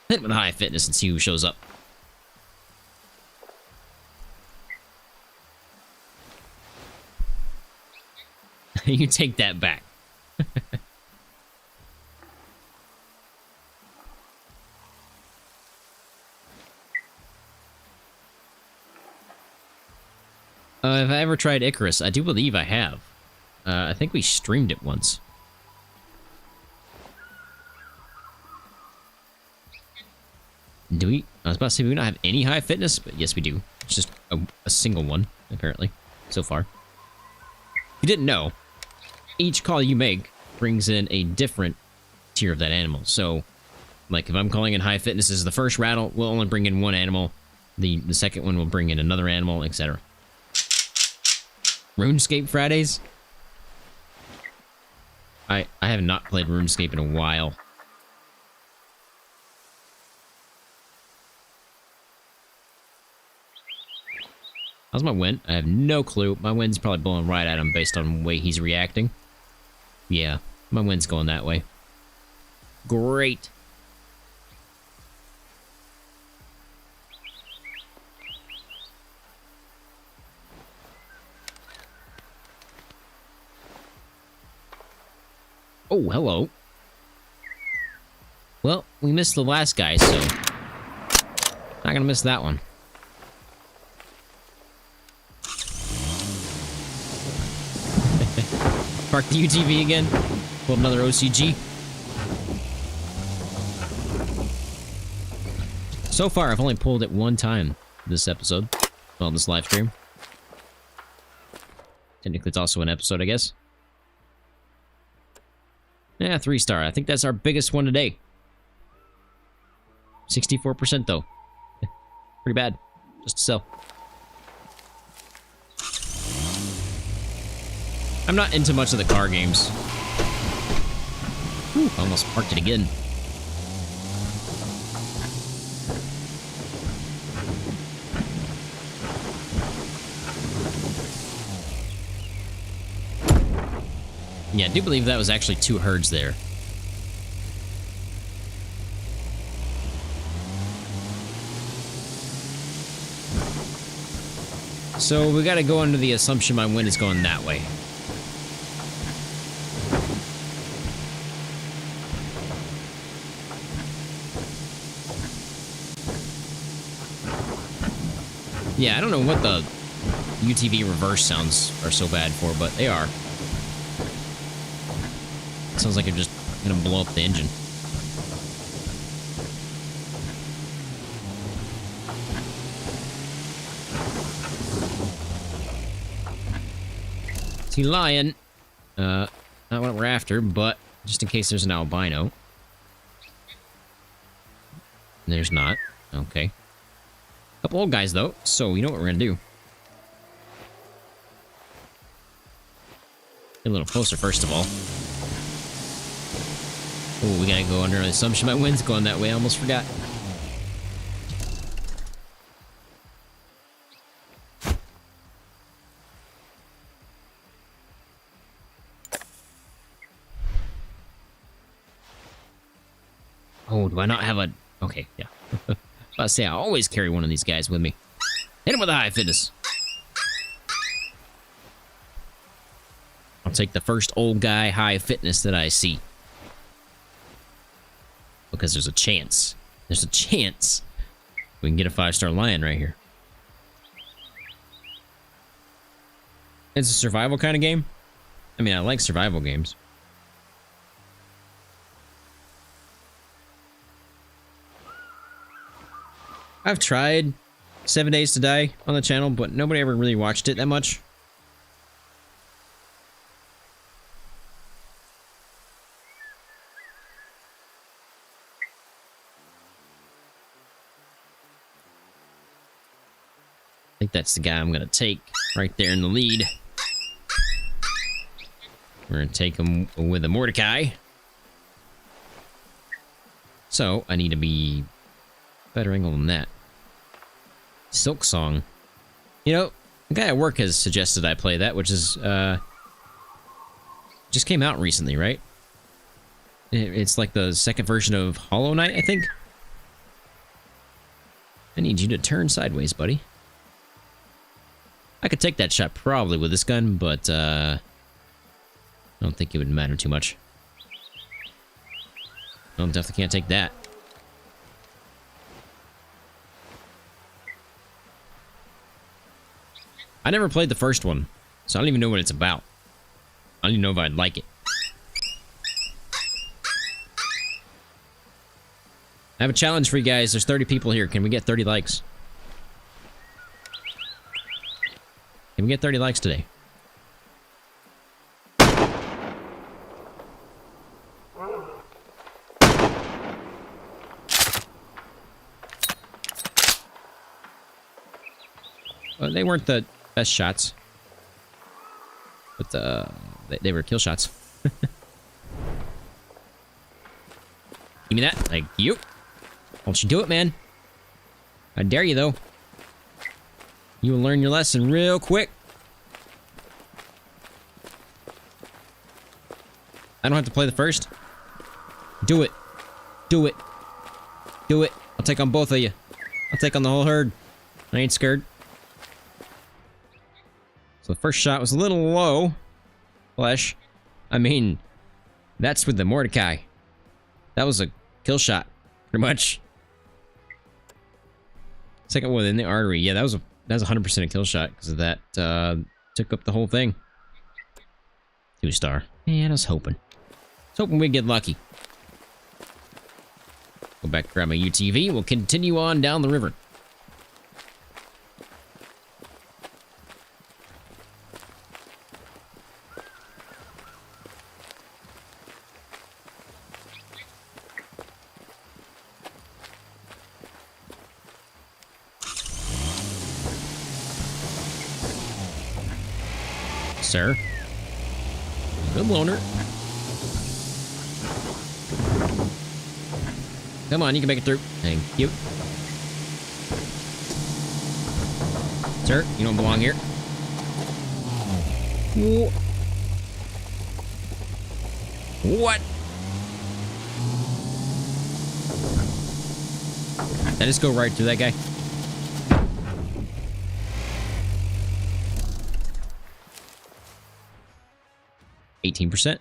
Hit with high fitness and see who shows up. You take that back. Have I ever tried Icarus? I do believe I have. I think we streamed it once. Do we? I was about to say we don't have any high fitness, but yes, we do. It's just a single one, apparently, so far. If you didn't know, each call you make brings in a different tier of that animal. So, like, if I'm calling in high fitness as the first rattle, we'll only bring in one animal. The second one will bring in another animal, etc. RuneScape Fridays? I have not played RuneScape in a while. How's my wind? I have no clue. My wind's probably blowing right at him based on the way he's reacting. Yeah, my wind's going that way. Great. Oh, hello. Well, we missed the last guy, so... Not gonna miss that one. Park the UTV again. Pull another OCG. So far, I've only pulled it one time this episode. Well, this live stream. Technically, it's also an episode, I guess. Yeah, 3-star. I think that's our biggest one today. 64% though. Pretty bad. Just to sell. I'm not into much of the car games. Whew, almost parked it again. Yeah, I do believe that was actually 2 herds there. So we gotta go under the assumption my wind is going that way. Yeah, I don't know what the UTV reverse sounds are so bad for, but they are. Sounds like you're just gonna blow up the engine. See, lion. Not what we're after, but just in case there's an albino. There's not. Okay. Couple old guys, though, so you know what we're gonna do. Get a little closer, first of all. Oh, we gotta go under the assumption my wind's going that way. I almost forgot. Oh, do I not have a... Okay, yeah. I was about to say, I always carry one of these guys with me. Hit him with a high fitness. I'll take the first old guy high fitness that I see. Because there's a chance. There's a chance we can get a 5-star lion right here. It's a survival kind of game. I mean, I like survival games. I've tried 7 Days to Die on the channel, but nobody ever really watched it that much. I think that's the guy I'm gonna take right there in the lead. We're gonna take him with a Mordecai. So, I need to be better angle than that. Silk Song. You know, the guy at work has suggested I play that, which is, just came out recently, right? It's like the second version of Hollow Knight, I think. I need you to turn sideways, buddy. I could take that shot probably with this gun, but, I don't think it would matter too much. No, definitely can't take that. I never played the first one, so I don't even know what it's about. I don't even know if I'd like it. I have a challenge for you guys. There's 30 people here. Can we get 30 likes? Can we get 30 likes today? Well, they weren't the best shots, but they were kill shots. Give me that. Thank you. Don't you do it, man. I dare you, though. You will learn your lesson real quick. I don't have to play the first. Do it. Do it. Do it. I'll take on both of you. I'll take on the whole herd. I ain't scared. So the first shot was a little low. Flesh. I mean, that's with the Mordecai. That was a kill shot, pretty much. Second one in the artery. Yeah, that was 100% a kill shot because of that. Took up the whole thing. 2-star. Man, I was hoping. We'd get lucky. Go back, grab my UTV. We'll continue on down the river. Sir. Good loner. Come on, you can make it through. Thank you. Sir, you don't belong here. What? Did I just go right through that guy? 18%.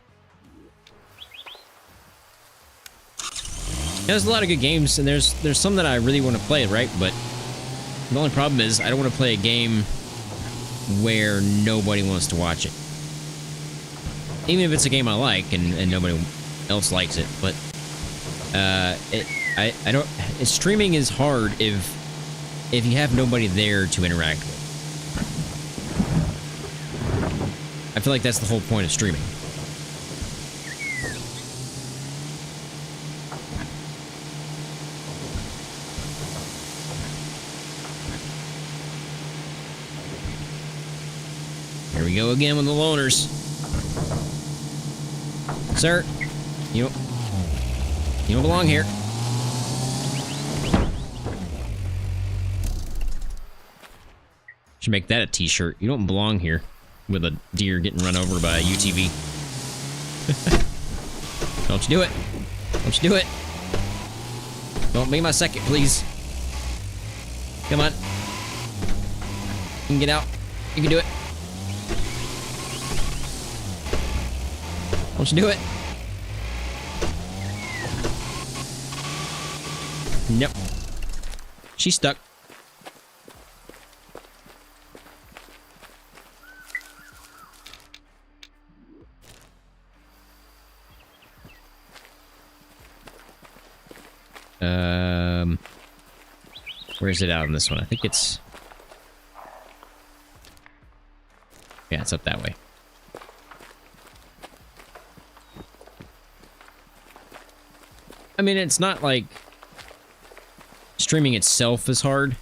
There's a lot of good games, and there's some that I really want to play, right? But the only problem is I don't want to play a game where nobody wants to watch it. Even if it's a game I like and nobody else likes it, but I don't. Streaming is hard if you have nobody there to interact with. I feel like that's the whole point of streaming. Here we go again with the loners. Sir, you don't belong here. Should make that a t-shirt. You don't belong here. With a deer getting run over by a UTV. Don't you do it. Don't you do it. Don't be my second, please. Come on. You can get out. You can do it. Don't you do it. Nope. She's stuck. Where is it out on this one? I think it's... Yeah, it's up that way. I mean, it's not like streaming itself is hard.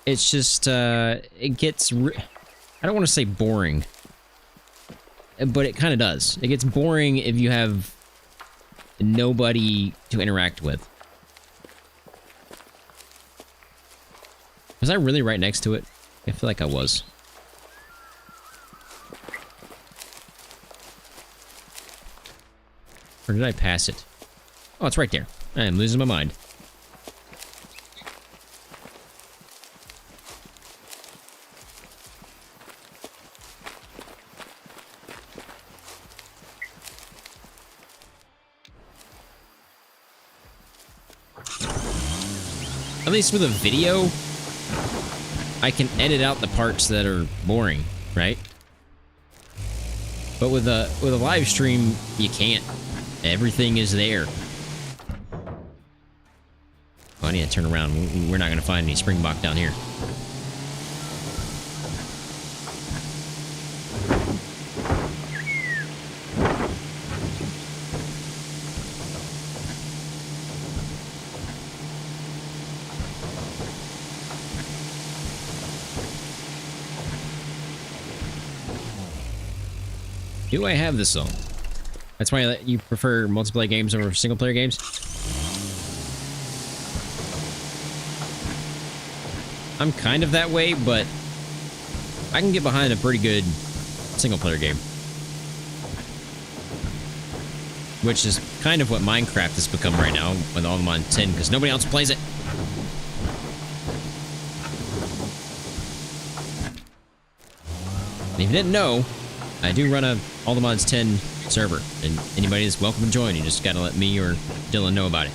It's just, it gets... I don't want to say boring, but it kind of does. It gets boring if you have nobody to interact with. Was I really right next to it? I feel like I was. Or did I pass it? Oh, it's right there. I am losing my mind. At least with a video, I can edit out the parts that are boring, right? But with a live stream, you can't. Everything is there. Oh, I need to turn around. We're not going to find any Springbok down here. Do I have this on? That's why you prefer multiplayer games over single-player games? I'm kind of that way, but I can get behind a pretty good single-player game. Which is kind of what Minecraft has become right now, with all of them on 10, because nobody else plays it. And if you didn't know, I do run a All the Mods 10 server, and anybody is welcome to join. You just gotta let me or Dylan know about it,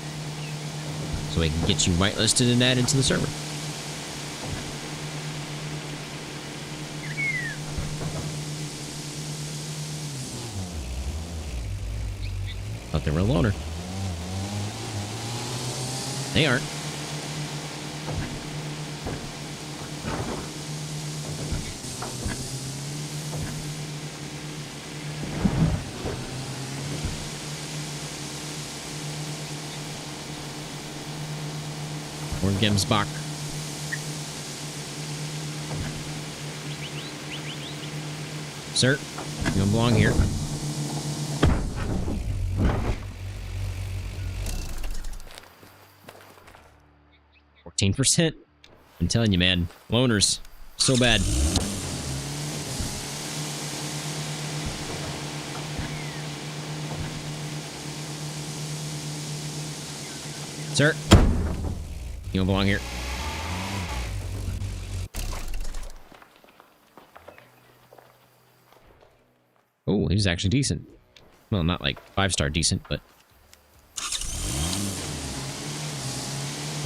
so we can get you whitelisted and added to the server. Thought they were a loner. They aren't. Or Gemsbach. Sir, you don't belong here. %. I'm telling you, man. Loners. So bad. Sir, you don't belong here. Oh, Oh, he's actually decent. Well, not like 5-star decent, but...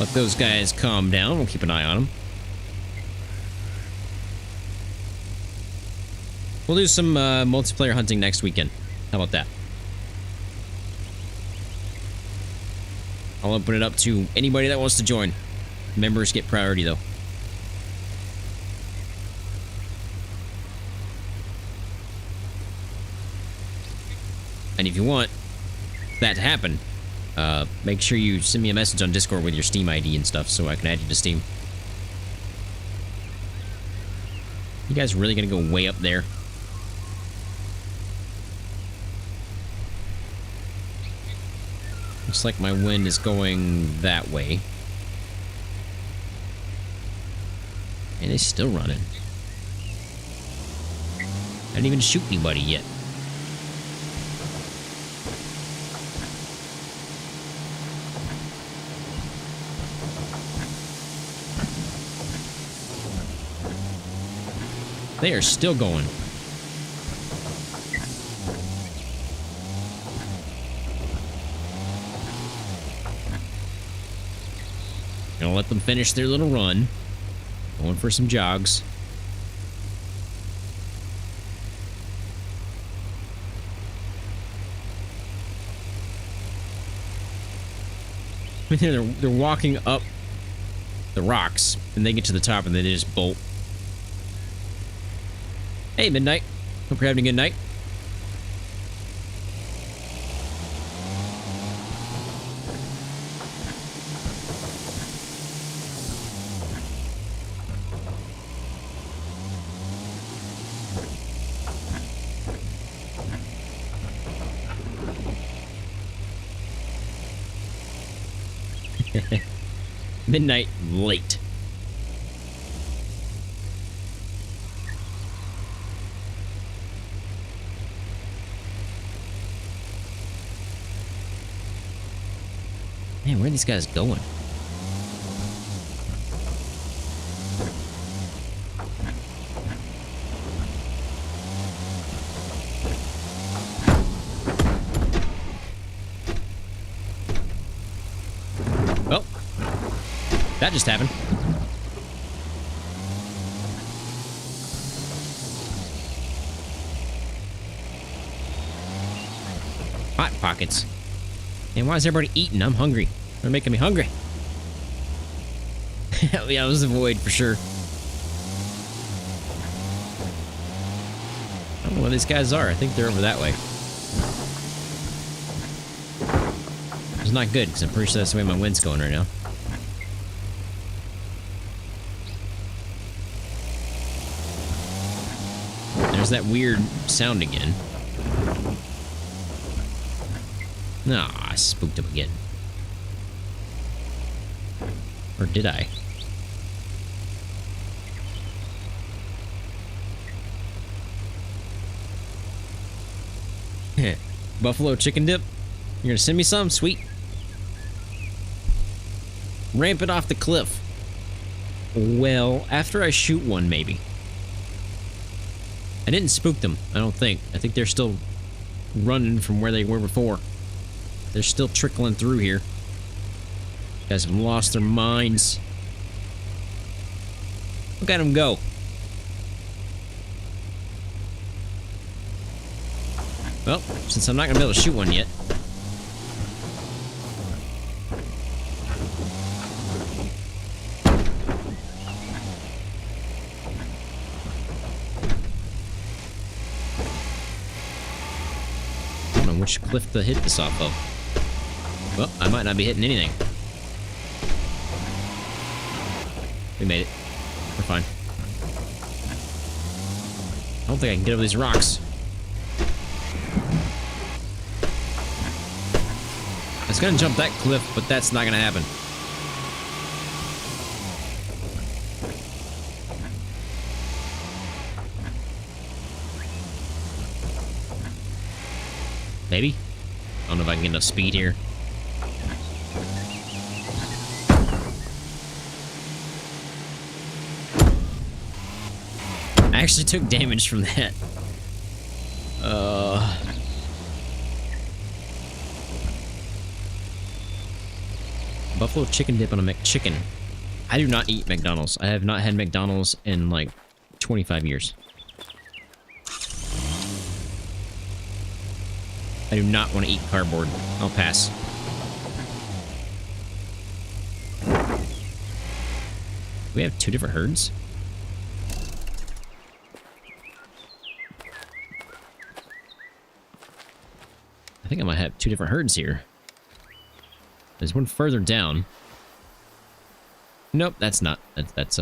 Let those guys calm down. We'll keep an eye on them. We'll do some multiplayer hunting next weekend. How about that? I'll open it up to anybody that wants to join. Members get priority, though. And if you want that to happen, make sure you send me a message on Discord with your Steam ID and stuff so I can add you to Steam. You guys really gonna go way up there? Looks like my wind is going that way. And it's still running. I didn't even shoot anybody yet. They are still going. Gonna let them finish their little run. Going for some jogs. I mean, they're walking up the rocks, and they get to the top, and then they just bolt. Hey, Midnight. Hope you're having a good night. Midnight late. Man, where are these guys going? Well, that just happened. Hot pockets. And why is everybody eating? I'm hungry. They're making me hungry. Hell yeah, it was a void for sure. I don't know where these guys are. I think they're over that way. It's not good, because I'm pretty sure that's the way my wind's going right now. There's that weird sound again. Nah, I spooked him again. Or did I? Buffalo chicken dip? You're gonna send me some? Sweet. Ramp it off the cliff. Well, after I shoot one, maybe. I didn't spook them, I don't think. I think they're still running from where they were before. They're still trickling through here. You guys have lost their minds. Look at them go. Well, since I'm not gonna be able to shoot one yet. I don't know which cliff to hit this off of. Well, I might not be hitting anything. We made it. We're fine. I don't think I can get over these rocks. I was gonna jump that cliff, but that's not gonna happen. Maybe? I don't know if I can get enough speed here. I actually took damage from that. buffalo chicken dip on a McChicken. I do not eat McDonald's. I have not had McDonald's in like 25 years. I do not want to eat cardboard. I'll pass. We have 2 different herds? I think I might have 2 different herds here. There's one further down. Nope, that's not. That's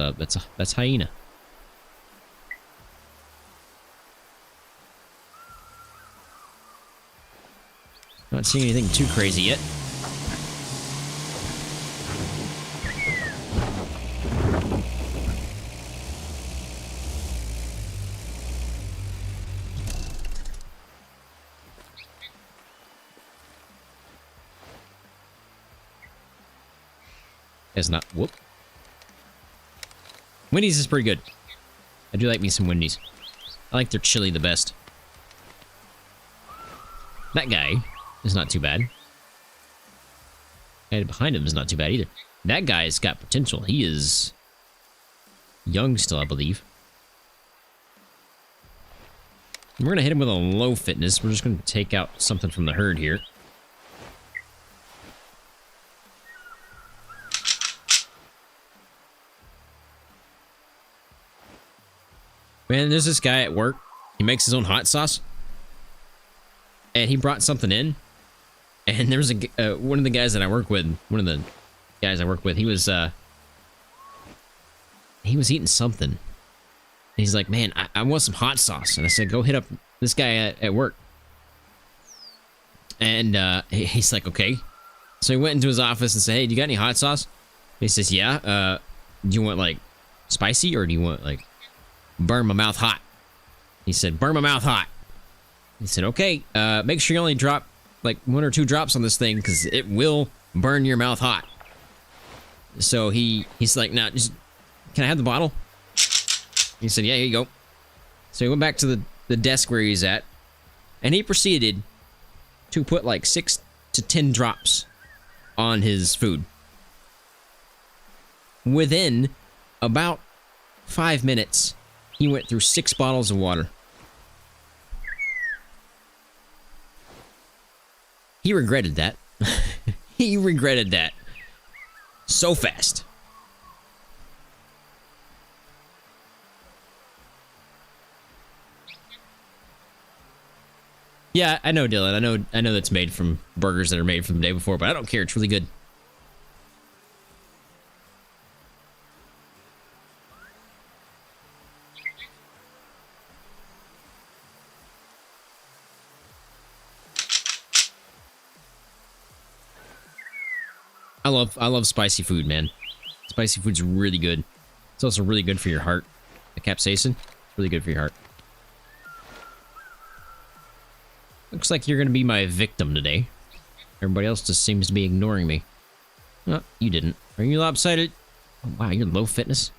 hyena. Not seeing anything too crazy yet. It's not. Whoop. Wendy's is pretty good. I do like me some Wendy's. I like their chili the best. That guy is not too bad. And behind him is not too bad either. That guy's got potential. He is young still, I believe. We're going to hit him with a low fitness. We're just going to take out something from the herd here. Man, there's this guy at work. He makes his own hot sauce. And he brought something in. And there was a one of the guys that I work with, he was eating something. And he's like, man, I want some hot sauce. And I said, go hit up this guy at work. And he's like, okay. So he went into his office and said, hey, do you got any hot sauce? And he says, yeah. Do you want like spicy or do you want like burn my mouth hot? He said, burn my mouth hot. He said, okay, make sure you only drop like 1 or 2 drops on this thing because it will burn your mouth hot. So he's like, nah, just, can I have the bottle? He said, yeah, here you go. So he went back to the desk where he's at, and he proceeded to put like 6 to 10 drops on his food. Within about 5 minutes, he went through 6 bottles of water. He regretted that. He regretted that so fast. Yeah, I know, Dylan. I know that's made from burgers that are made from the day before, but I don't care. It's really good. I love spicy food, man. Spicy food's really good. It's also really good for your heart. The capsaicin, it's really good for your heart. Looks like you're gonna be my victim today. Everybody else just seems to be ignoring me. Oh, you didn't. Are you lopsided? Oh, wow, you're low fitness. To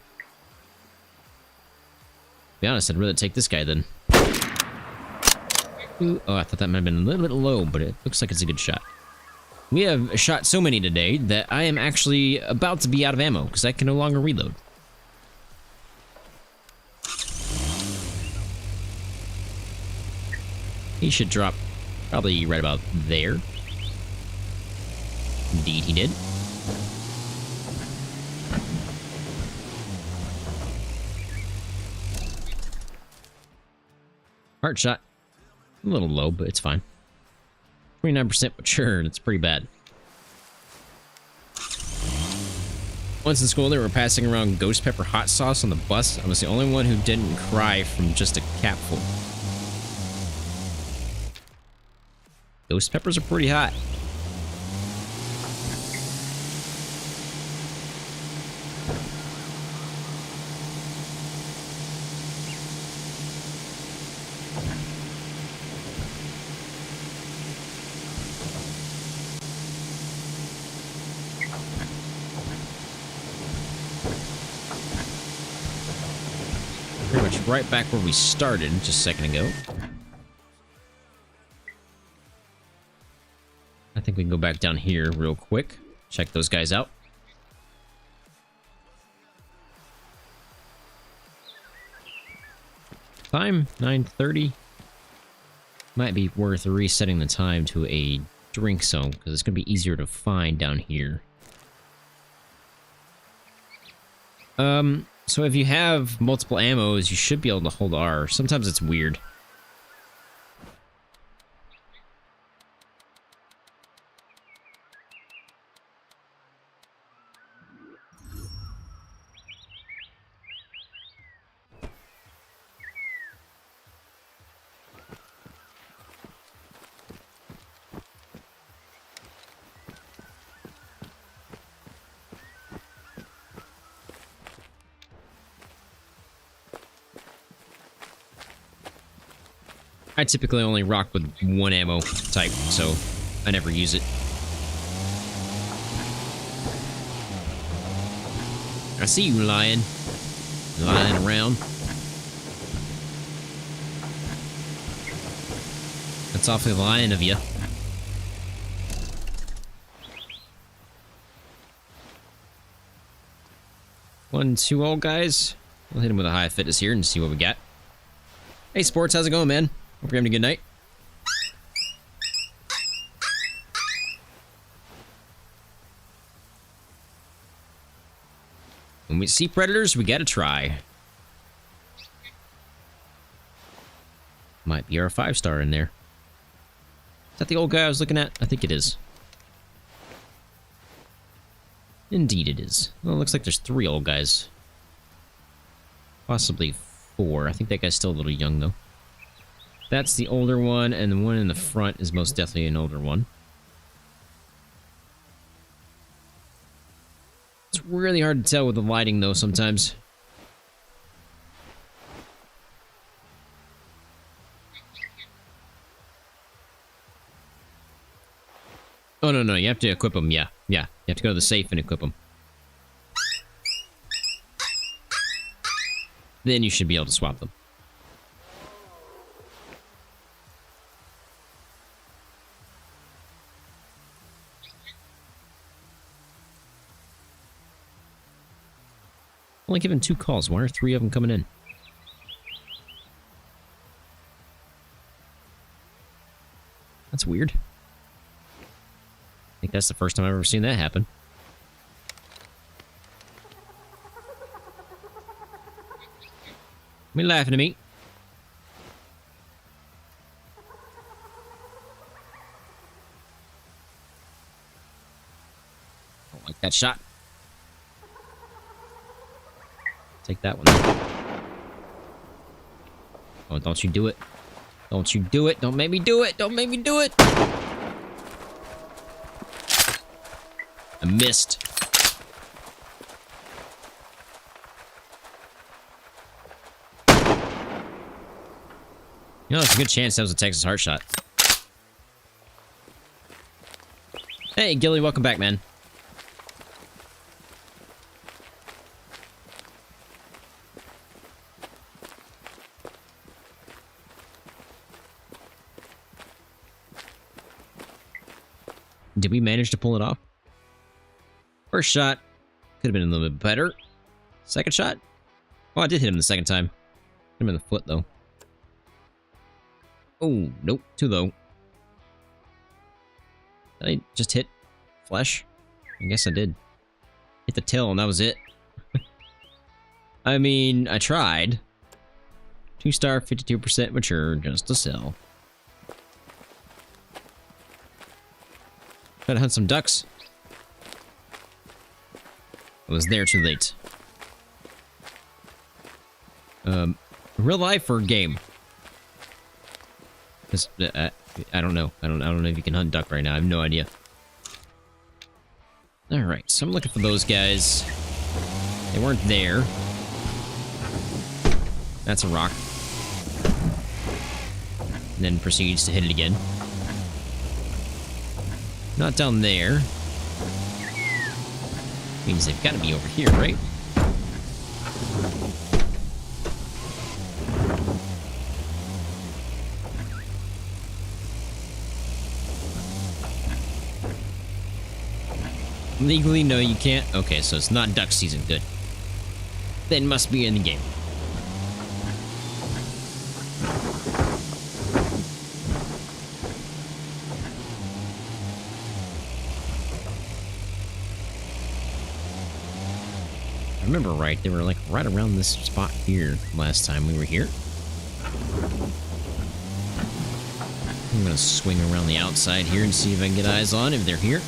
be honest, I'd rather take this guy then. Ooh, oh, I thought that might have been a little bit low, but it looks like it's a good shot. We have shot so many today that I am actually about to be out of ammo because I can no longer reload. He should drop probably right about there. Indeed, he did. Heart shot. A little low, but it's fine. 29% mature, that's pretty bad. Once in school, they were passing around ghost pepper hot sauce on the bus. I was the only one who didn't cry from just a capful. Ghost peppers are pretty hot. Pretty much right back where we started just a second ago. I think we can go back down here real quick. Check those guys out. Time 9:30. Might be worth resetting the time to a drink zone because it's gonna be easier to find down here. So if you have multiple ammos, you should be able to hold R. Sometimes it's weird. I typically only rock with one ammo type, so I never use it. I see you lying around. That's awfully lying of you. One, two old guys. We'll hit him with a high fitness here and see what we got. Hey, Sports, how's it going, man? Hope you're having a good night. When we see predators, we gotta try. Might be our 5-star in there. Is that the old guy I was looking at? I think it is. Indeed it is. Well, it looks like there's 3 old guys. Possibly 4. I think that guy's still a little young, though. That's the older one, and the one in the front is most definitely an older one. It's really hard to tell with the lighting, though, sometimes. Oh, no, you have to equip them, yeah. You have to go to the safe and equip them. Then you should be able to swap them. Only given 2 calls. Why are 3 of them coming in? That's weird. I think that's the first time I've ever seen that happen. Me laughing at me. Don't like that shot. Take that one. Oh, don't you do it. Don't you do it. Don't make me do it. Don't make me do it. I missed. You know, there's a good chance that was a Texas heart shot. Hey, Gilly, welcome back, man. Did we manage to pull it off? First shot. Could have been a little bit better. Second shot? Oh, I did hit him the second time. Hit him in the foot, though. Oh, nope. Too low. Did I just hit flesh? I guess I did. Hit the tail and that was it. I mean, I tried. 2-star, 52% mature, just to sell. Try to hunt some ducks. I was there too late. Real life or game? Because I don't know. I don't know if you can hunt duck right now. I have no idea. All right, so I'm looking for those guys. They weren't there. That's a rock. And then proceeds to hit it again. Not down there. Means they've got to be over here, right? Legally, no, you can't. Okay, so it's not duck season. Good. Then must be in the game. I remember right, they were like right around this spot here last time we were here. I'm gonna swing around the outside here and see if I can get eyes on if they're here.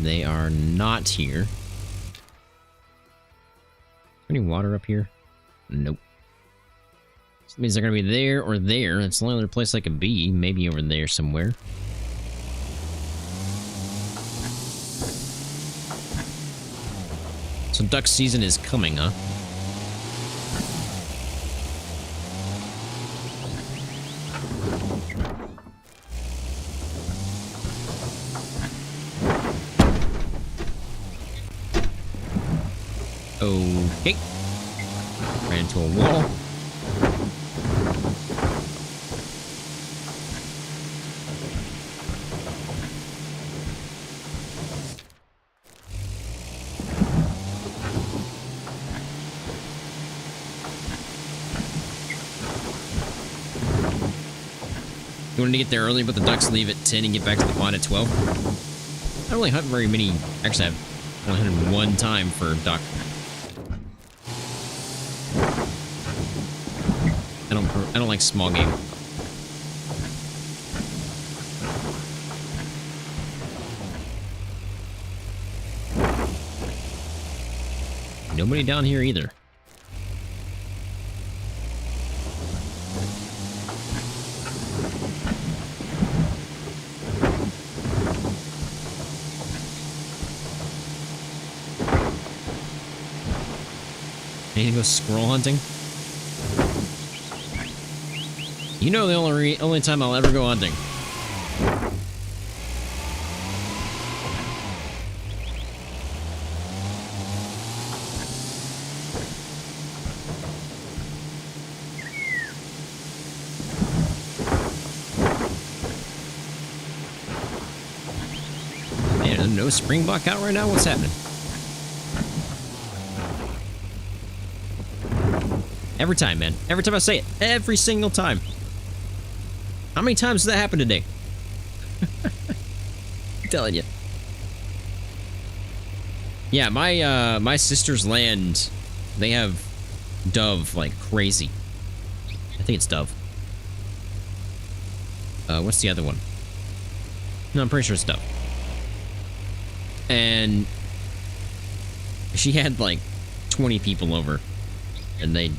They are not here. Is there any water up here? Nope. So that means they're gonna be there or there. That's the only other place I could be. Maybe over there somewhere. So duck season is coming, huh? Okay. Ran into a wall. You wanted to get there early, but the ducks leave at 10 and get back to the pond at 12. I don't really hunt very many. Actually, I've only hunted one time for duck. I don't like small game. Nobody down here either. Need to go squirrel hunting? You know the only time I'll ever go hunting. Man, there's no Springbok out right now? What's happening? Every time, man. Every time I say it. Every single time. How many times does that happen today? I'm telling you. Yeah, my sister's land, they have dove like crazy. I think it's dove. What's the other one? No, I'm pretty sure it's dove. And she had like 20 people over, and they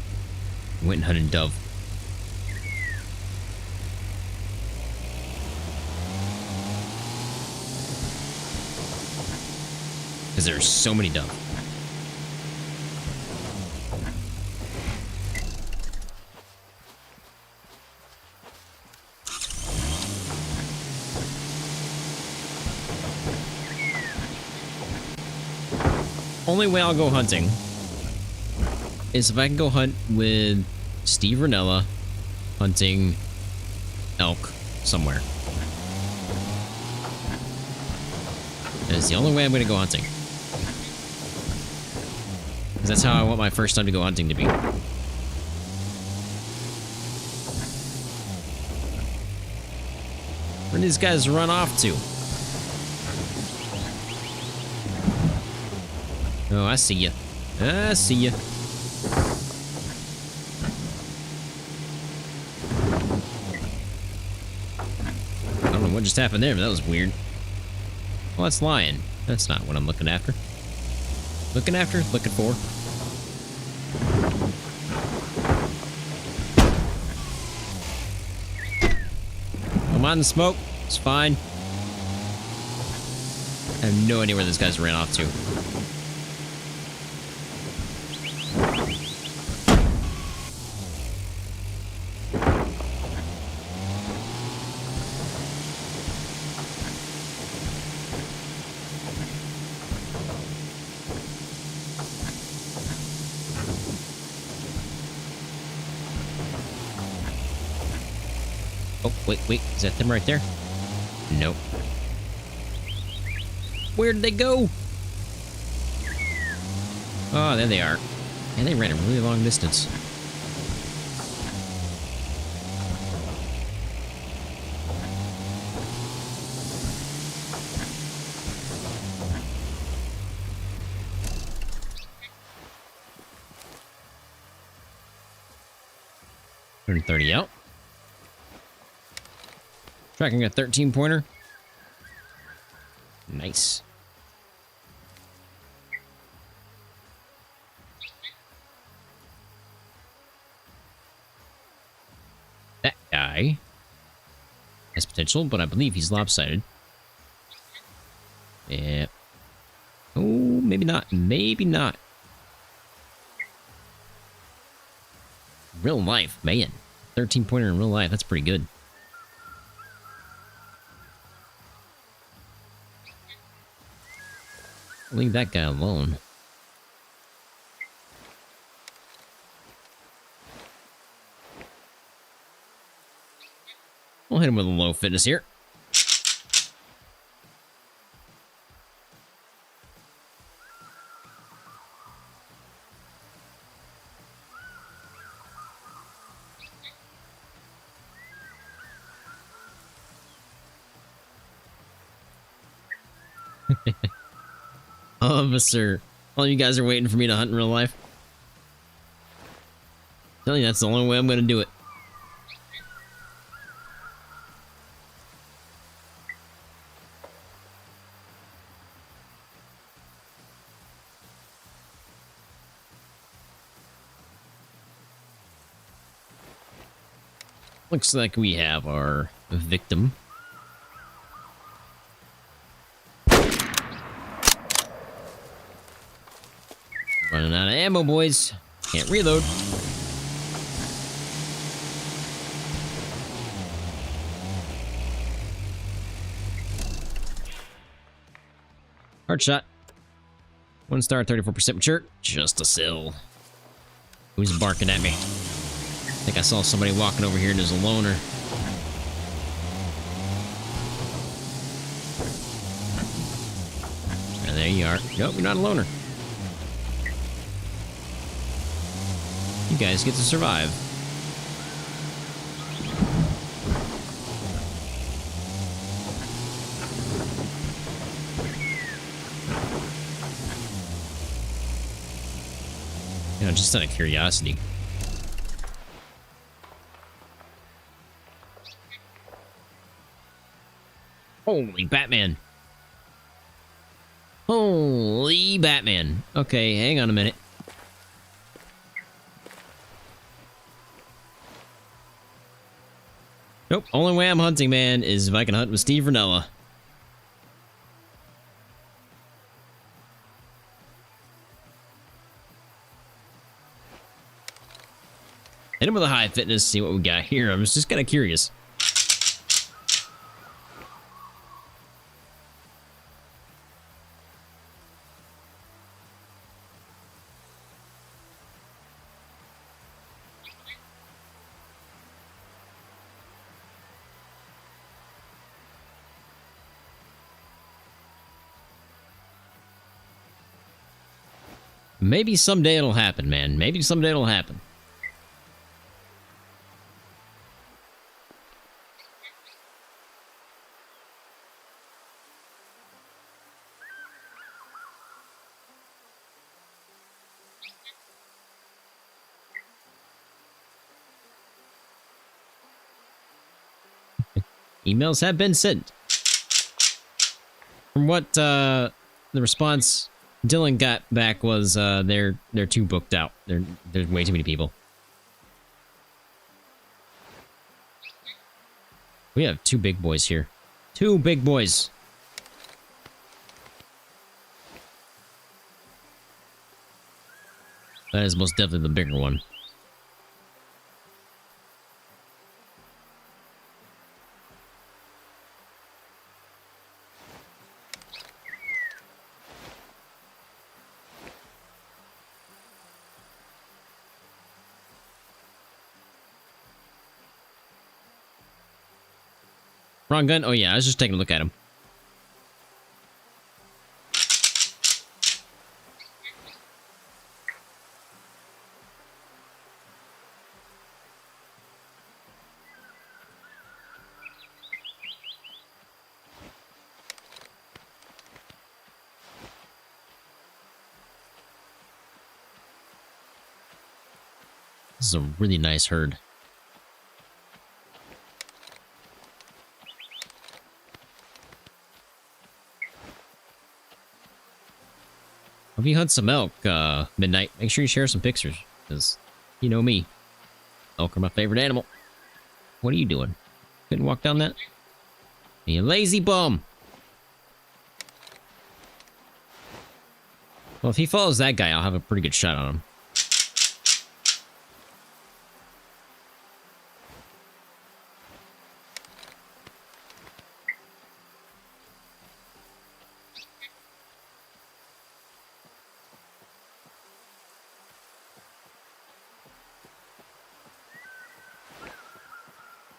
went and hunted dove. Because there's so many dove. Only way I'll go hunting is if I can go hunt with Steve Ranella hunting elk somewhere. That's the only way I'm going to go hunting. Because that's how I want my first time to go hunting to be. Where do these guys run off to? Oh, I see ya. I see ya. I don't know what just happened there, but that was weird. Well, that's lion. That's not what I'm looking after. Looking after? Looking for? Don't mind the smoke. It's fine. I have no idea where this guy's ran off to. Oh, wait. Is that them right there? Nope. Where did they go? Oh, there they are. And they ran a really long distance. $130 out. Tracking a 13-pointer. Nice. That guy has potential, but I believe he's lopsided. Yeah. Oh, maybe not. Maybe not. Real life, man. 13-pointer in real life. That's pretty good. Leave that guy alone. We'll hit him with a low fitness here. Officer, all you guys are waiting for me to hunt in real life. I'm telling you, that's the only way I'm going to do it. Looks like we have our victim. Running out of ammo, boys. Can't reload. Hard shot. 1 star, 34% mature. Just a sill. Who's barking at me? I think I saw somebody walking over here and there's a loner. And there you are. Nope, you're not a loner. You guys get to survive. You know, just out of curiosity. Holy Batman. Holy Batman. Okay, hang on a minute. Nope, only way I'm hunting, man, is if I can hunt with Steve Ranella. Hit him with a high fitness, see what we got here. I was just kind of curious. Maybe someday it'll happen, man. Maybe someday it'll happen. Emails have been sent. From what the response Dylan got back was they're too booked out. There's way too many people. We have 2 big boys here. 2 big boys. That is most definitely the bigger one. Wrong gun? Oh yeah, I was just taking a look at him. This is a really nice herd. If you hunt some elk, Midnight, make sure you share some pictures, because you know me. Elk are my favorite animal. What are you doing? Couldn't walk down that? You lazy bum! Well, if he follows that guy, I'll have a pretty good shot on him.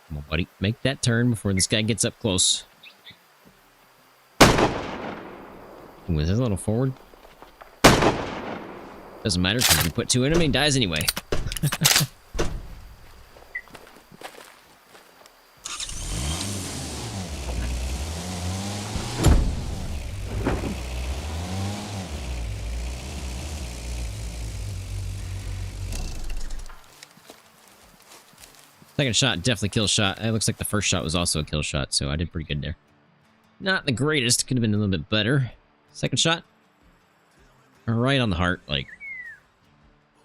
Come on, buddy. Make that turn before this guy gets up close. Ooh, is this a little forward? Doesn't matter, because we put two in him and he dies anyway. Second shot, definitely kill shot. It looks like the first shot was also a kill shot, so I did pretty good there. Not the greatest, could have been a little bit better. Second shot. Right on the heart, like.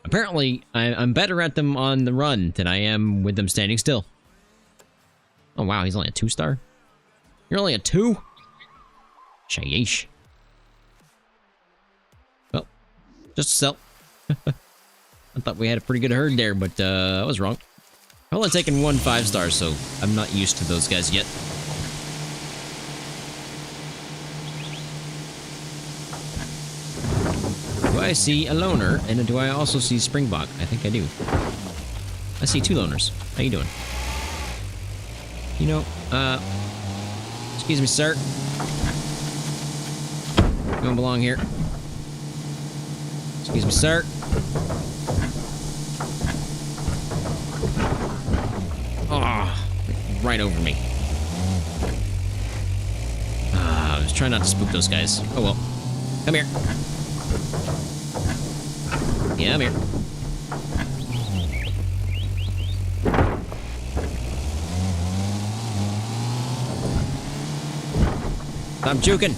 Apparently, I'm better at them on the run than I am with them standing still. Oh wow, he's only a 2-star? You're only a 2? Sheesh. Well, just a sell. I thought we had a pretty good herd there, but I was wrong. I've only taken 1 5-star, so I'm not used to those guys yet. Do I see a loner, and do I also see Springbok? I think I do. I see 2 loners. How you doing? You know, excuse me, sir. You don't belong here. Excuse me, sir. Oh, right over me. I was trying not to spook those guys. Oh well. Come here. Yeah, I'm here. Stop juking.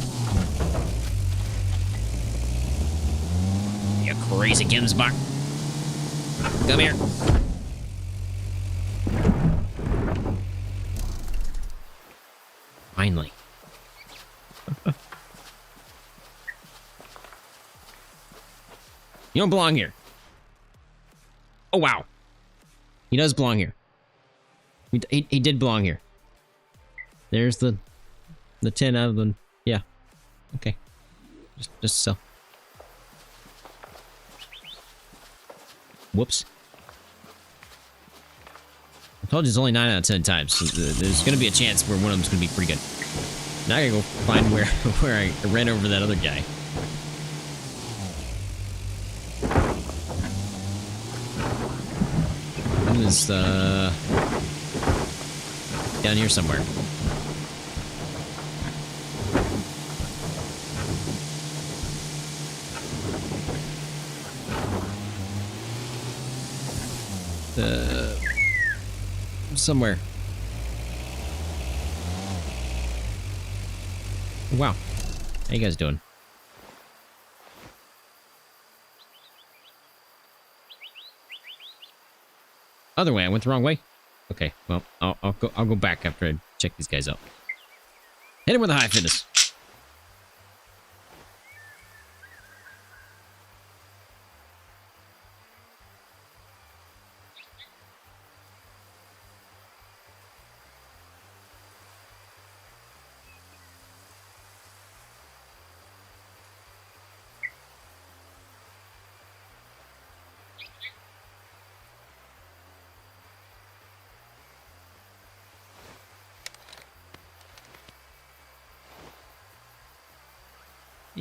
You crazy Gimsbach. Come here. Finally. You don't belong here. Oh, wow. He does belong here. He did belong here. There's the 10 out of the... Yeah. Okay. Just so. Whoops. I told you it's only 9 out of 10 times. So there's going to be a chance where one of them's going to be pretty good. Now I gotta go find where I ran over that other guy. He was down here somewhere. Somewhere. Wow. How you guys doing? Other way. I went the wrong way. Okay. Well, I'll go back after I check these guys out. Hit him with a high fitness.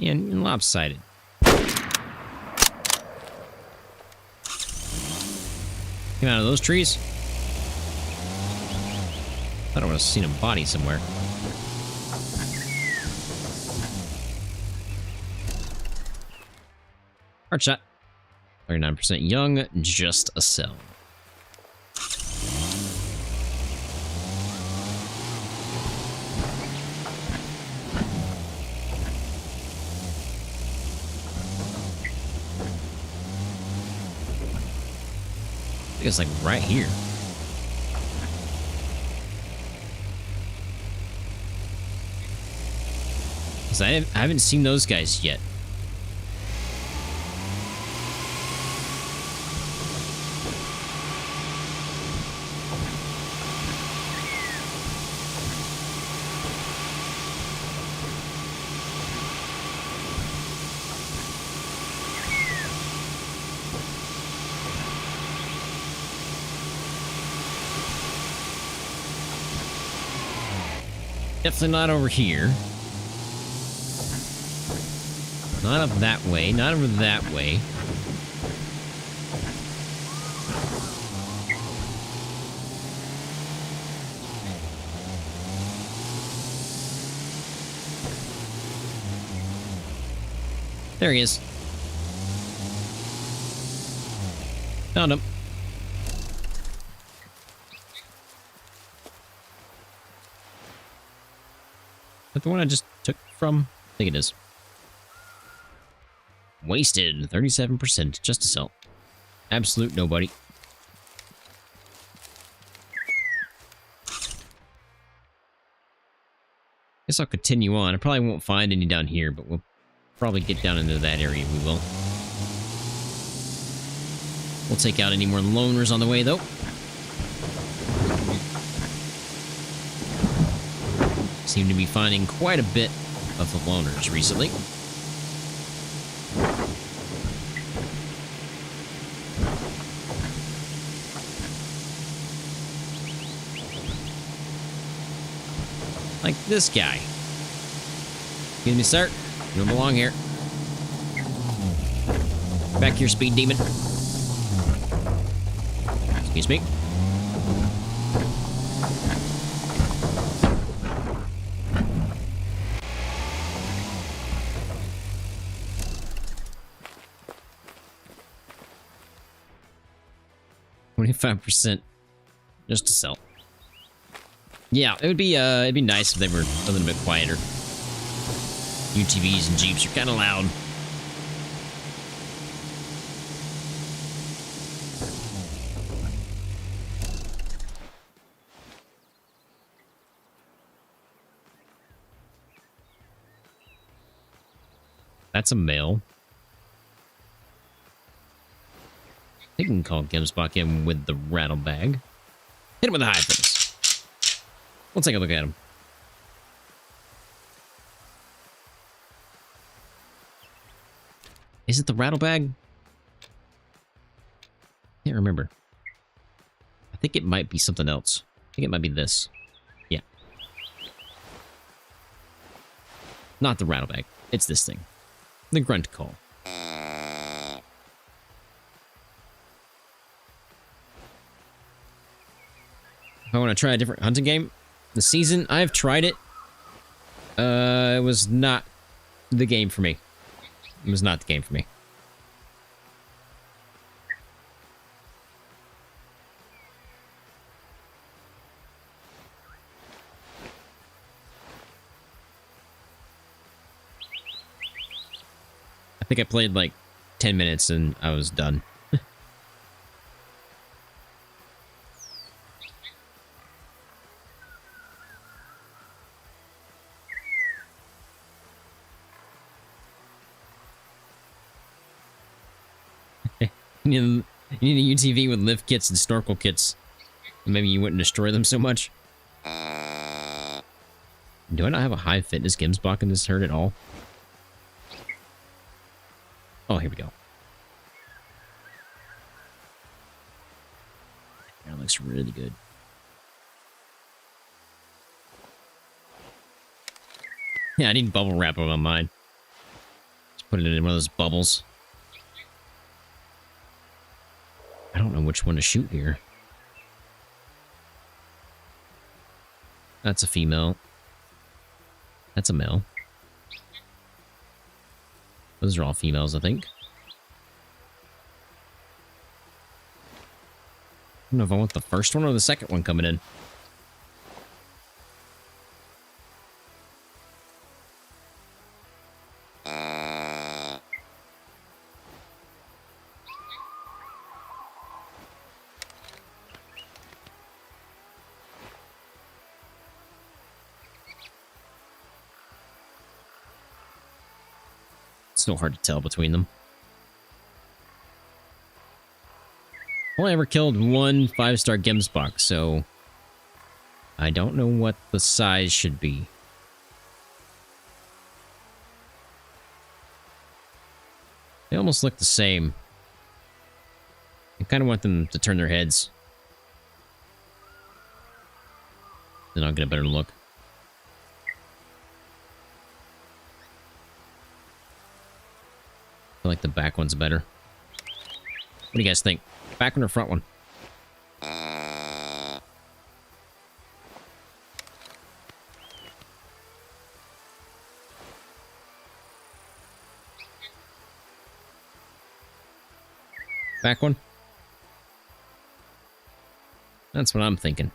And lopsided. Came out of those trees. Thought I would have seen a body somewhere. Hard shot. 39% young, just a cell. I think it's like right here. Because I haven't seen those guys yet. Definitely not over here. Not up that way. Not over that way. There he is. Found him. Is that the one I just took from? I think it is. Wasted. 37%. Just a cell. Absolute nobody. Guess I'll continue on. I probably won't find any down here, but we'll probably get down into that area. We will. We'll take out any more loners on the way, though. Seem to be finding quite a bit of the loners recently. Like this guy. Excuse me, sir. You don't belong here. Back here, speed demon. Excuse me. %, just to sell. Yeah, it'd be nice if they were a little bit quieter. UTVs and Jeeps are kind of loud. That's a male. I think we can call Gemsbok in with the rattle bag. Hit him with the high fitness. We'll take a look at him. Is it the rattle bag? Can't remember. I think it might be something else. I think it might be this. Yeah. Not the rattle bag. It's this thing. The grunt call. If I want to try a different hunting game this season, I've tried it. It was not the game for me. It was not the game for me. I think I played like 10 minutes and I was done. You need a UTV with lift kits and snorkel kits. Maybe you wouldn't destroy them so much. Do I not have a high fitness Gemsbok in this herd at all? Oh, here we go. That looks really good. Yeah, I need bubble wrap on mine. Put it in one of those bubbles. I don't know which one to shoot here. That's a female. That's a male. Those are all females, I think. I don't know if I want the first one or the second one coming in. It's so hard to tell between them. Only ever killed one 5-star Sprinbok, so I don't know what the size should be. They almost look the same. I kind of want them to turn their heads. Then I'll get a better look. I feel like the back one's better. What do you guys think? Back one or front one? Back one? That's what I'm thinking.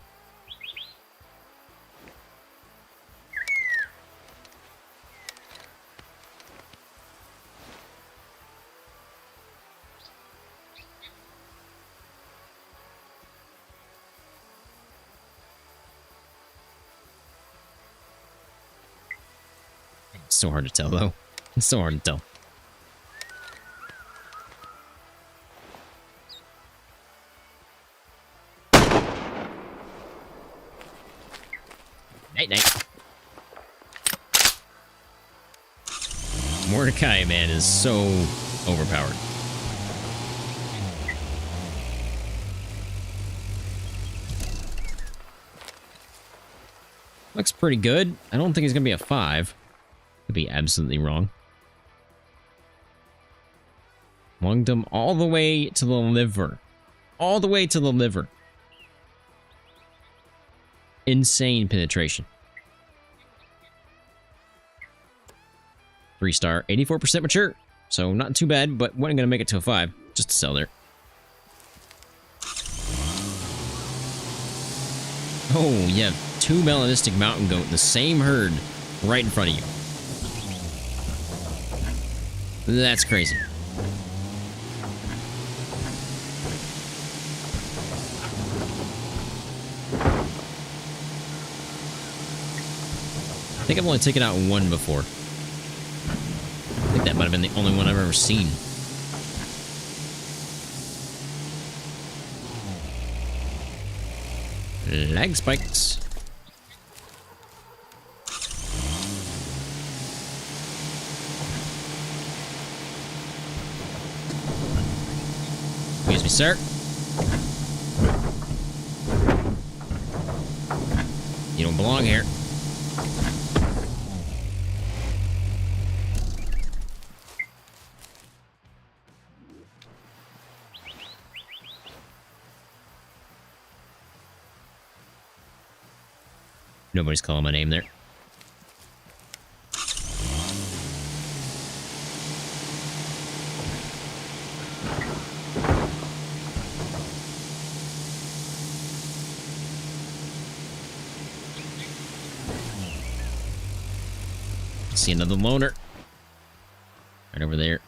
It's so hard to tell, though. It's so hard to tell. Night-night. Mordecai, man, is so overpowered. Looks pretty good. I don't think he's gonna be a 5. Could be absolutely wrong. Lunged him all the way to the liver. All the way to the liver. Insane penetration. 3-star, 84% mature. So not too bad, but wasn't gonna make it to a 5. Just to sell there. Oh, yeah. 2 melanistic mountain goat in the same herd right in front of you. That's crazy. I think I've only taken out one before. I think that might have been the only one I've ever seen. Lag spikes. Excuse me, sir. You don't belong here. Nobody's calling my name there. See another loner. Right over there.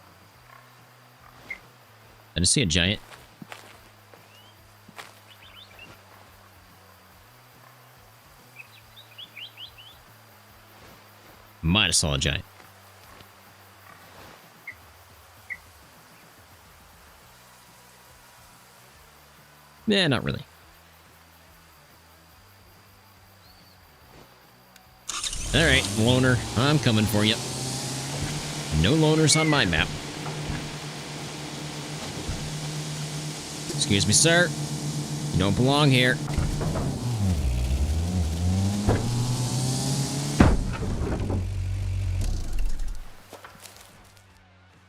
I just see a giant. Might have saw a giant. Nah, not really. Alright, loner, I'm coming for you. No loners on my map. Excuse me, sir. You don't belong here.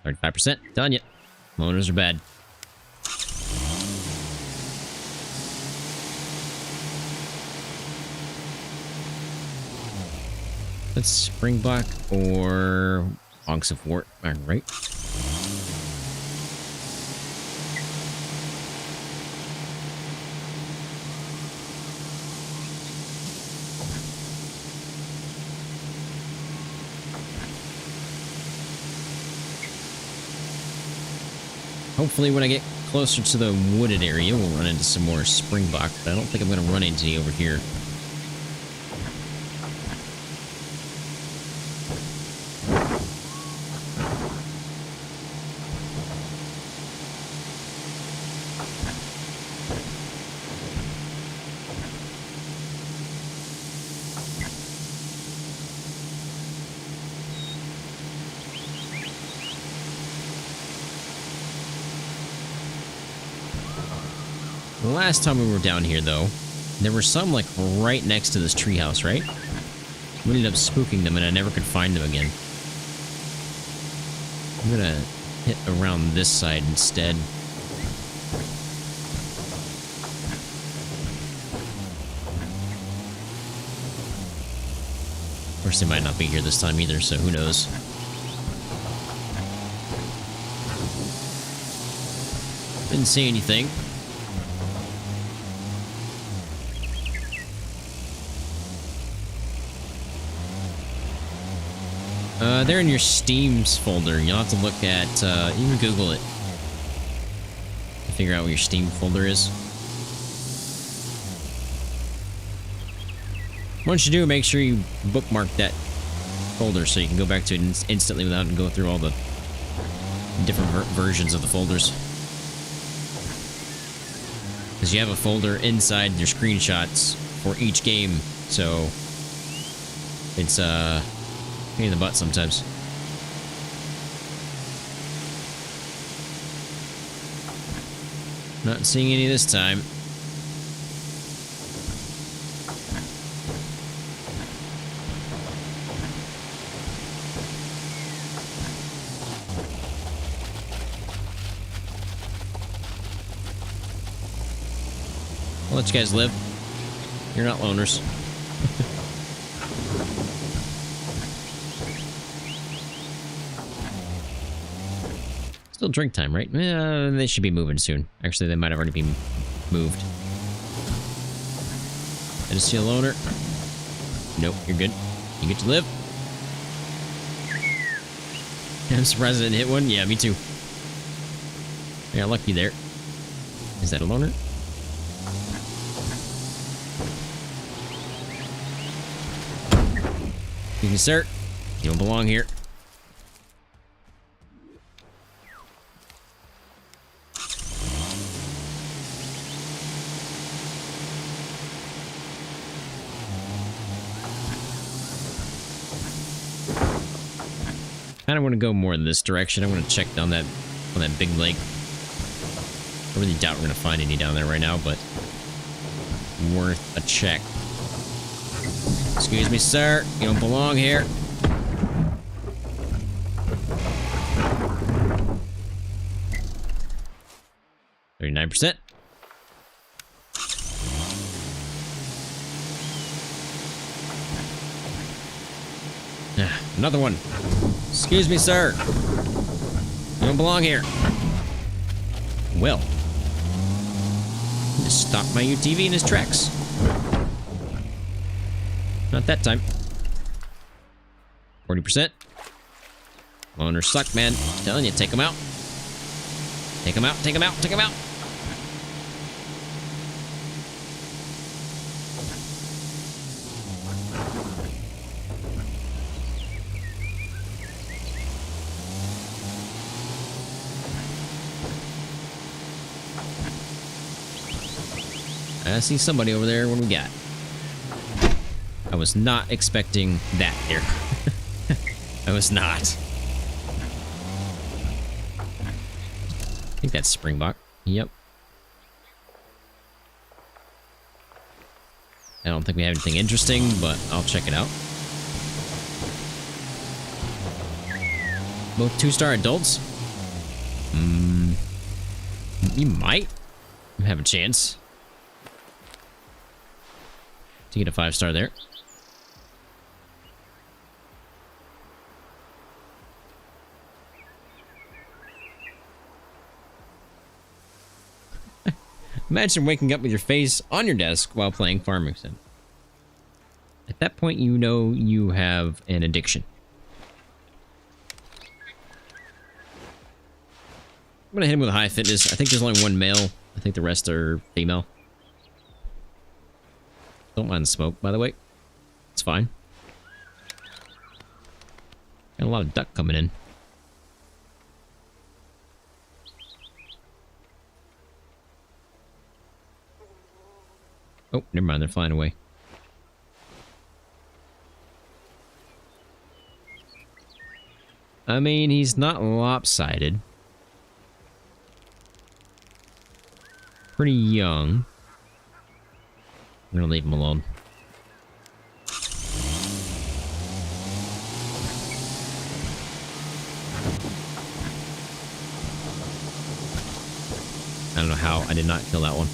35%. Telling you. Loaners are bad. That's Springbok or Honks of War. Alright. Hopefully when I get closer to the wooded area, we'll run into some more Springbok, but I don't think I'm going to run into any over here. The last time we were down here, though, there were some, like, right next to this treehouse, right? We ended up spooking them, and I never could find them again. I'm gonna hit around this side instead. Of course, they might not be here this time either, so who knows? Didn't see anything. They're in your Steam's folder. You'll have to look at, you can Google it to figure out what your Steam folder is. Once you do, make sure you bookmark that folder so you can go back to it instantly without having to go through all the different versions of the folders. Because you have a folder inside your screenshots for each game, so it's, pain in the butt sometimes. Not seeing any this time. I'll let you guys live. You're not loners. Still drink time, right? They should be moving soon. Actually, they might have already been moved. I just see a loner. Nope, you're good. You get to live. I'm surprised I didn't hit one. Yeah, me too. I got lucky there. Is that a loner? Excuse me, sir. You don't belong here. I kind of want to go more in this direction. I want to check down that on that big lake. I really doubt we're going to find any down there right now, but worth a check. Excuse me, sir. You don't belong here. $39%. Another one. Excuse me, sir. You don't belong here. Well, just stopped my UTV in his tracks. Not that time. 40%. Loners suck, man. I'm telling you, take them out. Take them out, take them out, take them out. I see somebody over there. What do we got? I was not expecting that there. I was not. I think that's Springbok. Yep. I don't think we have anything interesting, but I'll check it out. Both 2-star adults? You might have a chance to get a 5-star there. Imagine waking up with your face on your desk while playing Farming Sim. At that point, you know you have an addiction. I'm gonna hit him with a high fitness. I think there's only one male. I think the rest are female. Don't mind the smoke, by the way. It's fine. Got a lot of duck coming in. Oh, never mind. They're flying away. I mean, he's not lopsided. Pretty young. I'm gonna leave him alone. I don't know how I did not kill that one.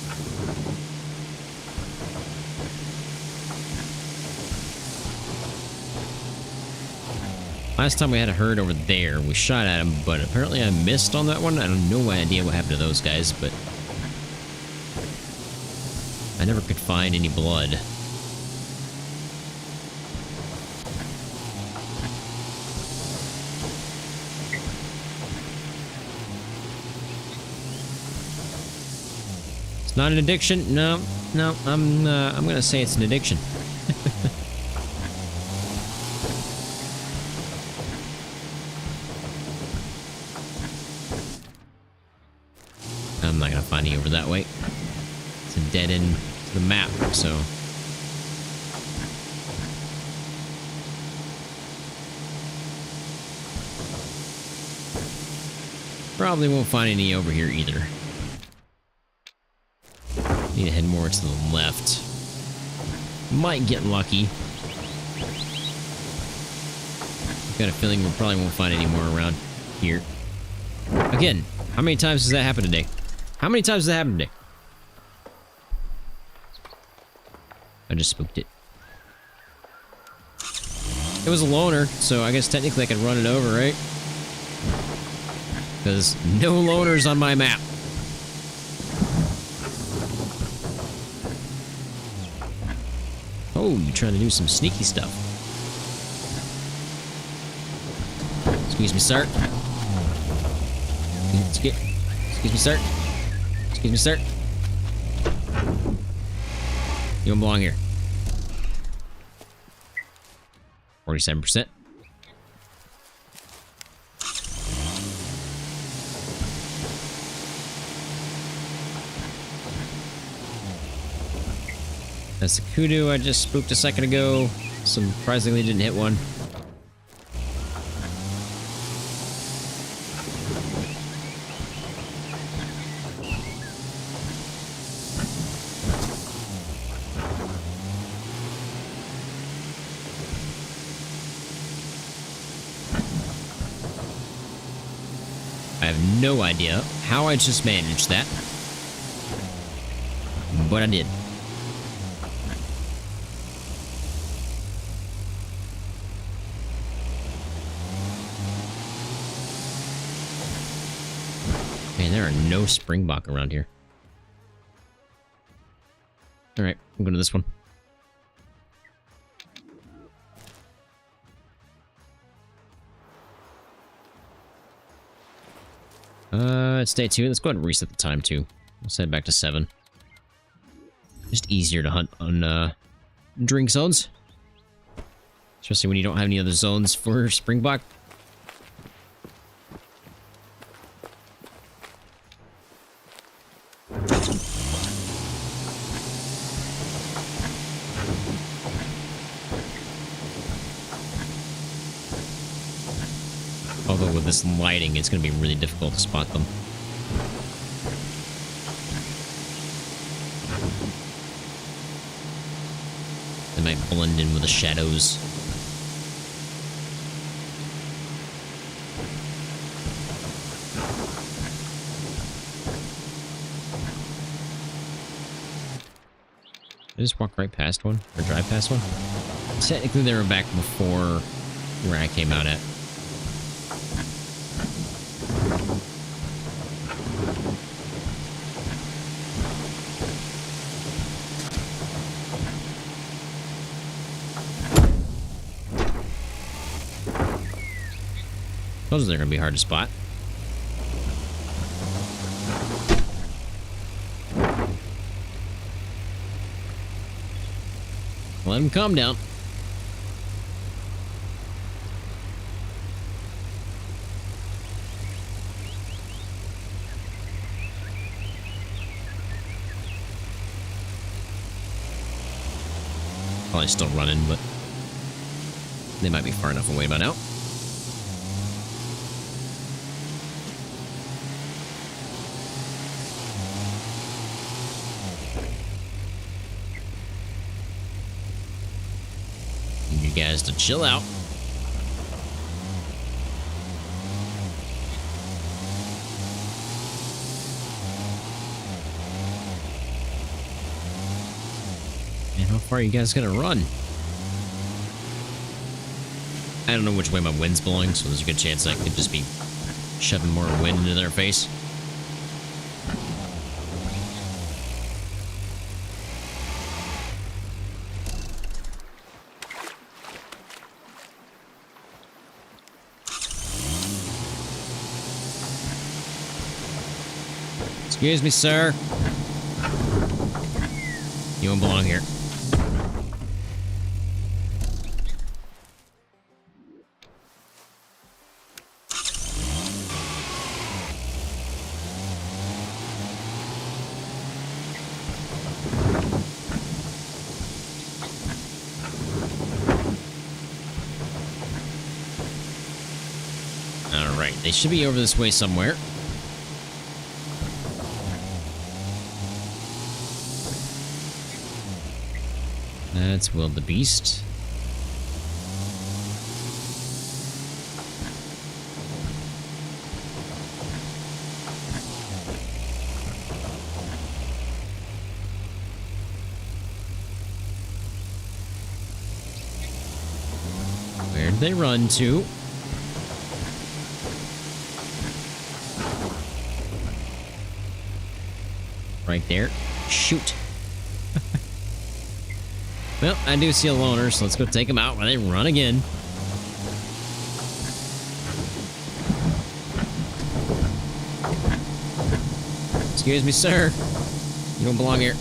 Last time we had a herd over there, we shot at him, but apparently I missed on that one. I have no idea what happened to those guys, but I never could find any blood. It's not an addiction. No, I'm gonna say it's an addiction. I'm not gonna find you over that way. It's a dead end to the map, so. Probably won't find any over here either. Need to head more to the left. Might get lucky. I've got a feeling we probably won't find any more around here. Again, how many times has that happened today? How many times has that happened today? I just spooked it. It was a loner, so I guess technically I could run it over, right? Because no loners on my map. Oh, you're trying to do some sneaky stuff. Excuse me, sir. Excuse me, sir. Excuse me, sir. You don't belong here. 47%. That's the kudu I just spooked a second ago. Surprisingly didn't hit one. I have no idea how I just managed that, but I did. Man, there are no Springbok around here. Alright, I'm going to this one. It's day 2. Let's go ahead and reset the time too. Let's head back to 7. Just easier to hunt on drink zones. Especially when you don't have any other zones for Springbok. Although with this lighting, it's going to be really difficult to spot them. They might blend in with the shadows. just walk right past one? Or drive past one? Technically, they were back before where I came out at. Those are going to be hard to spot. Let him calm down. Probably still running, but they might be far enough away by now. Need you guys to chill out. Man, how far are you guys gonna run? I don't know which way my wind's blowing, so there's a good chance I could just be shoving more wind into their face. Excuse me, sir. You don't belong here. All right, they should be over this way somewhere. That's wildebeest. Where'd they run to? Right there. Shoot. Well, I do see a loner, so let's go take him out while they run again. Excuse me, sir. You don't belong here.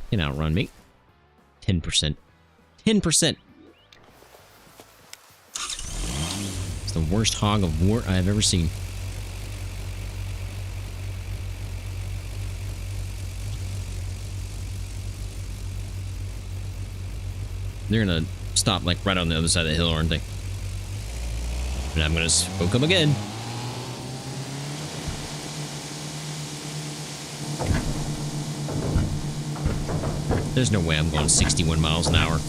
You can outrun me. 10%. 10%. It's the worst hog of war I've ever seen. They're gonna stop like right on the other side of the hill, aren't they? And I'm gonna spook them again. There's no way I'm going 61 miles an hour.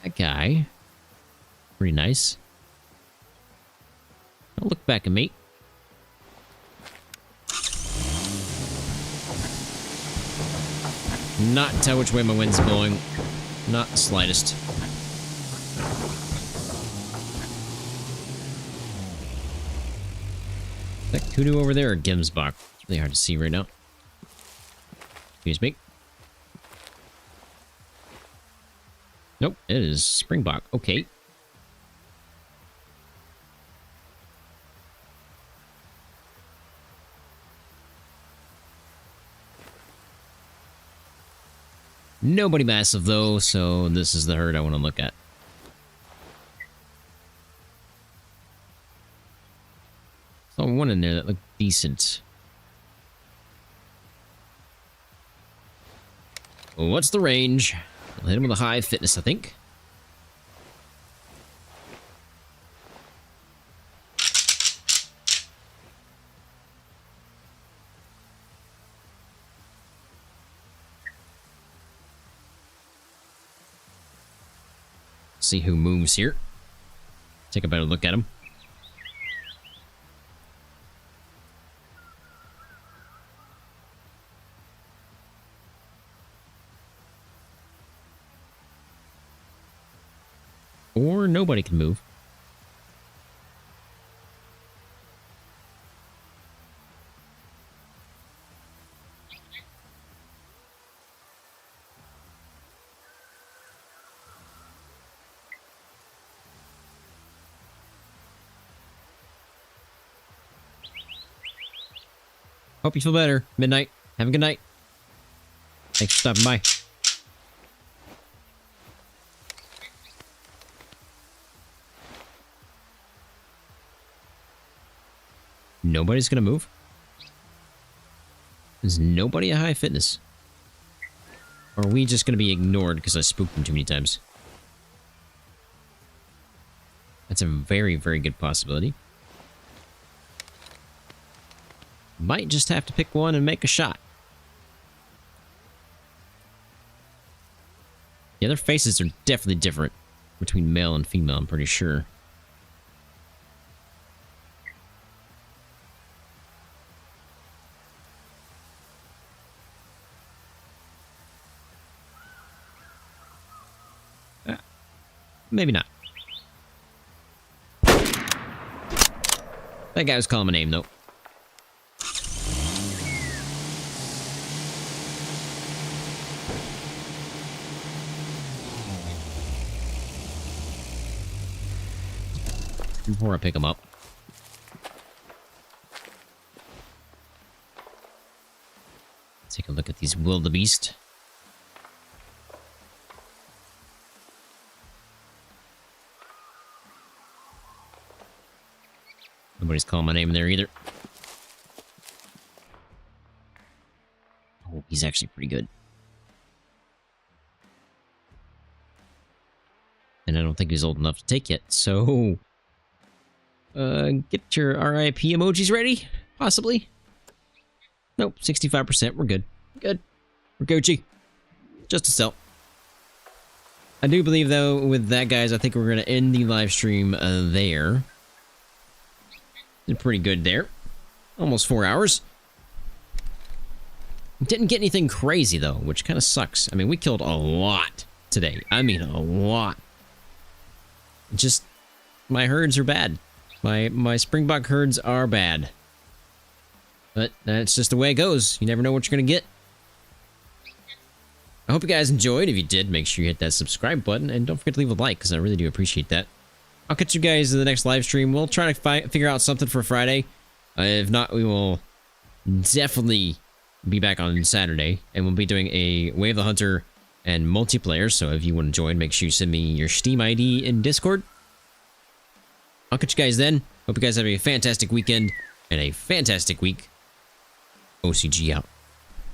That guy. Pretty nice. Don't look back at me. Not tell which way my wind's blowing. Not the slightest. Is that kudu over there or Gemsbok? It's really hard to see right now. Excuse me. Nope, it is Springbok. Okay. Nobody massive, though, so this is the herd I want to look at. Saw one in there that looked decent. Well, what's the range? I'll hit him with a high fitness, I think. See who moves here. Take a better look at him. Or nobody can move. Hope you feel better. Midnight. Have a good night. Thanks for stopping by. Nobody's gonna move? Is nobody at high fitness? Or are we just gonna be ignored because I spooked them too many times? That's a very, very good possibility. Might just have to pick one and make a shot. Yeah, their faces are definitely different between male and female, I'm pretty sure. Maybe not. That guy was calling my name, though. Before I pick him up. Let's take a look at these wildebeest. Nobody's calling my name in there either. Oh, he's actually pretty good. And I don't think he's old enough to take yet, so... get your RIP emojis ready? Possibly? Nope, 65%. We're good. Good. We're Gucci. Just a sell. I do believe, though, with that, guys, I think we're going to end the live stream there. Did pretty good there. Almost 4 hours. Didn't get anything crazy, though, which kind of sucks. I mean, we killed a lot today. I mean, a lot. Just, my herds are bad. My Springbok herds are bad. But that's just the way it goes. You never know what you're going to get. I hope you guys enjoyed. If you did, make sure you hit that subscribe button. And don't forget to leave a like, because I really do appreciate that. I'll catch you guys in the next live stream. We'll try to figure out something for Friday. If not, we will definitely be back on Saturday. And we'll be doing a Wave the Hunter and multiplayer. So if you want to join, make sure you send me your Steam ID in Discord. I'll catch you guys then. Hope you guys have a fantastic weekend and a fantastic week. OCG out.